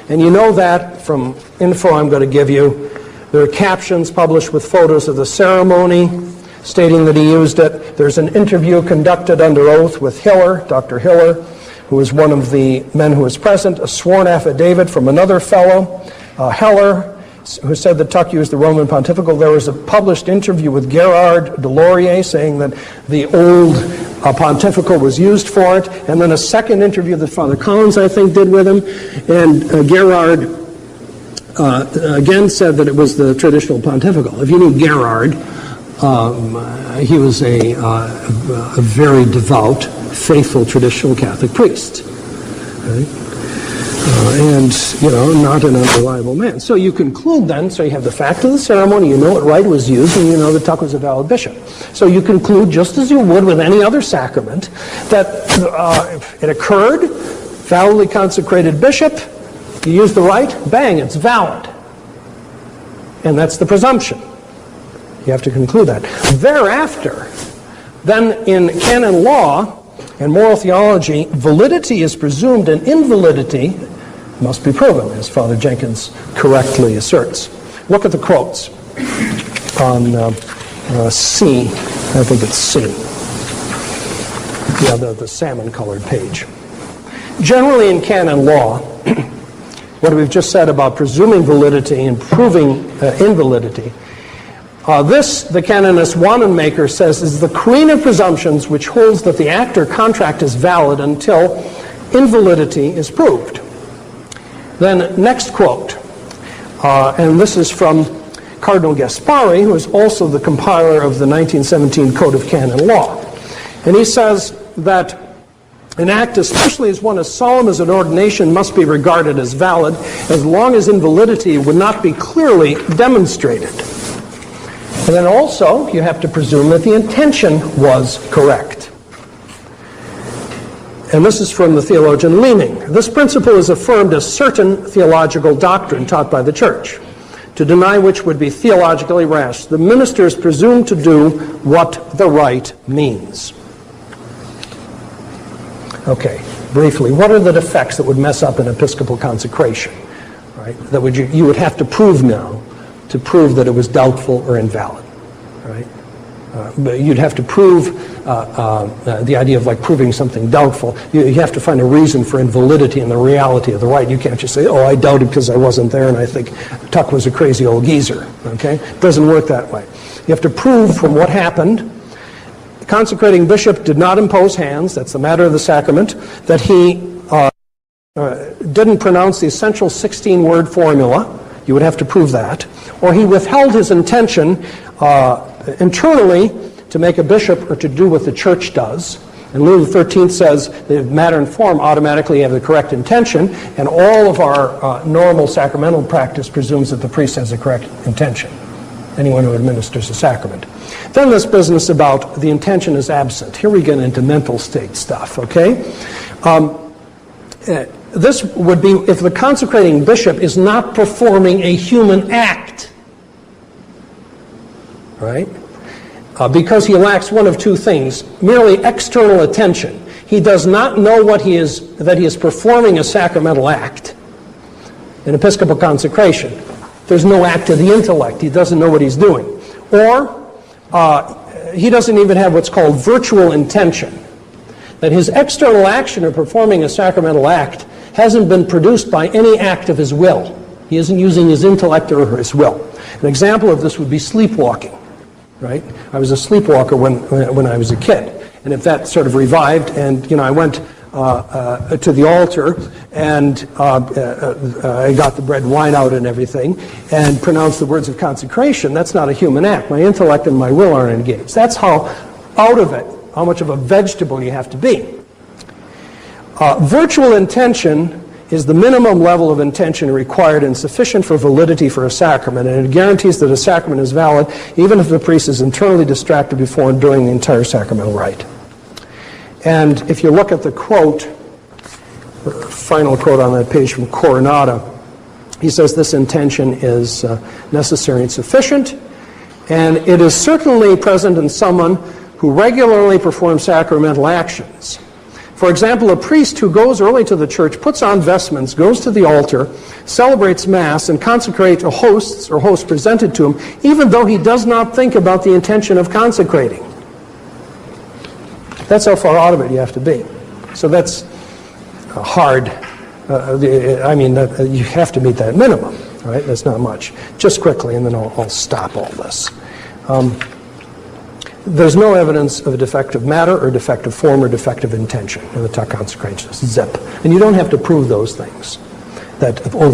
Speaker 2: And you know that from info I'm going to give you. There are captions published with photos of the ceremony stating that he used it. There's an interview conducted under oath with Hiller, Dr. Hiller, who was one of the men who was present, a sworn affidavit from another fellow, Heller, who said that Thuc used the Roman Pontifical. There was a published interview with Gerard de Laurier saying that the old Pontifical was used for it, and then a second interview that Father Collins, I think, did with him, and Gerard again said that it was the traditional Pontifical. If you knew Gerard, he was a very devout, faithful, traditional Catholic priest, right? And, you know, not an unreliable man. So you conclude then, so you have the fact of the ceremony, you know what rite was used, and you know that Thuc was a valid bishop. So you conclude, just as you would with any other sacrament, that it occurred, validly consecrated bishop, you use the rite, bang, it's valid. And that's the presumption. You have to conclude that. Thereafter, then in canon law and moral theology, validity is presumed and invalidity must be proven, as Father Jenkins correctly asserts. Look at the quotes on C. I think it's C. Yeah, the salmon-colored page. Generally in canon law, what we've just said about presuming validity and proving invalidity, this, the canonist Wanenmaker says, is the queen of presumptions which holds that the act or contract is valid until invalidity is proved. Then, next quote, and this is from Cardinal Gaspari, who is also the compiler of the 1917 Code of Canon Law. And he says that an act, especially as one as solemn as an ordination, must be regarded as valid as long as invalidity would not be clearly demonstrated. And then also, you have to presume that the intention was correct. And this is from the theologian Leaning. This principle is affirmed as certain theological doctrine taught by the Church, to deny which would be theologically rash. The minister is presumed to do what the rite means. Okay, briefly, what are the defects that would mess up an episcopal consecration? Right? That you would have to prove now to prove that it was doubtful or invalid. Right? But you'd have to prove the idea of like proving something doubtful. You have to find a reason for invalidity in the reality of the rite. You can't just say, oh, I doubted because I wasn't there and I think Thuc was a crazy old geezer. Okay? It doesn't work that way. You have to prove from what happened. The consecrating bishop did not impose hands. That's the matter of the sacrament. That he didn't pronounce the essential 16-word formula. You would have to prove that. Or he withheld his intention internally to make a bishop or to do what the Church does. And Louis XIII says that matter and form automatically have the correct intention, and all of our normal sacramental practice presumes that the priest has the correct intention, anyone who administers a sacrament. Then this business about the intention is absent. Here we get into mental state stuff, okay? This would be if the consecrating bishop is not performing a human act, right? Because he lacks one of two things, merely external attention. He does not know that he is performing a sacramental act. In episcopal consecration, there's no act of the intellect. He doesn't know what he's doing. Or he doesn't even have what's called virtual intention. That his external action of performing a sacramental act hasn't been produced by any act of his will. He isn't using his intellect or his will. An example of this would be sleepwalking. Right? I was a sleepwalker when I was a kid, and if that sort of revived, and I went to the altar and I got the bread and wine out and everything, and pronounced the words of consecration. That's not a human act. My intellect and my will aren't engaged. That's how out of it, how much of a vegetable you have to be. Virtual intention is the minimum level of intention required and sufficient for validity for a sacrament, and it guarantees that a sacrament is valid even if the priest is internally distracted before and during the entire sacramental rite. And if you look at the quote, the final quote on that page from Coronata, he says this intention is necessary and sufficient, and it is certainly present in someone who regularly performs sacramental actions. For example, a priest who goes early to the church, puts on vestments, goes to the altar, celebrates Mass, and consecrates a host or host presented to him, even though he does not think about the intention of consecrating. That's how far out of it you have to be. So that's hard. You have to meet that minimum, right? That's not much. Just quickly, and then I'll stop all this. There's no evidence of a defective matter or defective form or defective intention in the Thuc consecrations. Zip. And you don't have to prove those things. There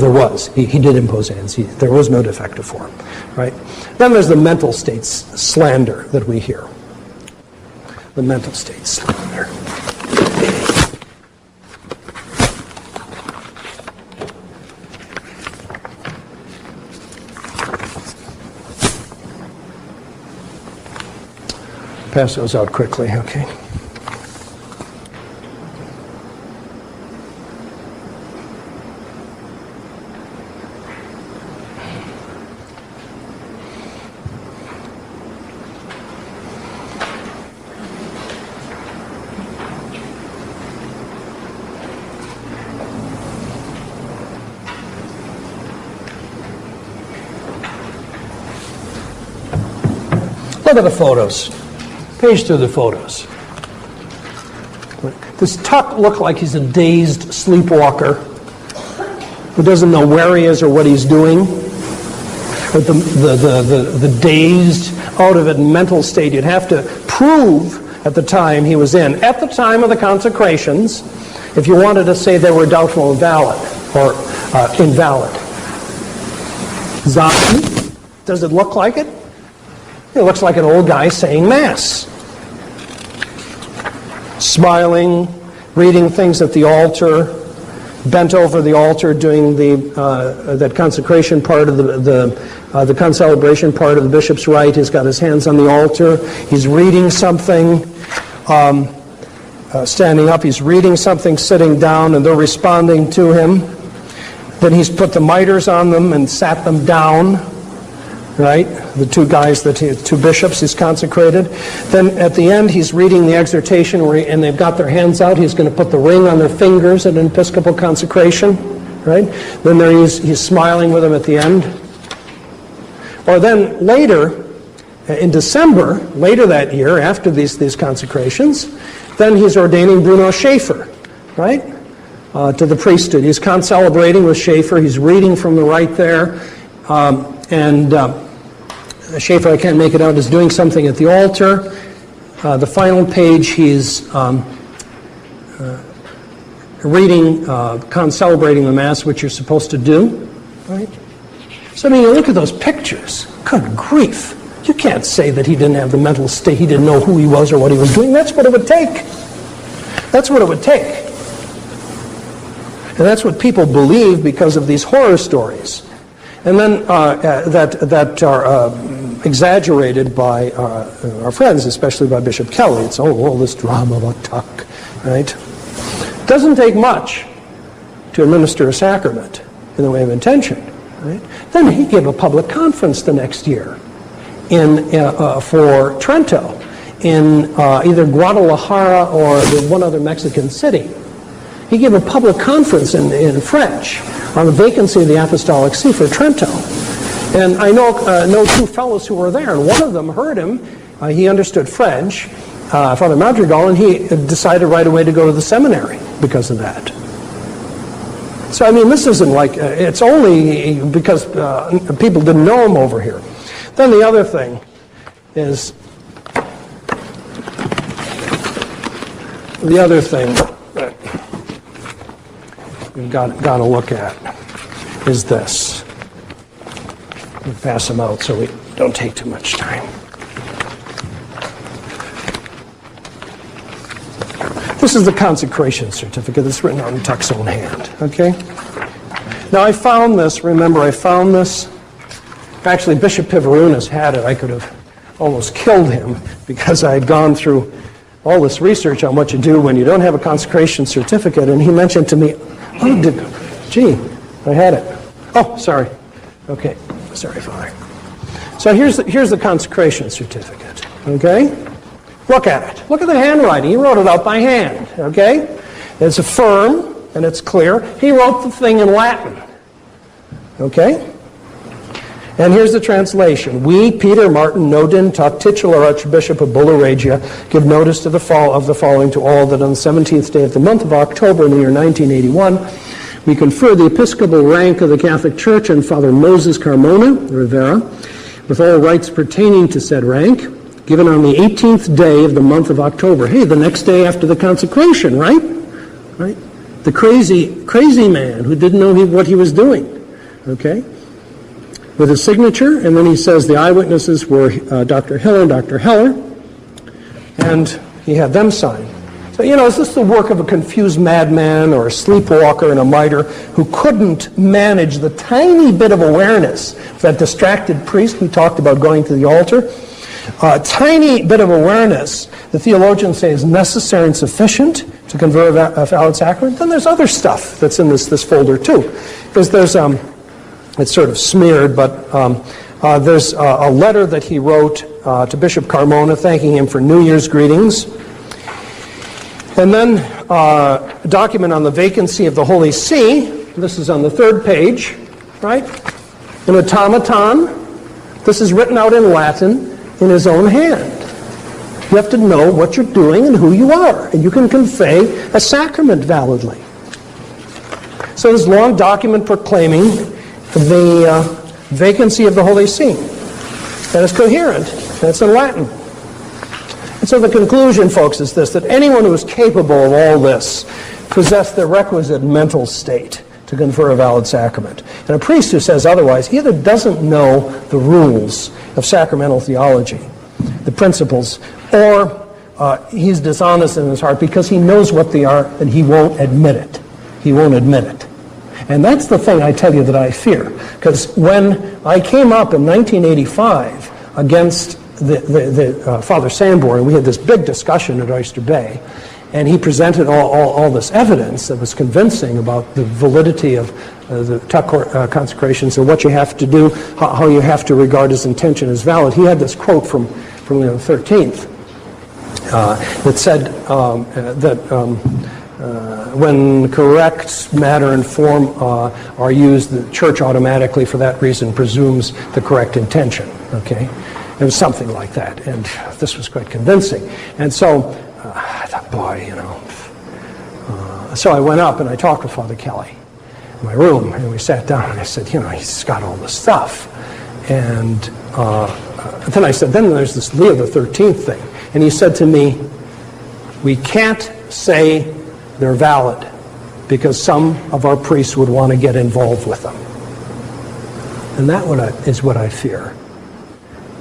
Speaker 2: was. He did impose hands. There was no defective form, right? Then there's the mental states slander that we hear. The mental state slander. Pass those out quickly, okay? Look at the photos. Page through the photos. Does Thuc look like he's a dazed sleepwalker who doesn't know where he is or what he's doing? Or the dazed, out of it mental state you'd have to prove at the time he was in. At the time of the consecrations, if you wanted to say they were doubtful and valid or invalid. Zombie? Does it look like it? It looks like an old guy saying Mass. Smiling, reading things at the altar, bent over the altar doing that consecration part of the concelebration part of the bishop's rite. He's got his hands on the altar. He's reading something, standing up. He's reading something, sitting down, and they're responding to him. Then he's put the mitres on them and sat them down. Right? The two bishops he's consecrated. Then at the end, he's reading the exhortation and they've got their hands out. He's going to put the ring on their fingers at an episcopal consecration. Right? Then he's smiling with them at the end. Or then later, in December, later that year, after these consecrations, then he's ordaining Bruno Schaefer, right? To the priesthood. He's concelebrating with Schaefer. He's reading from the rite there. Schaefer, I can't make it out, is doing something at the altar. The final page, he's reading, concelebrating the Mass, which you're supposed to do. Right? So, you look at those pictures. Good grief. You can't say that he didn't have the mental state, he didn't know who he was or what he was doing. That's what it would take. That's what it would take. And that's what people believe because of these horror stories. And then that are exaggerated by our friends, especially by Bishop Kelly. It's all this drama about Thuc, right? It doesn't take much to administer a sacrament in the way of intention, right? Then he gave a public conference the next year for Trento in either Guadalajara or one other Mexican city. He gave a public conference in French on the vacancy of the apostolic see for Trento. And I know two fellows who were there, and one of them heard him. He understood French, Father Madrigal, and he decided right away to go to the seminary because of that. So, this isn't like, it's only because people didn't know him over here. Then the other thing is, that we've got to look at is this. We'll pass them out so we don't take too much time. This is the consecration certificate that's written on Thuc's own hand, okay? Now I found this, actually Bishop Pivarunas had it. I could have almost killed him because I had gone through all this research on what you do when you don't have a consecration certificate, and he mentioned to me, I had it. Oh, sorry. Okay, sorry, Father. So here's the consecration certificate, okay? Look at it. Look at the handwriting. He wrote it out by hand, okay? It's firm, and it's clear. He wrote the thing in Latin, okay? And here's the translation. We, Peter Martin Nodin, Thuc, titular Archbishop of Bulla Regia, give notice to the following to all, that on the 17th day of the month of October in the year 1981, we confer the episcopal rank of the Catholic Church on Father Moses Carmona Rivera, with all rights pertaining to said rank, given on the 18th day of the month of October. Hey, the next day after the consecration, right? Right? The crazy man who didn't know what he was doing, okay? With a signature, and then he says the eyewitnesses were Dr. Hiller and Dr. Heller, and he had them sign. So, is this the work of a confused madman or a sleepwalker and a mitre who couldn't manage the tiny bit of awareness, that distracted priest who talked about going to the altar? A tiny bit of awareness, the theologians say, is necessary and sufficient to confer a valid sacrament. Then there's other stuff that's in this folder too. Because there's, it's sort of smeared, but there's a letter that he wrote to Bishop Carmona thanking him for New Year's greetings. And then a document on the vacancy of the Holy See. This is on the 3rd page, right? An automaton. This is written out in Latin in his own hand. You have to know what you're doing and who you are, and you can convey a sacrament validly. So this long document proclaiming the vacancy of the Holy See. That is coherent. That's in Latin. And so the conclusion, folks, is this, that anyone who is capable of all this possessed the requisite mental state to confer a valid sacrament. And a priest who says otherwise either doesn't know the rules of sacramental theology, the principles, or he's dishonest in his heart because he knows what they are and he won't admit it. He won't admit it. And that's the thing I tell you that I fear. Because when I came up in 1985 against the Father Sanborn, we had this big discussion at Oyster Bay, and he presented all this evidence that was convincing about the validity of the Thuc consecrations and what you have to do, how you have to regard his intention as valid. He had this quote from Leo XIII that said that when correct matter and form are used, the Church automatically, for that reason, presumes the correct intention. Okay, it was something like that, and this was quite convincing. And so I thought, boy, So I went up and I talked with Father Kelly in my room, and we sat down, and I said, he's got all this stuff, and then I said, then there's this Leo XIII thing, and he said to me, we can't say they're valid because some of our priests would want to get involved with them. And that is what I fear.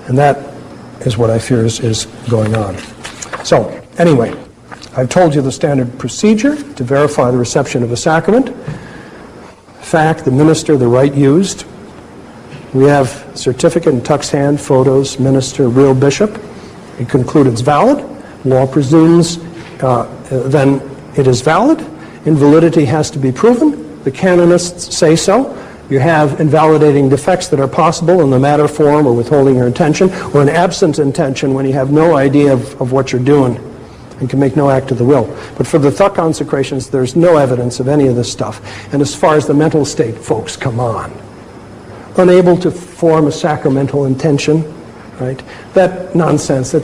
Speaker 2: And that is what I fear is going on. So, anyway, I've told you the standard procedure to verify the reception of a sacrament. Fact, the minister, the rite used. We have certificate in Thuc's hand, photos, minister, real bishop. We conclude it's valid. Law presumes then it is valid. Invalidity has to be proven. The canonists say so. You have invalidating defects that are possible in the matter, form, or withholding your intention, or an absent intention when you have no idea of what you're doing and can make no act of the will. But for the Thuc consecrations, there's no evidence of any of this stuff. And as far as the mental state, folks, come on. Unable to form a sacramental intention, right? That's nonsense.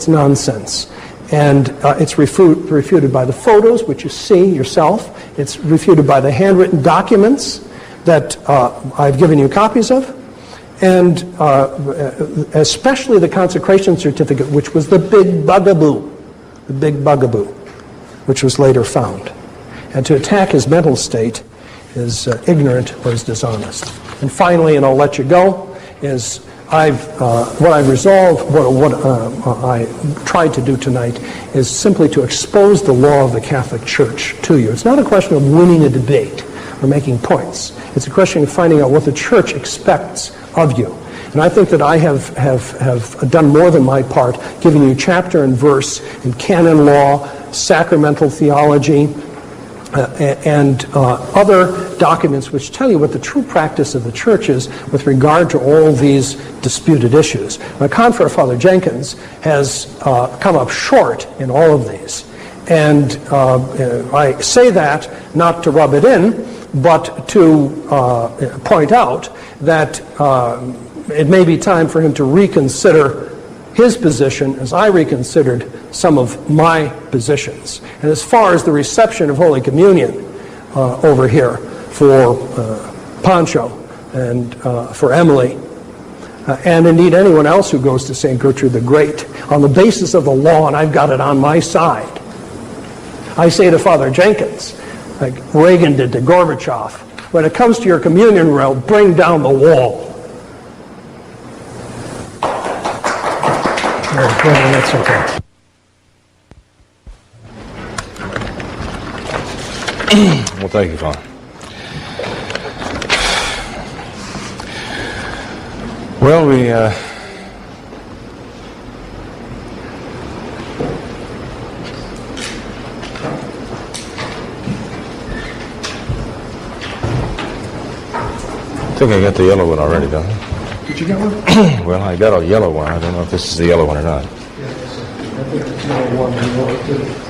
Speaker 2: And it's refuted by the photos, which you see yourself. It's refuted by the handwritten documents that I've given you copies of. And especially the consecration certificate, which was the big bugaboo, which was later found. And to attack his mental state is ignorant or is dishonest. And finally, and I'll let you go, is what I resolved, what I tried to do tonight is simply to expose the law of the Catholic Church to you. It's not a question of winning a debate or making points. It's a question of finding out what the Church expects of you. And I think that I have done more than my part, giving you chapter and verse in canon law, sacramental theology, and other documents which tell you what the true practice of the church is with regard to all these disputed issues. My confrere, Father Jenkins, has come up short in all of these. And I say that not to rub it in, but to point out that it may be time for him to reconsider his position as I reconsidered some of my positions. And as far as the reception of Holy Communion over here for Pancho and for Emily, and indeed anyone else who goes to St. Gertrude the Great, on the basis of the law, and I've got it on my side, I say to Father Jenkins, like Reagan did to Gorbachev, when it comes to your communion rail, bring down the wall. That's okay.
Speaker 7: Well, thank you, Father. Well, we I think I got the yellow one already, don't I?
Speaker 2: Did you get one?
Speaker 7: Well, I got a yellow one. I don't know if this is the yellow one or not.
Speaker 2: I think it's number one.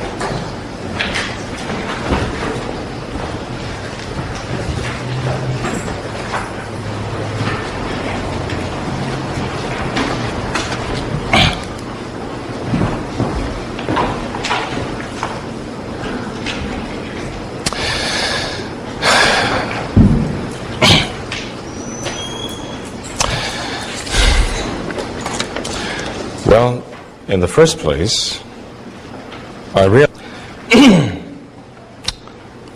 Speaker 7: Well, in the first place, I realize,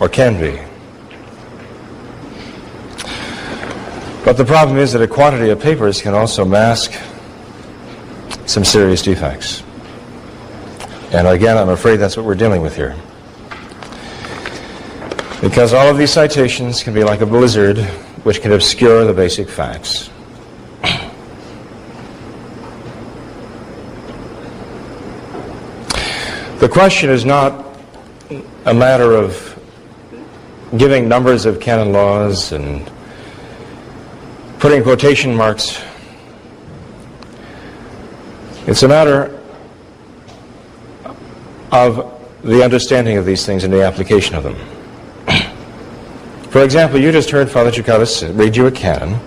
Speaker 7: or can be. But the problem is that a quantity of papers can also mask some serious defects. And again, I'm afraid that's what we're dealing with here. Because all of these citations can be like a blizzard which can obscure the basic facts. The question is not a matter of giving numbers of canon laws and putting quotation marks. It's a matter of the understanding of these things and the application of them. For example, you just heard Father Cekada read you a canon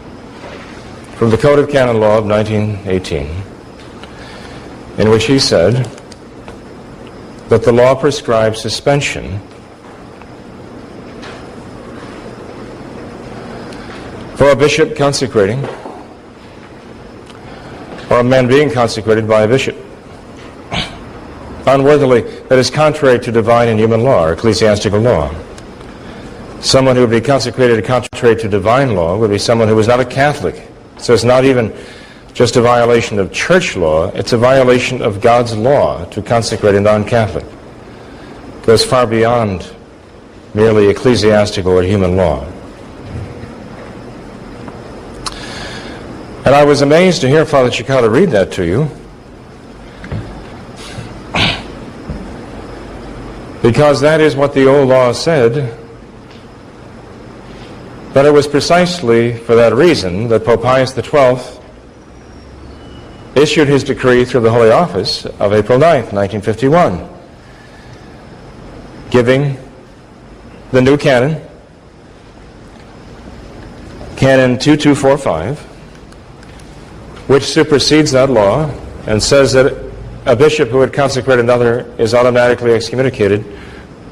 Speaker 7: from the Code of Canon Law of 1918, in which he said that the law prescribes suspension for a bishop consecrating or a man being consecrated by a bishop unworthily, that is contrary to divine and human law or ecclesiastical law. Someone who would be consecrated contrary to divine law would be someone who was not a Catholic. So it's not even just a violation of church law, it's a violation of God's law to consecrate a non-Catholic. It goes far beyond merely ecclesiastical or human law. And I was amazed to hear Father Cekada read that to you, because that is what the old law said, but it was precisely for that reason that Pope Pius XII issued his decree through the Holy Office of April 9th, 1951, giving the new canon, Canon 2245, which supersedes that law and says that a bishop who would consecrate another is automatically excommunicated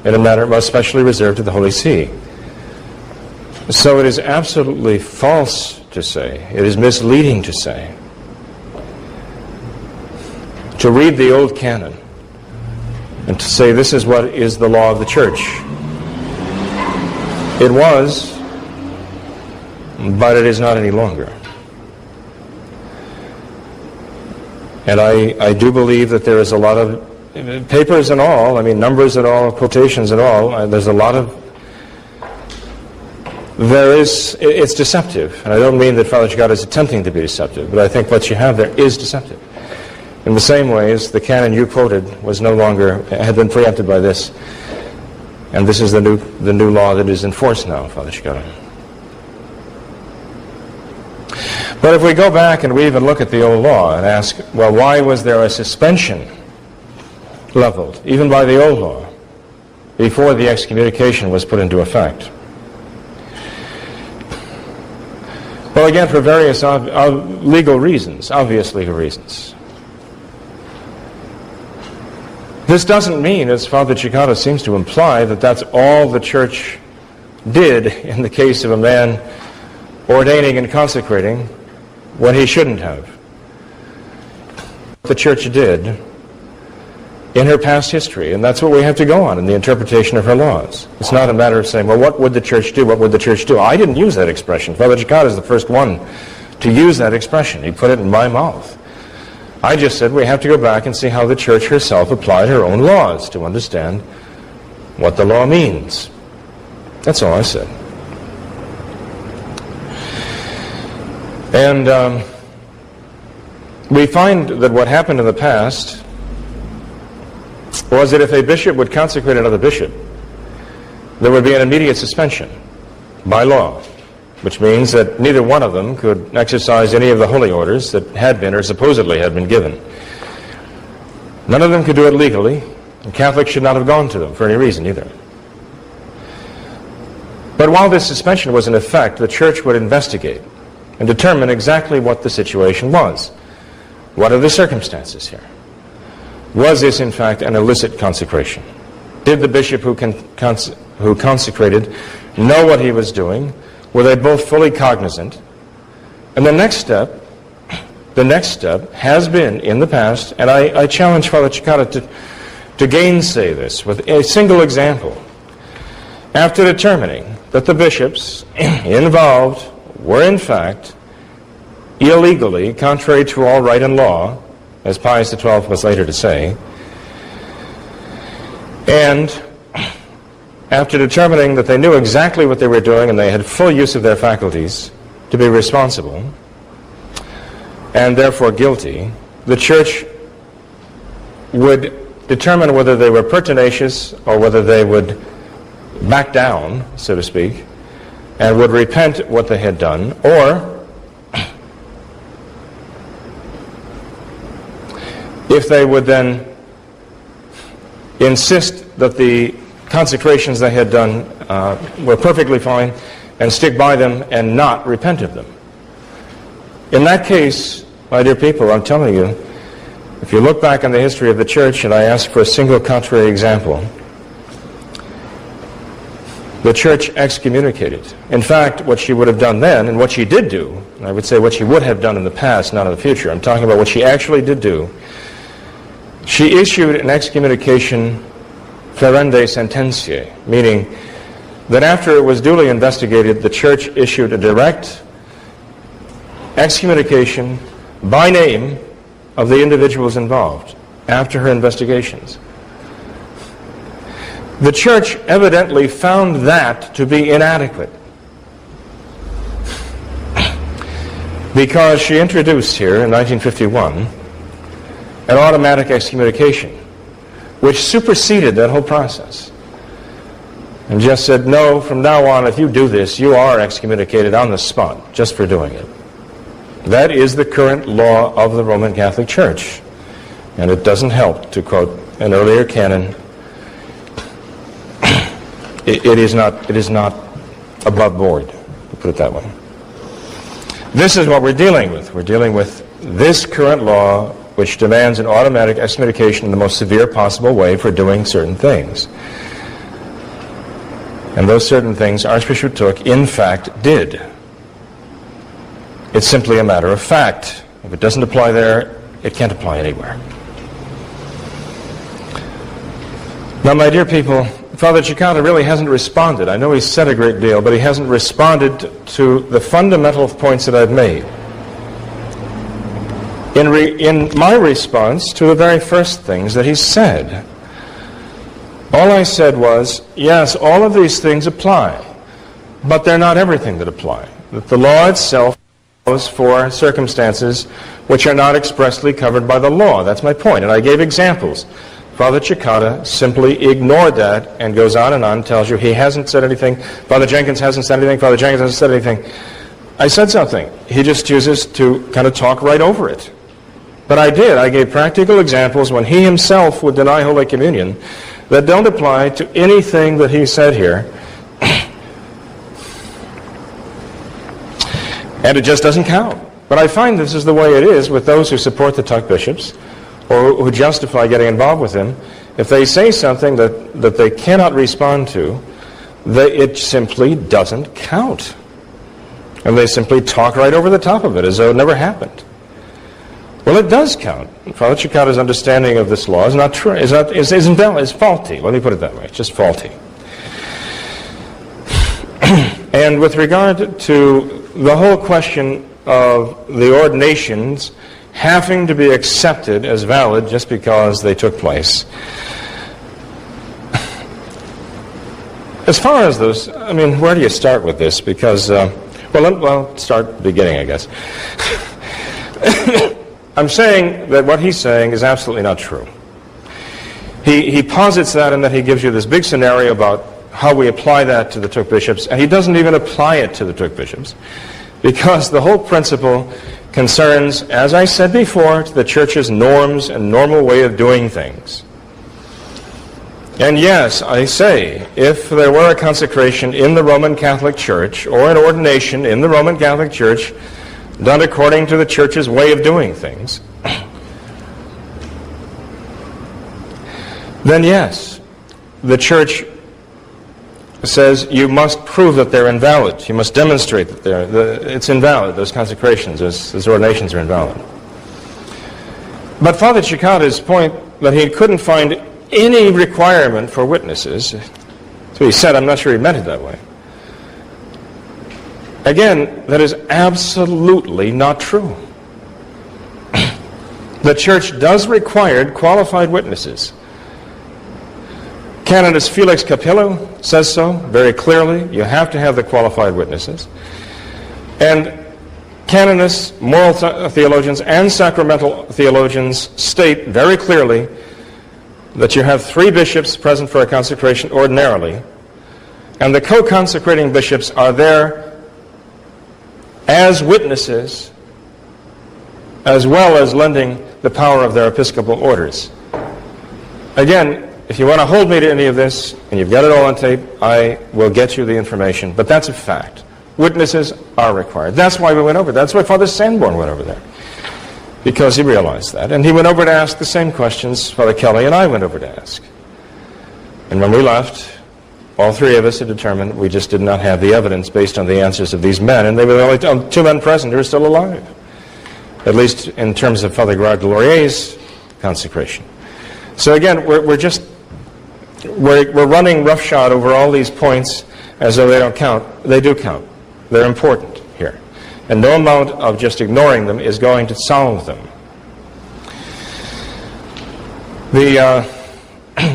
Speaker 7: in a manner most specially reserved to the Holy See. So it is absolutely false to say, it is misleading to say, to read the old canon and to say this is what is the law of the church. It was, but it is not any longer. And I do believe that there is a lot of papers and all, I mean numbers and all, quotations and all, there's a lot of it's deceptive. And I don't mean that Father Cekada is attempting to be deceptive, but I think what you have there is deceptive. In the same way as the canon you quoted had been preempted by this, and this is the new law that is in force now, Father Cekada. But if we go back and we even look at the old law and ask, well, why was there a suspension leveled, even by the old law, before the excommunication was put into effect? Well, again, for various legal reasons, obvious legal reasons. This doesn't mean, as Father Cekada seems to imply, that that's all the Church did in the case of a man ordaining and consecrating when he shouldn't have. The Church did in her past history, and that's what we have to go on in the interpretation of her laws. It's not a matter of saying, well, what would the Church do? What would the Church do? I didn't use that expression. Father Cekada is the first one to use that expression. He put it in my mouth. I just said we have to go back and see how the Church herself applied her own laws to understand what the law means. That's all I said. And we find that what happened in the past was that if a bishop would consecrate another bishop, there would be an immediate suspension by law, which means that neither one of them could exercise any of the holy orders that had been or supposedly had been given. None of them could do it legally, and Catholics should not have gone to them for any reason either. But while this suspension was in effect, the Church would investigate and determine exactly what the situation was. What are the circumstances here? Was this, in fact, an illicit consecration? Did the bishop who consecrated know what he was doing? Were they both fully cognizant? And the next step has been in the past, and I challenge Father Cekada to gainsay this with a single example. After determining that the bishops involved were in fact illegally, contrary to all right and law, as Pius XII was later to say, and after determining that they knew exactly what they were doing and they had full use of their faculties to be responsible and therefore guilty, the Church would determine whether they were pertinacious or whether they would back down, so to speak, and would repent what they had done, or if they would then insist that the consecrations they had done were perfectly fine and stick by them and not repent of them. In that case, my dear people, I'm telling you, if you look back on the history of the Church, and I ask for a single contrary example, the Church excommunicated. In fact, what she would have done then, and what she did do, and I would say what she would have done in the past, not in the future, I'm talking about what she actually did do, she issued an excommunication ferende sententiae, meaning that after it was duly investigated, the Church issued a direct excommunication by name of the individuals involved after her investigations. The Church evidently found that to be inadequate because she introduced here in 1951 an automatic excommunication which superseded that whole process and just said, no, from now on, if you do this, you are excommunicated on the spot just for doing it. That is the current law of the Roman Catholic Church. And it doesn't help to quote an earlier canon. It is not above board, to put it that way. This is what we're dealing with. We're dealing with this current law which demands an automatic excommunication in the most severe possible way for doing certain things. And those certain things Archbishop Thuc, in fact, did. It's simply a matter of fact. If it doesn't apply there, it can't apply anywhere. Now, my dear people, Father Cekada really hasn't responded. I know he's said a great deal, but he hasn't responded to the fundamental points that I've made. In my response to the very first things that he said, all I said was, yes, all of these things apply. but they're not everything that apply. That the law itself allows for circumstances which are not expressly covered by the law. That's my point, and I gave examples. Father Cekada simply ignored that and goes on, tells you he hasn't said anything, Father Jenkins hasn't said anything, Father Jenkins hasn't said anything. I said something. He just chooses to kind of talk right over it. But I did. I gave practical examples when he himself would deny Holy Communion that don't apply to anything that he said here. And it just doesn't count. But I find this is the way it is with those who support the Thuc bishops or who justify getting involved with him. If they say something that they cannot respond to, it simply doesn't count. And they simply talk right over the top of it as though it never happened. Well, it does count. Father Cekada's understanding of this law is not true, is invalid, is faulty. Let me put it that way. It's just faulty. And with regard to the whole question of the ordinations having to be accepted as valid just because they took place. As far as those, I mean, where do you start with this? Because, well, start at the beginning, I guess. I'm saying that what he's saying is absolutely not true. He posits that and that he gives you this big scenario about how we apply that to the Thuc bishops, and he doesn't even apply it to the Thuc bishops, because the whole principle concerns, as I said before, to the Church's norms and normal way of doing things. And yes, I say, if there were a consecration in the Roman Catholic Church or an ordination in the Roman Catholic Church done according to the Church's way of doing things, then yes, the Church says you must prove that they're invalid. You must demonstrate that it's invalid. Those consecrations, those ordinations are invalid. But Father Cekada's point that he couldn't find any requirement for witnesses, so he said, I'm not sure he meant it that way. Again, that is absolutely not true. The Church does require qualified witnesses. Canonist Felix Capello says so very clearly. You have to have the qualified witnesses. And canonists, moral theologians, and sacramental theologians state very clearly that you have 3 bishops present for a consecration ordinarily, and the co-consecrating bishops are there as witnesses as well as lending the power of their episcopal orders. Again, if you want to hold me to any of this, and you've got it all on tape, I will get you the information. But that's a fact. Witnesses are required. That's why we went over. That's why Father Sanborn went over there. Because he realized that. And he went over to ask the same questions Father Kelly and I went over to ask. And when we left, all 3 of us had determined we just did not have the evidence based on the answers of these men. And they were the only 2 men present who are still alive. At least in terms of Father Gerard Delorier's consecration. So again, we're running roughshod over all these points as though they don't count. They do count. They're important here. And no amount of just ignoring them is going to solve them.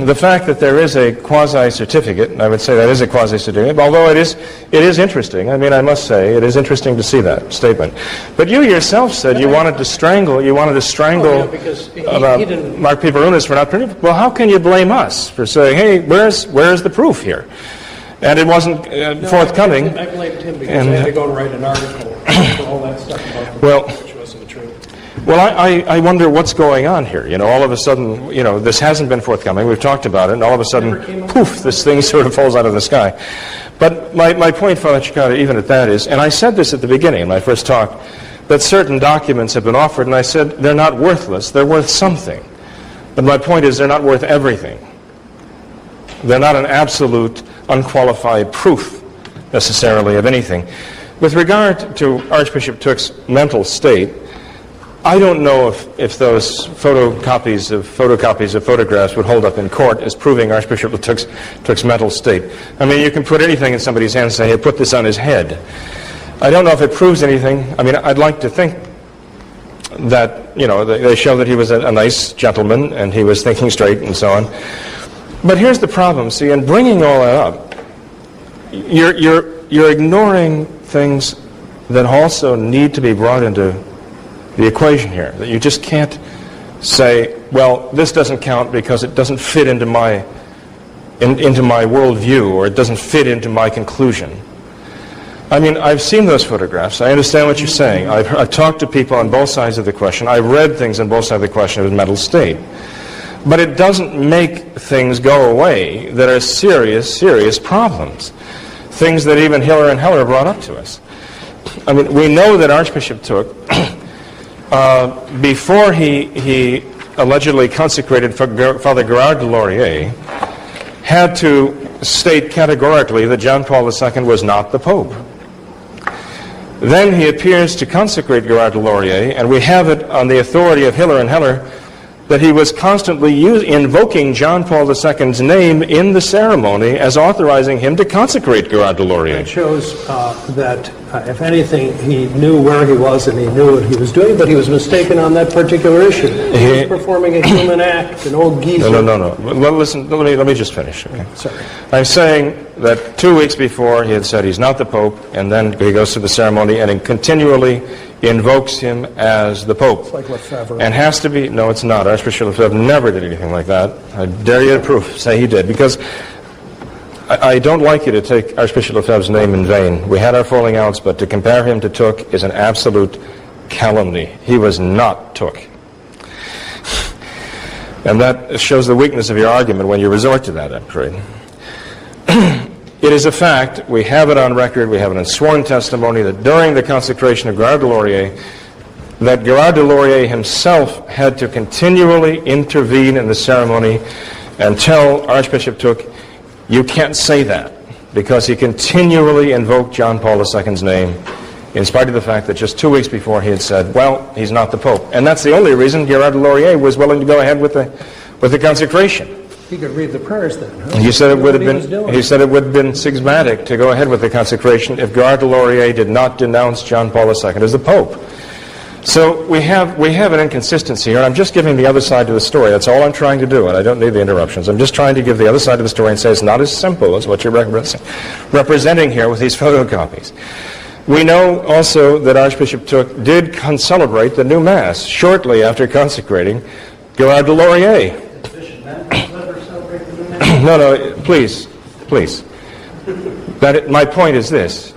Speaker 7: The fact that there is a quasi-certificate, I would say that is a quasi-certificate, although it is interesting. I mean, I must say, it is interesting to see that statement. But you yourself said you wanted to strangle
Speaker 6: because he didn't.
Speaker 7: Mark Piperunas for not printing. Well, how can you blame us for saying, hey, where's the proof here? And it wasn't forthcoming.
Speaker 6: I blamed him because I had to go and write an article for all that stuff about which wasn't true.
Speaker 7: Well, I wonder what's going on here. You know, all of a sudden, you know, this hasn't been forthcoming. We've talked about it, and all of a sudden, poof, this thing sort of falls out of the sky. But my point, Father Cekada, even at that is, and I said this at the beginning in my first talk, that certain documents have been offered, and I said they're not worthless. They're worth something. But my point is they're not worth everything. They're not an absolute, unqualified proof, necessarily, of anything. With regard to Archbishop Thuc's mental state, I don't know if those photocopies of photographs would hold up in court as proving Archbishop Thuc's mental state. I mean, you can put anything in somebody's hand and say, hey, put this on his head. I don't know if it proves anything. I mean, I'd like to think that, you know, they show that he was a nice gentleman and he was thinking straight and so on. But here's the problem. See, in bringing all that up, you're you're ignoring things that also need to be brought into the equation here. That you just can't say, well, this doesn't count because it doesn't fit into my worldview, or it doesn't fit into my conclusion. I mean, I've seen those photographs. I understand what you're saying. I've talked to people on both sides of the question. I've read things on both sides of the question of his mental state. But it doesn't make things go away that are serious, serious problems. Things that even Hiller and Heller brought up to us. I mean, we know that Archbishop Thuc, before he allegedly consecrated Father Gerard de Laurier, had to state categorically that John Paul II was not the Pope. Then he appears to consecrate Gerard de Laurier, and we have it on the authority of Hiller and Heller that he was constantly invoking John Paul II's name in the ceremony as authorizing him to consecrate Gerard de Laurier.
Speaker 2: It shows that, if anything, he knew where he was and he knew what he was doing, but he was mistaken on that particular issue. He was performing a human act, an old geezer.
Speaker 7: No. Well, listen, let me just finish. Okay?
Speaker 2: Sorry.
Speaker 7: I'm saying that 2 weeks before he had said he's not the Pope, and then he goes to the ceremony and he continually invokes him as the Pope.
Speaker 2: It's like Lefebvre.
Speaker 7: And has to be, no, it's not. Archbishop Lefebvre never did anything like that. I dare you to prove, say he did, because I don't like you to take Archbishop Lefebvre's name in vain. We had our falling outs, but to compare him to Thuc is an absolute calumny. He was not Thuc. And that shows the weakness of your argument when you resort to that, I'm afraid. It is a fact, we have it on record, we have it in sworn testimony, that during the consecration of Gerard de Laurier, that Gerard de Laurier himself had to continually intervene in the ceremony and tell Archbishop Thuc, you can't say that, because he continually invoked John Paul II's name, in spite of the fact that just 2 weeks before he had said, well, he's not the Pope. And that's the only reason Gerard de Laurier was willing to go ahead with the consecration.
Speaker 2: He could read the prayers then. Huh?
Speaker 7: He said it would have
Speaker 2: been.
Speaker 7: He said it would have been schismatic to go ahead with the consecration if Gerard de Laurier did not denounce John Paul II as the Pope. So we have an inconsistency here. I'm just giving the other side of the story. That's all I'm trying to do, and I don't need the interruptions. I'm just trying to give the other side of the story and say it's not as simple as what you're representing here with these photocopies. We know also that Archbishop Thuc did celebrate the new Mass shortly after consecrating Gerard de Laurier. No, please. My point is this.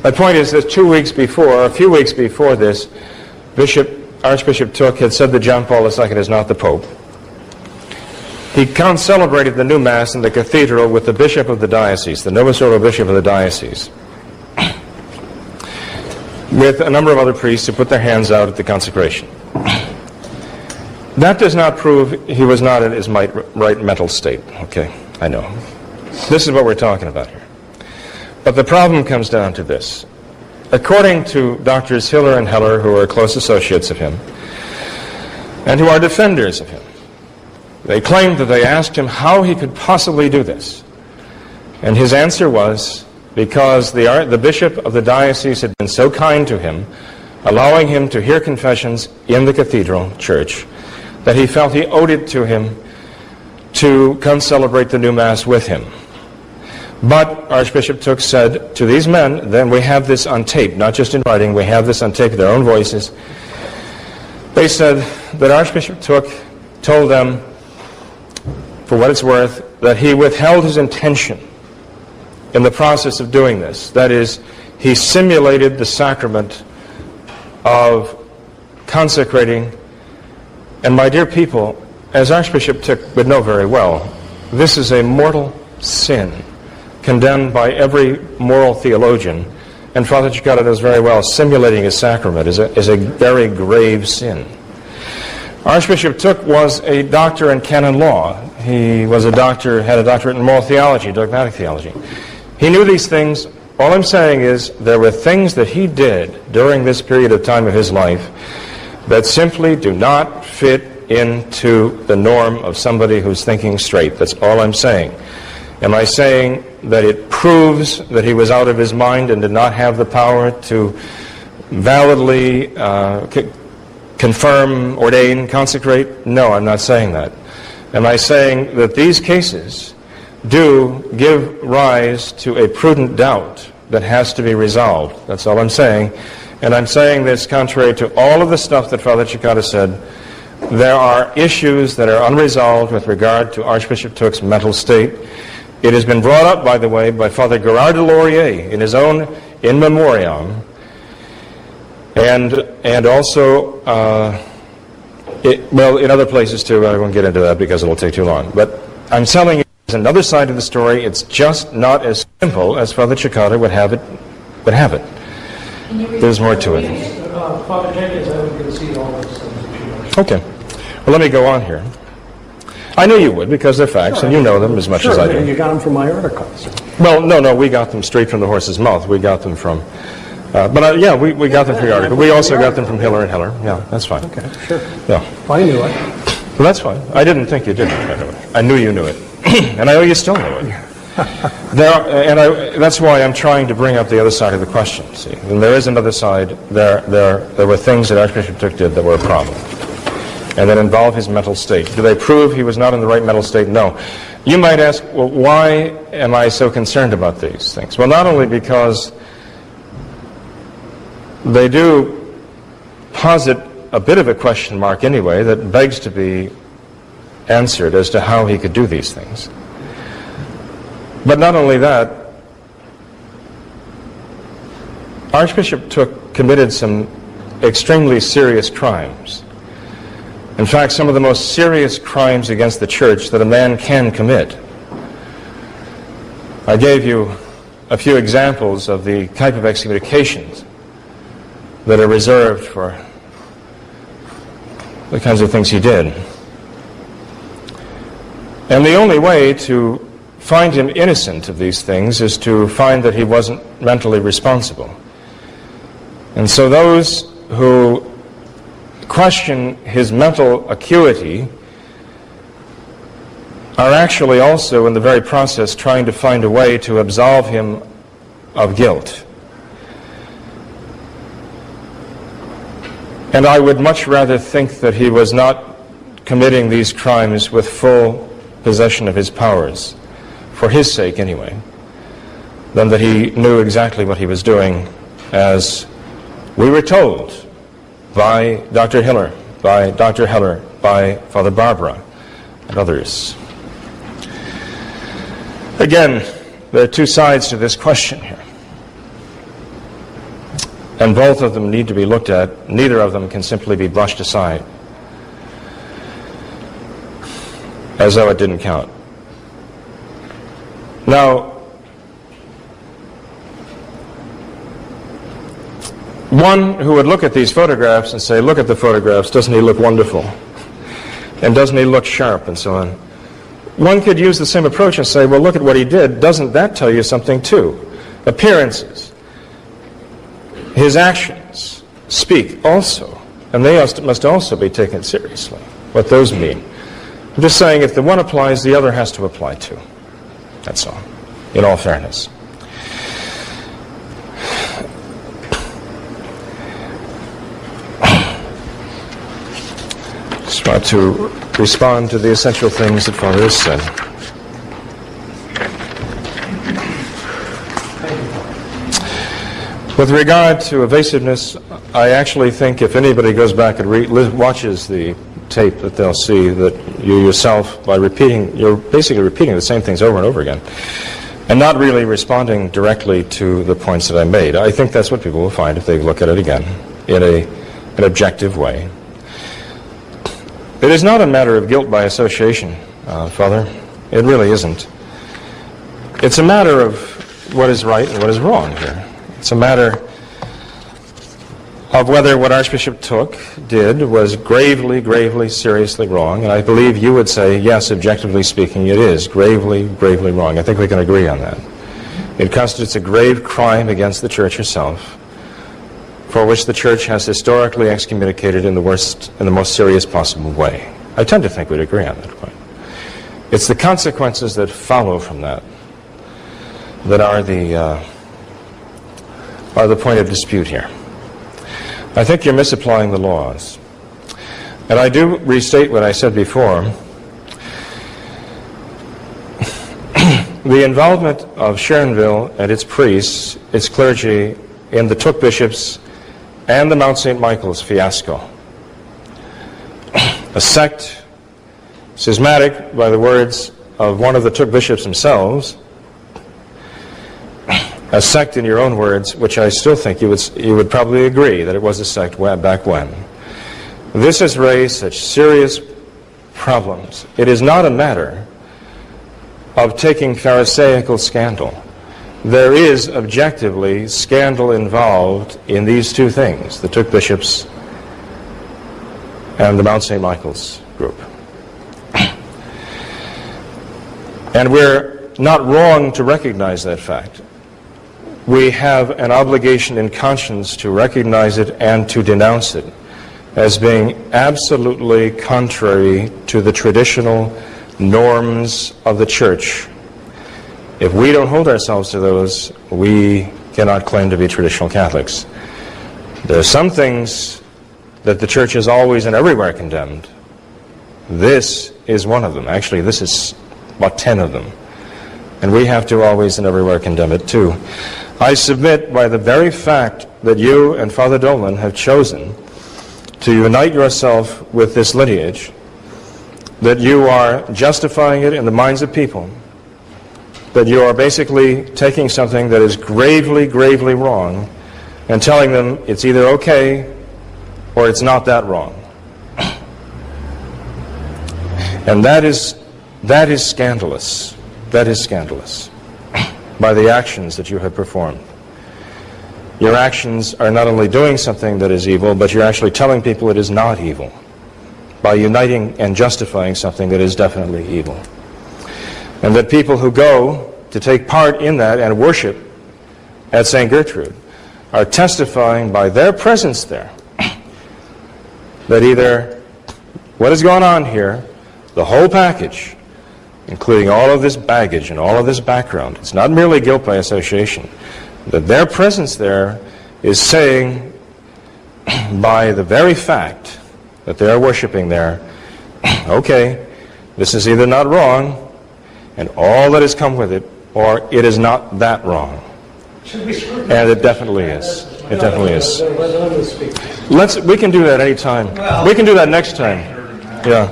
Speaker 7: My point is that 2 weeks before, or a few weeks before this, Archbishop Thuc had said that John Paul II is not the Pope. He celebrated the new Mass in the cathedral with the bishop of the diocese, the Novus Ordo bishop of the diocese, with a number of other priests who put their hands out at the consecration. That does not prove he was not in his right mental state. Okay, I know. This is what we're talking about here. But the problem comes down to this. According to Doctors Hiller and Heller, who are close associates of him, and who are defenders of him, they claimed that they asked him how he could possibly do this. And his answer was, because the bishop of the diocese had been so kind to him, allowing him to hear confessions in the cathedral church, that he felt he owed it to him to come celebrate the new Mass with him. But Archbishop Thuc said to these men, then we have this on tape, not just in writing, we have this on tape, their own voices. They said that Archbishop Thuc told them, for what it's worth, that he withheld his intention in the process of doing this. That is, he simulated the sacrament of consecrating. And my dear people, as Archbishop Thuc would know very well, this is a mortal sin, condemned by every moral theologian. And Father Cekada knows very well, simulating a sacrament is a very grave sin. Archbishop Thuc was a doctor in canon law. He was a doctor, had a doctorate in moral theology, dogmatic theology. He knew these things. All I'm saying is there were things that he did during this period of time of his life that simply do not fit into the norm of somebody who's thinking straight. That's all I'm saying. Am I saying that it proves that he was out of his mind and did not have the power to validly confirm, ordain, consecrate? No, I'm not saying that. Am I saying that these cases do give rise to a prudent doubt that has to be resolved. That's all I'm saying. And I'm saying this contrary to all of the stuff that Father Cekada said. There are issues that are unresolved with regard to Archbishop Thuc's mental state. It has been brought up, by the way, by Father Gerard de Laurier in his own In Memoriam, and also, in other places too. I won't get into that because it'll take too long. But I'm telling you, there's another side of the story. It's just not as simple as Father Cekada would have it. There's more to it.
Speaker 6: Father Jenkins, I would concede all those things.
Speaker 7: Okay. Well, let me go on here. I knew you would because they're facts, and you know them as much as I do.
Speaker 2: And you got them from my articles.
Speaker 7: Well, no, we got them straight from the horse's mouth. We got them from, we got them from your article. We also got them from Hiller and Hiller. Yeah, that's fine.
Speaker 2: Okay, sure.
Speaker 7: Yeah.
Speaker 2: I knew it.
Speaker 7: Well, that's fine. I didn't think you didn't, by the way. I knew you knew it. And I know you still knew it. That's why I'm trying to bring up the other side of the question, see. And there is another side. There were things that Archbishop Thuc did that were a problem, and that involve his mental state. Do they prove he was not in the right mental state? No. You might ask, well, why am I so concerned about these things? Well, not only because they do posit a bit of a question mark anyway that begs to be answered as to how he could do these things. But not only that, Archbishop Thuc committed some extremely serious crimes. In fact, some of the most serious crimes against the Church that a man can commit. I gave you a few examples of the type of excommunications that are reserved for the kinds of things he did. And the only way to find him innocent of these things is to find that he wasn't mentally responsible. And so those who question his mental acuity are actually also in the very process trying to find a way to absolve him of guilt. And I would much rather think that he was not committing these crimes with full possession of his powers, for his sake anyway, than that he knew exactly what he was doing, as we were told by Dr. Hiller, by Dr. Heller, by Father Barbara, and others. Again, there are two sides to this question here, and both of them need to be looked at. Neither of them can simply be brushed aside as though it didn't count. Now, one who would look at these photographs and say, look at the photographs, doesn't he look wonderful? And doesn't he look sharp, and so on? One could use the same approach and say, well, look at what he did. Doesn't that tell you something too? Appearances, his actions speak also, and they must also be taken seriously, what those mean. I'm just saying if the one applies, the other has to apply too. That's all, in all fairness. Just want to respond to the essential things that Father has said. With regard to evasiveness, I actually think if anybody goes back and watches the tape, that they'll see that you yourself, by repeating, you're basically repeating the same things over and over again, and not really responding directly to the points that I made. I think that's what people will find if they look at it again in an objective way. It is not a matter of guilt by association, Father. It really isn't. It's a matter of what is right and what is wrong here. It's a matter of whether what Archbishop Thuc did was gravely, gravely, seriously wrong. And I believe you would say, yes, objectively speaking, it is gravely, gravely wrong. I think we can agree on that. It constitutes a grave crime against the Church herself, for which the Church has historically excommunicated in the most serious possible way. I tend to think we'd agree on that point. It's the consequences that follow from that that are the point of dispute here. I think you're misapplying the laws. And I do restate what I said before, the involvement of Sharonville and its priests, its clergy, in the Thuc bishops and the Mount St. Michael's fiasco. A sect, schismatic, by the words of one of the Thuc bishops themselves, a sect in your own words, which I still think you would probably agree that it was a sect back when. This has raised such serious problems. It is not a matter of taking Pharisaical scandal. There is objectively scandal involved in these two things, the Thuc bishops and the Mount St. Michael's group. And we're not wrong to recognize that fact. We have an obligation in conscience to recognize it and to denounce it as being absolutely contrary to the traditional norms of the church. If we don't hold ourselves to those, we cannot claim to be traditional Catholics. There are some things that the church has always and everywhere condemned. This is one of them. Actually, this is about 10 of them. And we have to always and everywhere condemn it too. I submit by the very fact that you and Father Dolan have chosen to unite yourself with this lineage, that you are justifying it in the minds of people, that you are basically taking something that is gravely, gravely wrong and telling them it's either okay or it's not that wrong. And that is scandalous. That is scandalous by the actions that you have performed. Your actions are not only doing something that is evil, but you're actually telling people it is not evil by uniting and justifying something that is definitely evil. And that people who go to take part in that and worship at St. Gertrude are testifying by their presence there that either what is going on here, the whole package, including all of this baggage and all of this background, it's not merely guilt by association, that their presence there is saying by the very fact that they are worshiping there, okay, this is either not wrong and all that has come with it, or it is not that wrong. And it definitely is. It definitely is. We can do that anytime. We can do that next time. Yeah.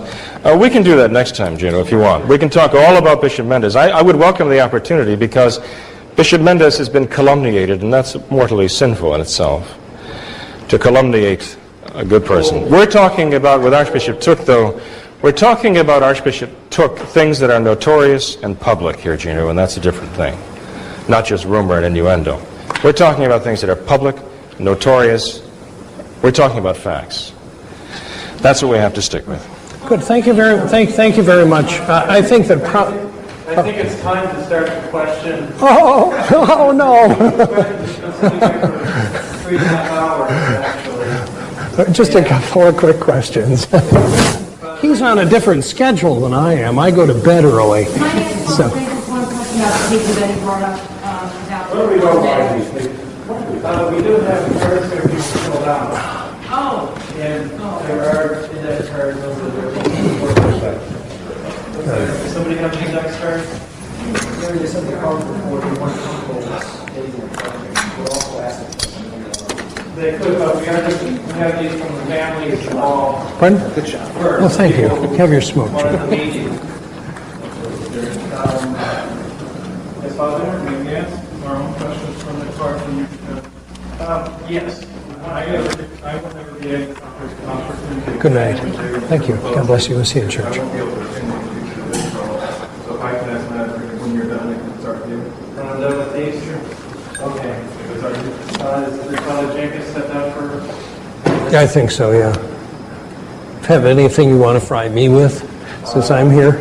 Speaker 7: We can do that next time, Gino, if you want. We can talk all about Bishop Mendes. I would welcome the opportunity because Bishop Mendes has been calumniated, and that's mortally sinful in itself, to calumniate a good person. We're talking about, with Archbishop Thuc, though, we're talking about Archbishop Thuc, things that are notorious and public here, Gino, and that's a different thing. Not just rumor and innuendo. We're talking about things that are public, notorious. We're talking about facts. That's what we have to stick with.
Speaker 2: Good. Thank you very much. I think that
Speaker 1: I think it's time to start the question.
Speaker 2: Oh no.
Speaker 1: It's been sitting here for 3.5 hours, actually.
Speaker 2: Just a couple of quick questions. He's on a different schedule than I am. I go to bed early.
Speaker 4: Can I ask one question about the people that he brought up about
Speaker 1: Where do we go by these things? We do have the cards here people fill out.
Speaker 4: Oh.
Speaker 1: And there are index cards over there. Somebody have an index card?
Speaker 8: There is something called for the one we're also asking.
Speaker 1: They could, but we have these from the families all.
Speaker 2: Pardon?
Speaker 8: Good shot.
Speaker 1: First.
Speaker 2: Well, thank you. Have your smoke,
Speaker 1: One of the
Speaker 2: Joe.
Speaker 1: meetings. Yes, Father,
Speaker 9: Yes, our own questions from the card from you.
Speaker 1: yes.
Speaker 9: I will never be able to opportunity.
Speaker 2: Good night. Thank you. God bless you. We'll see you in church.
Speaker 9: So if I can ask Matt, when you're done, I can start with you.
Speaker 1: When I'm done with these? Okay. Is Father Jenkins stepped out for?
Speaker 2: I think so, yeah. Have anything you want to fry me with since I'm here?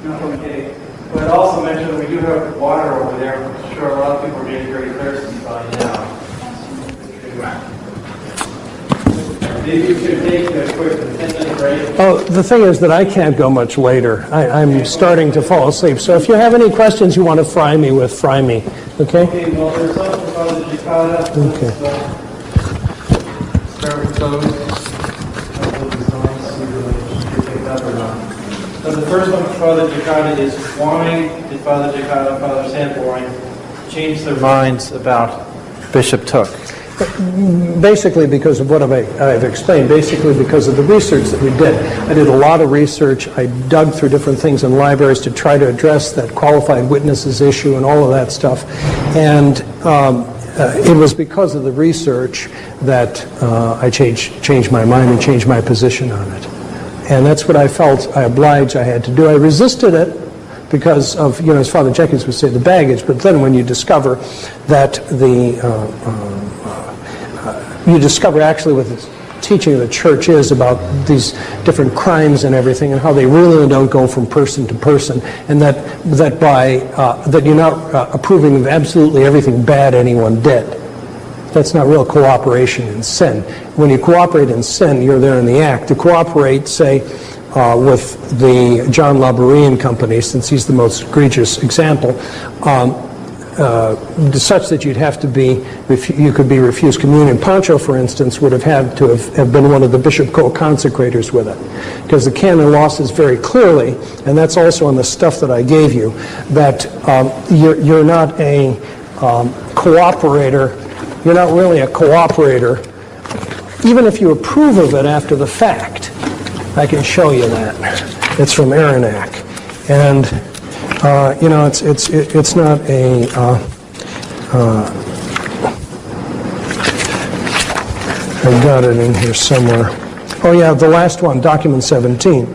Speaker 1: Okay. But also mention that we do have water over there. I'm sure a lot of people are getting very thirsty by now. Maybe you could take a quick 10-minute break.
Speaker 2: Oh, the thing is that I can't go much later. I'm starting to fall asleep. So if you have any questions you want to fry me with, fry me. Okay?
Speaker 1: Okay, well, there's something about the Cekada.
Speaker 2: Okay.
Speaker 1: Start with those. Couple of designs, see if they pick up or not. So the first one, Father Cekada, is why did Father Cekada and Father Sanborn change their minds about Bishop Thuc?
Speaker 2: Basically because of what I've explained, basically because of the research that we did. I did a lot of research. I dug through different things in libraries to try to address that qualified witnesses issue and all of that stuff. And it was because of the research that I changed my mind and changed my position on it. And that's what I felt I had to do. I resisted it because of, as Father Jenkins would say, the baggage. But then when you discover that you discover actually what the teaching of the church is about these different crimes and everything, and how they really don't go from person to person, and that you're not approving of absolutely everything bad anyone did. That's not real cooperation in sin. When you cooperate in sin, you're there in the act. To cooperate, say, with the John Labourian company, since he's the most egregious example, such that you'd have to you could be refused communion. Pancho, for instance, would have had to have been one of the bishop co-consecrators with it, because the canon law says very clearly, and that's also on the stuff that I gave you, that you're not a cooperator. You're not really a cooperator, even if you approve of it after the fact. I can show you that. It's from Aronac, and it's not a. I've got it in here somewhere. Oh yeah, the last one, document 17.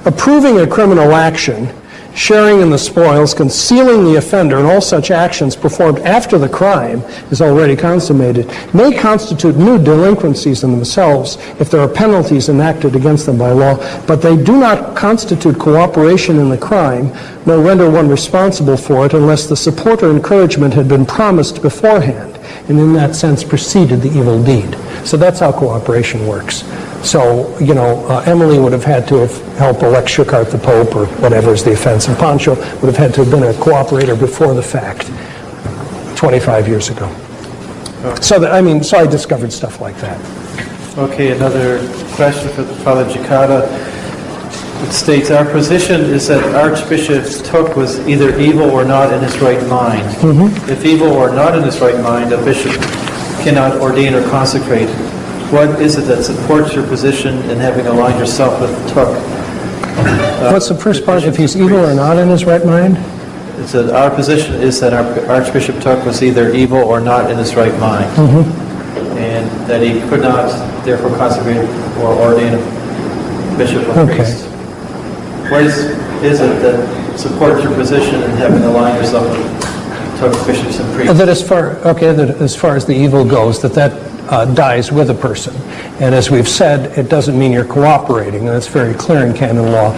Speaker 2: Approving a criminal action, sharing in the spoils, concealing the offender, and all such actions performed after the crime is already consummated may constitute new delinquencies in themselves if there are penalties enacted against them by law, but they do not constitute cooperation in the crime, nor render one responsible for it unless the support or encouragement had been promised beforehand, and in that sense preceded the evil deed. So that's how cooperation works. So, Emily would have had to have helped elect Schuckart the Pope, or whatever is the offense, and Pancho would have had to have been a cooperator before the fact, 25 years ago. So I discovered stuff like that.
Speaker 1: Okay, another question for Father Cekada. It states, our position is that Archbishop Thuc was either evil or not in his right mind. Mm-hmm. If evil or not in his right mind, a bishop cannot ordain or consecrate. What is it that supports your position in having aligned yourself with Thuc?
Speaker 2: What's the first part? If he's evil or not in his right mind?
Speaker 1: It said, our position is that Archbishop Thuc was either evil or not in his right mind. Mm-hmm. And that he could not, therefore, consecrate or ordain a bishop or priest. What is it that supports your position in having aligned yourself with Thuc bishops and priests?
Speaker 2: That as far as the evil goes, that dies with a person. And as we've said, it doesn't mean you're cooperating, and that's very clear in canon law.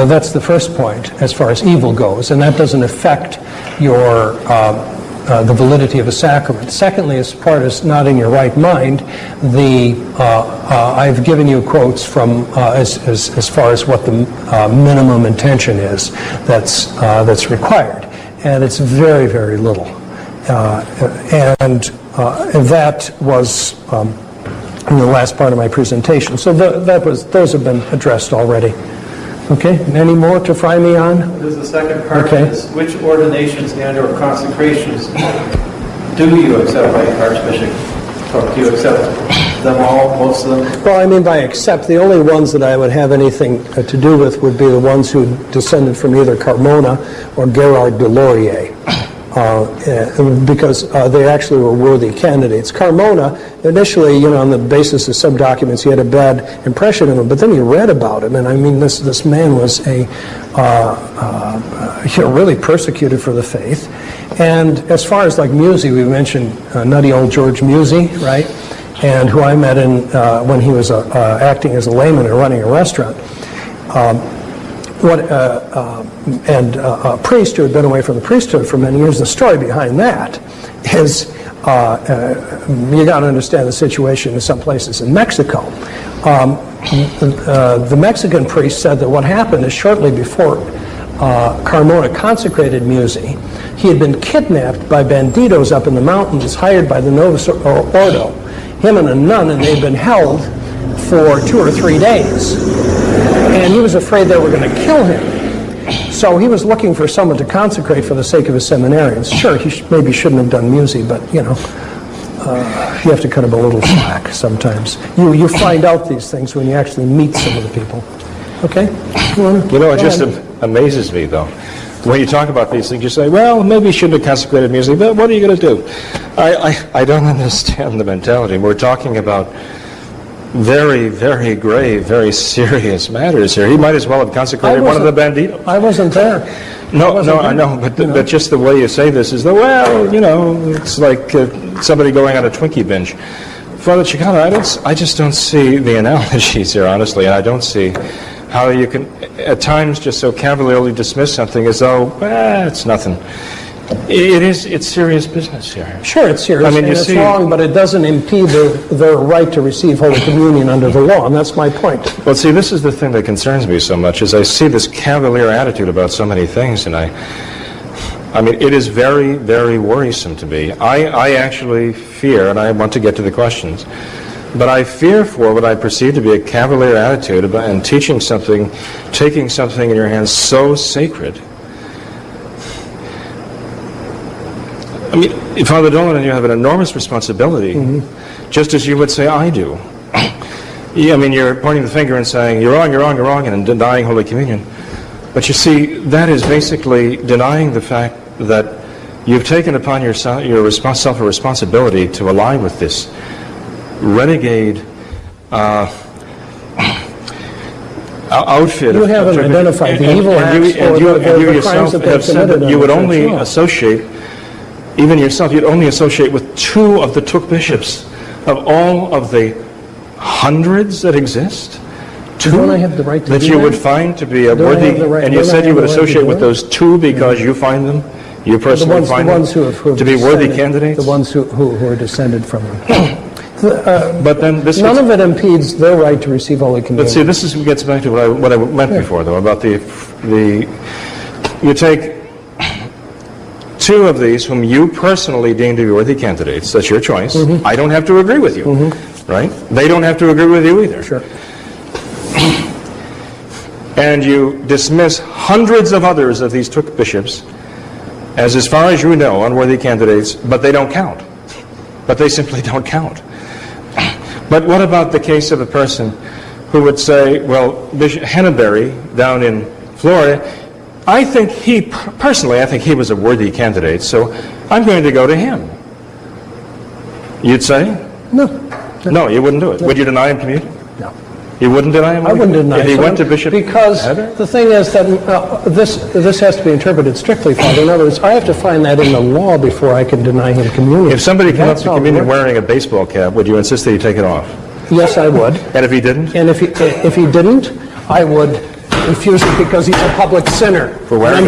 Speaker 2: That's the first point as far as evil goes, and that doesn't affect your the validity of a sacrament. Secondly, as far as not in your right mind, I've given you quotes from as far as what the minimum intention is that's required, and it's very, very little. And that was in the last part of my presentation. So those have been addressed already. Okay, any more to fry me on?
Speaker 1: There's the second part. Okay. Is which ordinations and or consecrations do you accept by Archbishop Thuc? Do you accept them all, most of them?
Speaker 2: Well, by accept, the only ones that I would have anything to do with would be the ones who descended from either Carmona or Gerard de Laurier. Because they actually were worthy candidates. Carmona, initially, on the basis of some documents, he had a bad impression of him, but then you read about him, and this man was really persecuted for the faith. And as far as like Musey, we mentioned nutty old George Musey, right? And who I met when he was acting as a layman and running a restaurant. And a priest who had been away from the priesthood for many years. The story behind that is you got to understand the situation in some places in Mexico. The Mexican priest said that what happened is shortly before Carmona consecrated Musey, he had been kidnapped by banditos up in the mountains, hired by the Novus Ordo, him and a nun, and they'd been held for 2 or 3 days. and he was afraid they were going to kill him. So he was looking for someone to consecrate for the sake of his seminarians. Sure, he maybe shouldn't have done music, but, you have to cut him a little slack sometimes. You find out these things when you actually meet some of the people. Okay?
Speaker 7: It just amazes me, though. When you talk about these things, you say, well, maybe you shouldn't have consecrated music, but what are you going to do? I don't understand the mentality. We're talking about very, very grave, very serious matters here. He might as well have consecrated one of the banditos.
Speaker 2: I wasn't there.
Speaker 7: No, I know, but just the way you say this is it's like somebody going on a Twinkie binge. Father Cekada, I just don't see the analogies here, honestly, and I don't see how you can, at times, just so cavalierly dismiss something as though, it's nothing. It's serious business here.
Speaker 2: Sure, it's serious, it's wrong, but it doesn't impede their right to receive Holy Communion under the law, and that's my point.
Speaker 7: Well, see, this is the thing that concerns me so much, is I see this cavalier attitude about so many things, and it is very, very worrisome to me. I actually fear, and I want to get to the questions, but I fear for what I perceive to be a cavalier attitude about and taking something in your hands so sacred. Father Dolan and you have an enormous responsibility, just as you would say I do. You're pointing the finger and saying, you're wrong, and denying Holy Communion. But you see, that is basically denying the fact that you've taken upon yourself a responsibility to ally with this renegade outfit.
Speaker 2: You haven't identified the evil acts or the crimes that they've committed.
Speaker 7: You would only associate, even yourself, you'd only associate with 2 of the Thuc bishops of all of the hundreds that exist. 2
Speaker 2: don't I have the right to
Speaker 7: that
Speaker 2: do
Speaker 7: you
Speaker 2: that?
Speaker 7: would find to be a worthy, and you said you would associate with those 2 because you find them, you personally find them to be worthy candidates?
Speaker 2: The ones who are descended from them.
Speaker 7: But then
Speaker 2: none of it impedes their right to receive Holy Communion.
Speaker 7: But see, gets back to what I meant before, though, about you take 2 of these whom you personally deem to be worthy candidates. That's your choice. I don't have to agree with you, right? They don't have to agree with you either.
Speaker 2: Sure.
Speaker 7: And you dismiss hundreds of others of these Thuc bishops as far as you know, unworthy candidates, but they don't count. But they simply don't count. But what about the case of a person who would say, well, Bishop Henneberry down in Florida, I think he was a worthy candidate, so I'm going to go to him. You'd say?
Speaker 2: No.
Speaker 7: No, you wouldn't do it. No. Would you deny him communion?
Speaker 2: No.
Speaker 7: You wouldn't deny him?
Speaker 2: I wouldn't deny him.
Speaker 7: If he went to Bishop
Speaker 2: because
Speaker 7: Henneberry?
Speaker 2: the thing is that this has to be interpreted strictly, Father. In other words, I have to find that in the law before I can deny him communion.
Speaker 7: If somebody came up to communion wearing a baseball cap, would you insist that he take it off?
Speaker 2: Yes, I would.
Speaker 7: And if he didn't?
Speaker 2: And if he didn't, I would refuse it because he's a public sinner.
Speaker 7: For wearing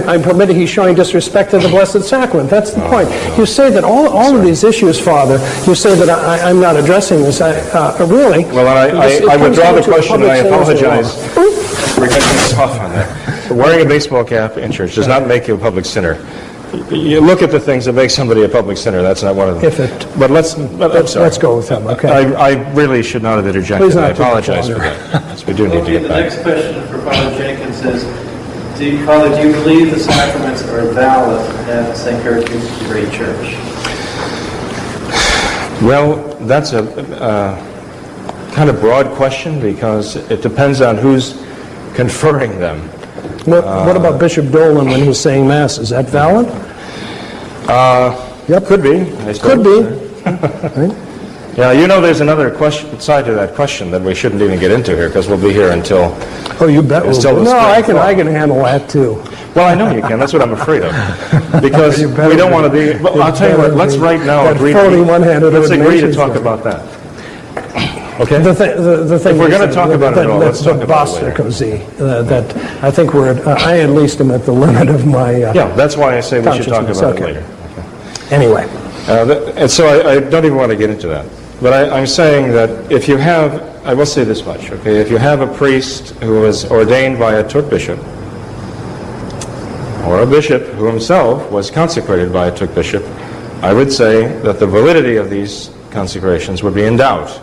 Speaker 2: I'm permitted. He's showing disrespect to the Blessed Sacrament. That's the point. You say that all of these issues, Father. You say that I'm not addressing this. Really?
Speaker 7: Well, I withdraw the question, and I apologize for getting us off on that. Wearing a baseball cap in church does not make you a public sinner. You look at the things that make somebody a public sinner. That's not one of them. But let's
Speaker 2: go with them. Okay.
Speaker 7: I really should not have interjected. I apologize for that. Yes, we do need to get
Speaker 1: The
Speaker 7: back.
Speaker 1: next question for Father Jenkins is, Father, do you believe the sacraments are valid at St. Gertrude's Great Church?
Speaker 7: Well, that's a kind of broad question because it depends on who's conferring them.
Speaker 2: What about Bishop Dolan when he's saying Mass? Is that valid?
Speaker 7: Yep. Could be.
Speaker 2: Could be.
Speaker 7: Yeah, there's another side to that question that we shouldn't even get into here because we'll be here until...
Speaker 2: Oh, you bet we'll be. No, I can handle that too.
Speaker 7: Well, I know you can. That's what I'm afraid of. Because we don't want to be... Well, I'll tell you what, let's right now agree to talk about that. Okay.
Speaker 2: The thing
Speaker 7: if we're going to talk about it at all, let's talk about it
Speaker 2: later. That I think I at least am at the limit of my
Speaker 7: yeah, that's why I say we should talk about it later. Okay.
Speaker 2: Anyway.
Speaker 7: And so I don't even want to get into that. But I'm saying that if you have, I will say this much, okay, if you have a priest who was ordained by a Thuc bishop, or a bishop who himself was consecrated by a Thuc bishop, I would say that the validity of these consecrations would be in doubt.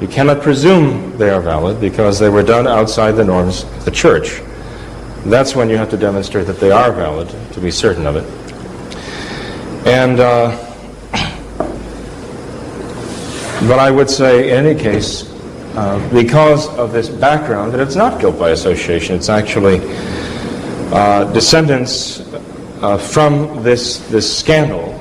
Speaker 7: You cannot presume they are valid because they were done outside the norms of the church. That's when you have to demonstrate that they are valid, to be certain of it. And, but I would say, in any case, because of this background, that it's not guilt by association. It's actually descendants from this scandal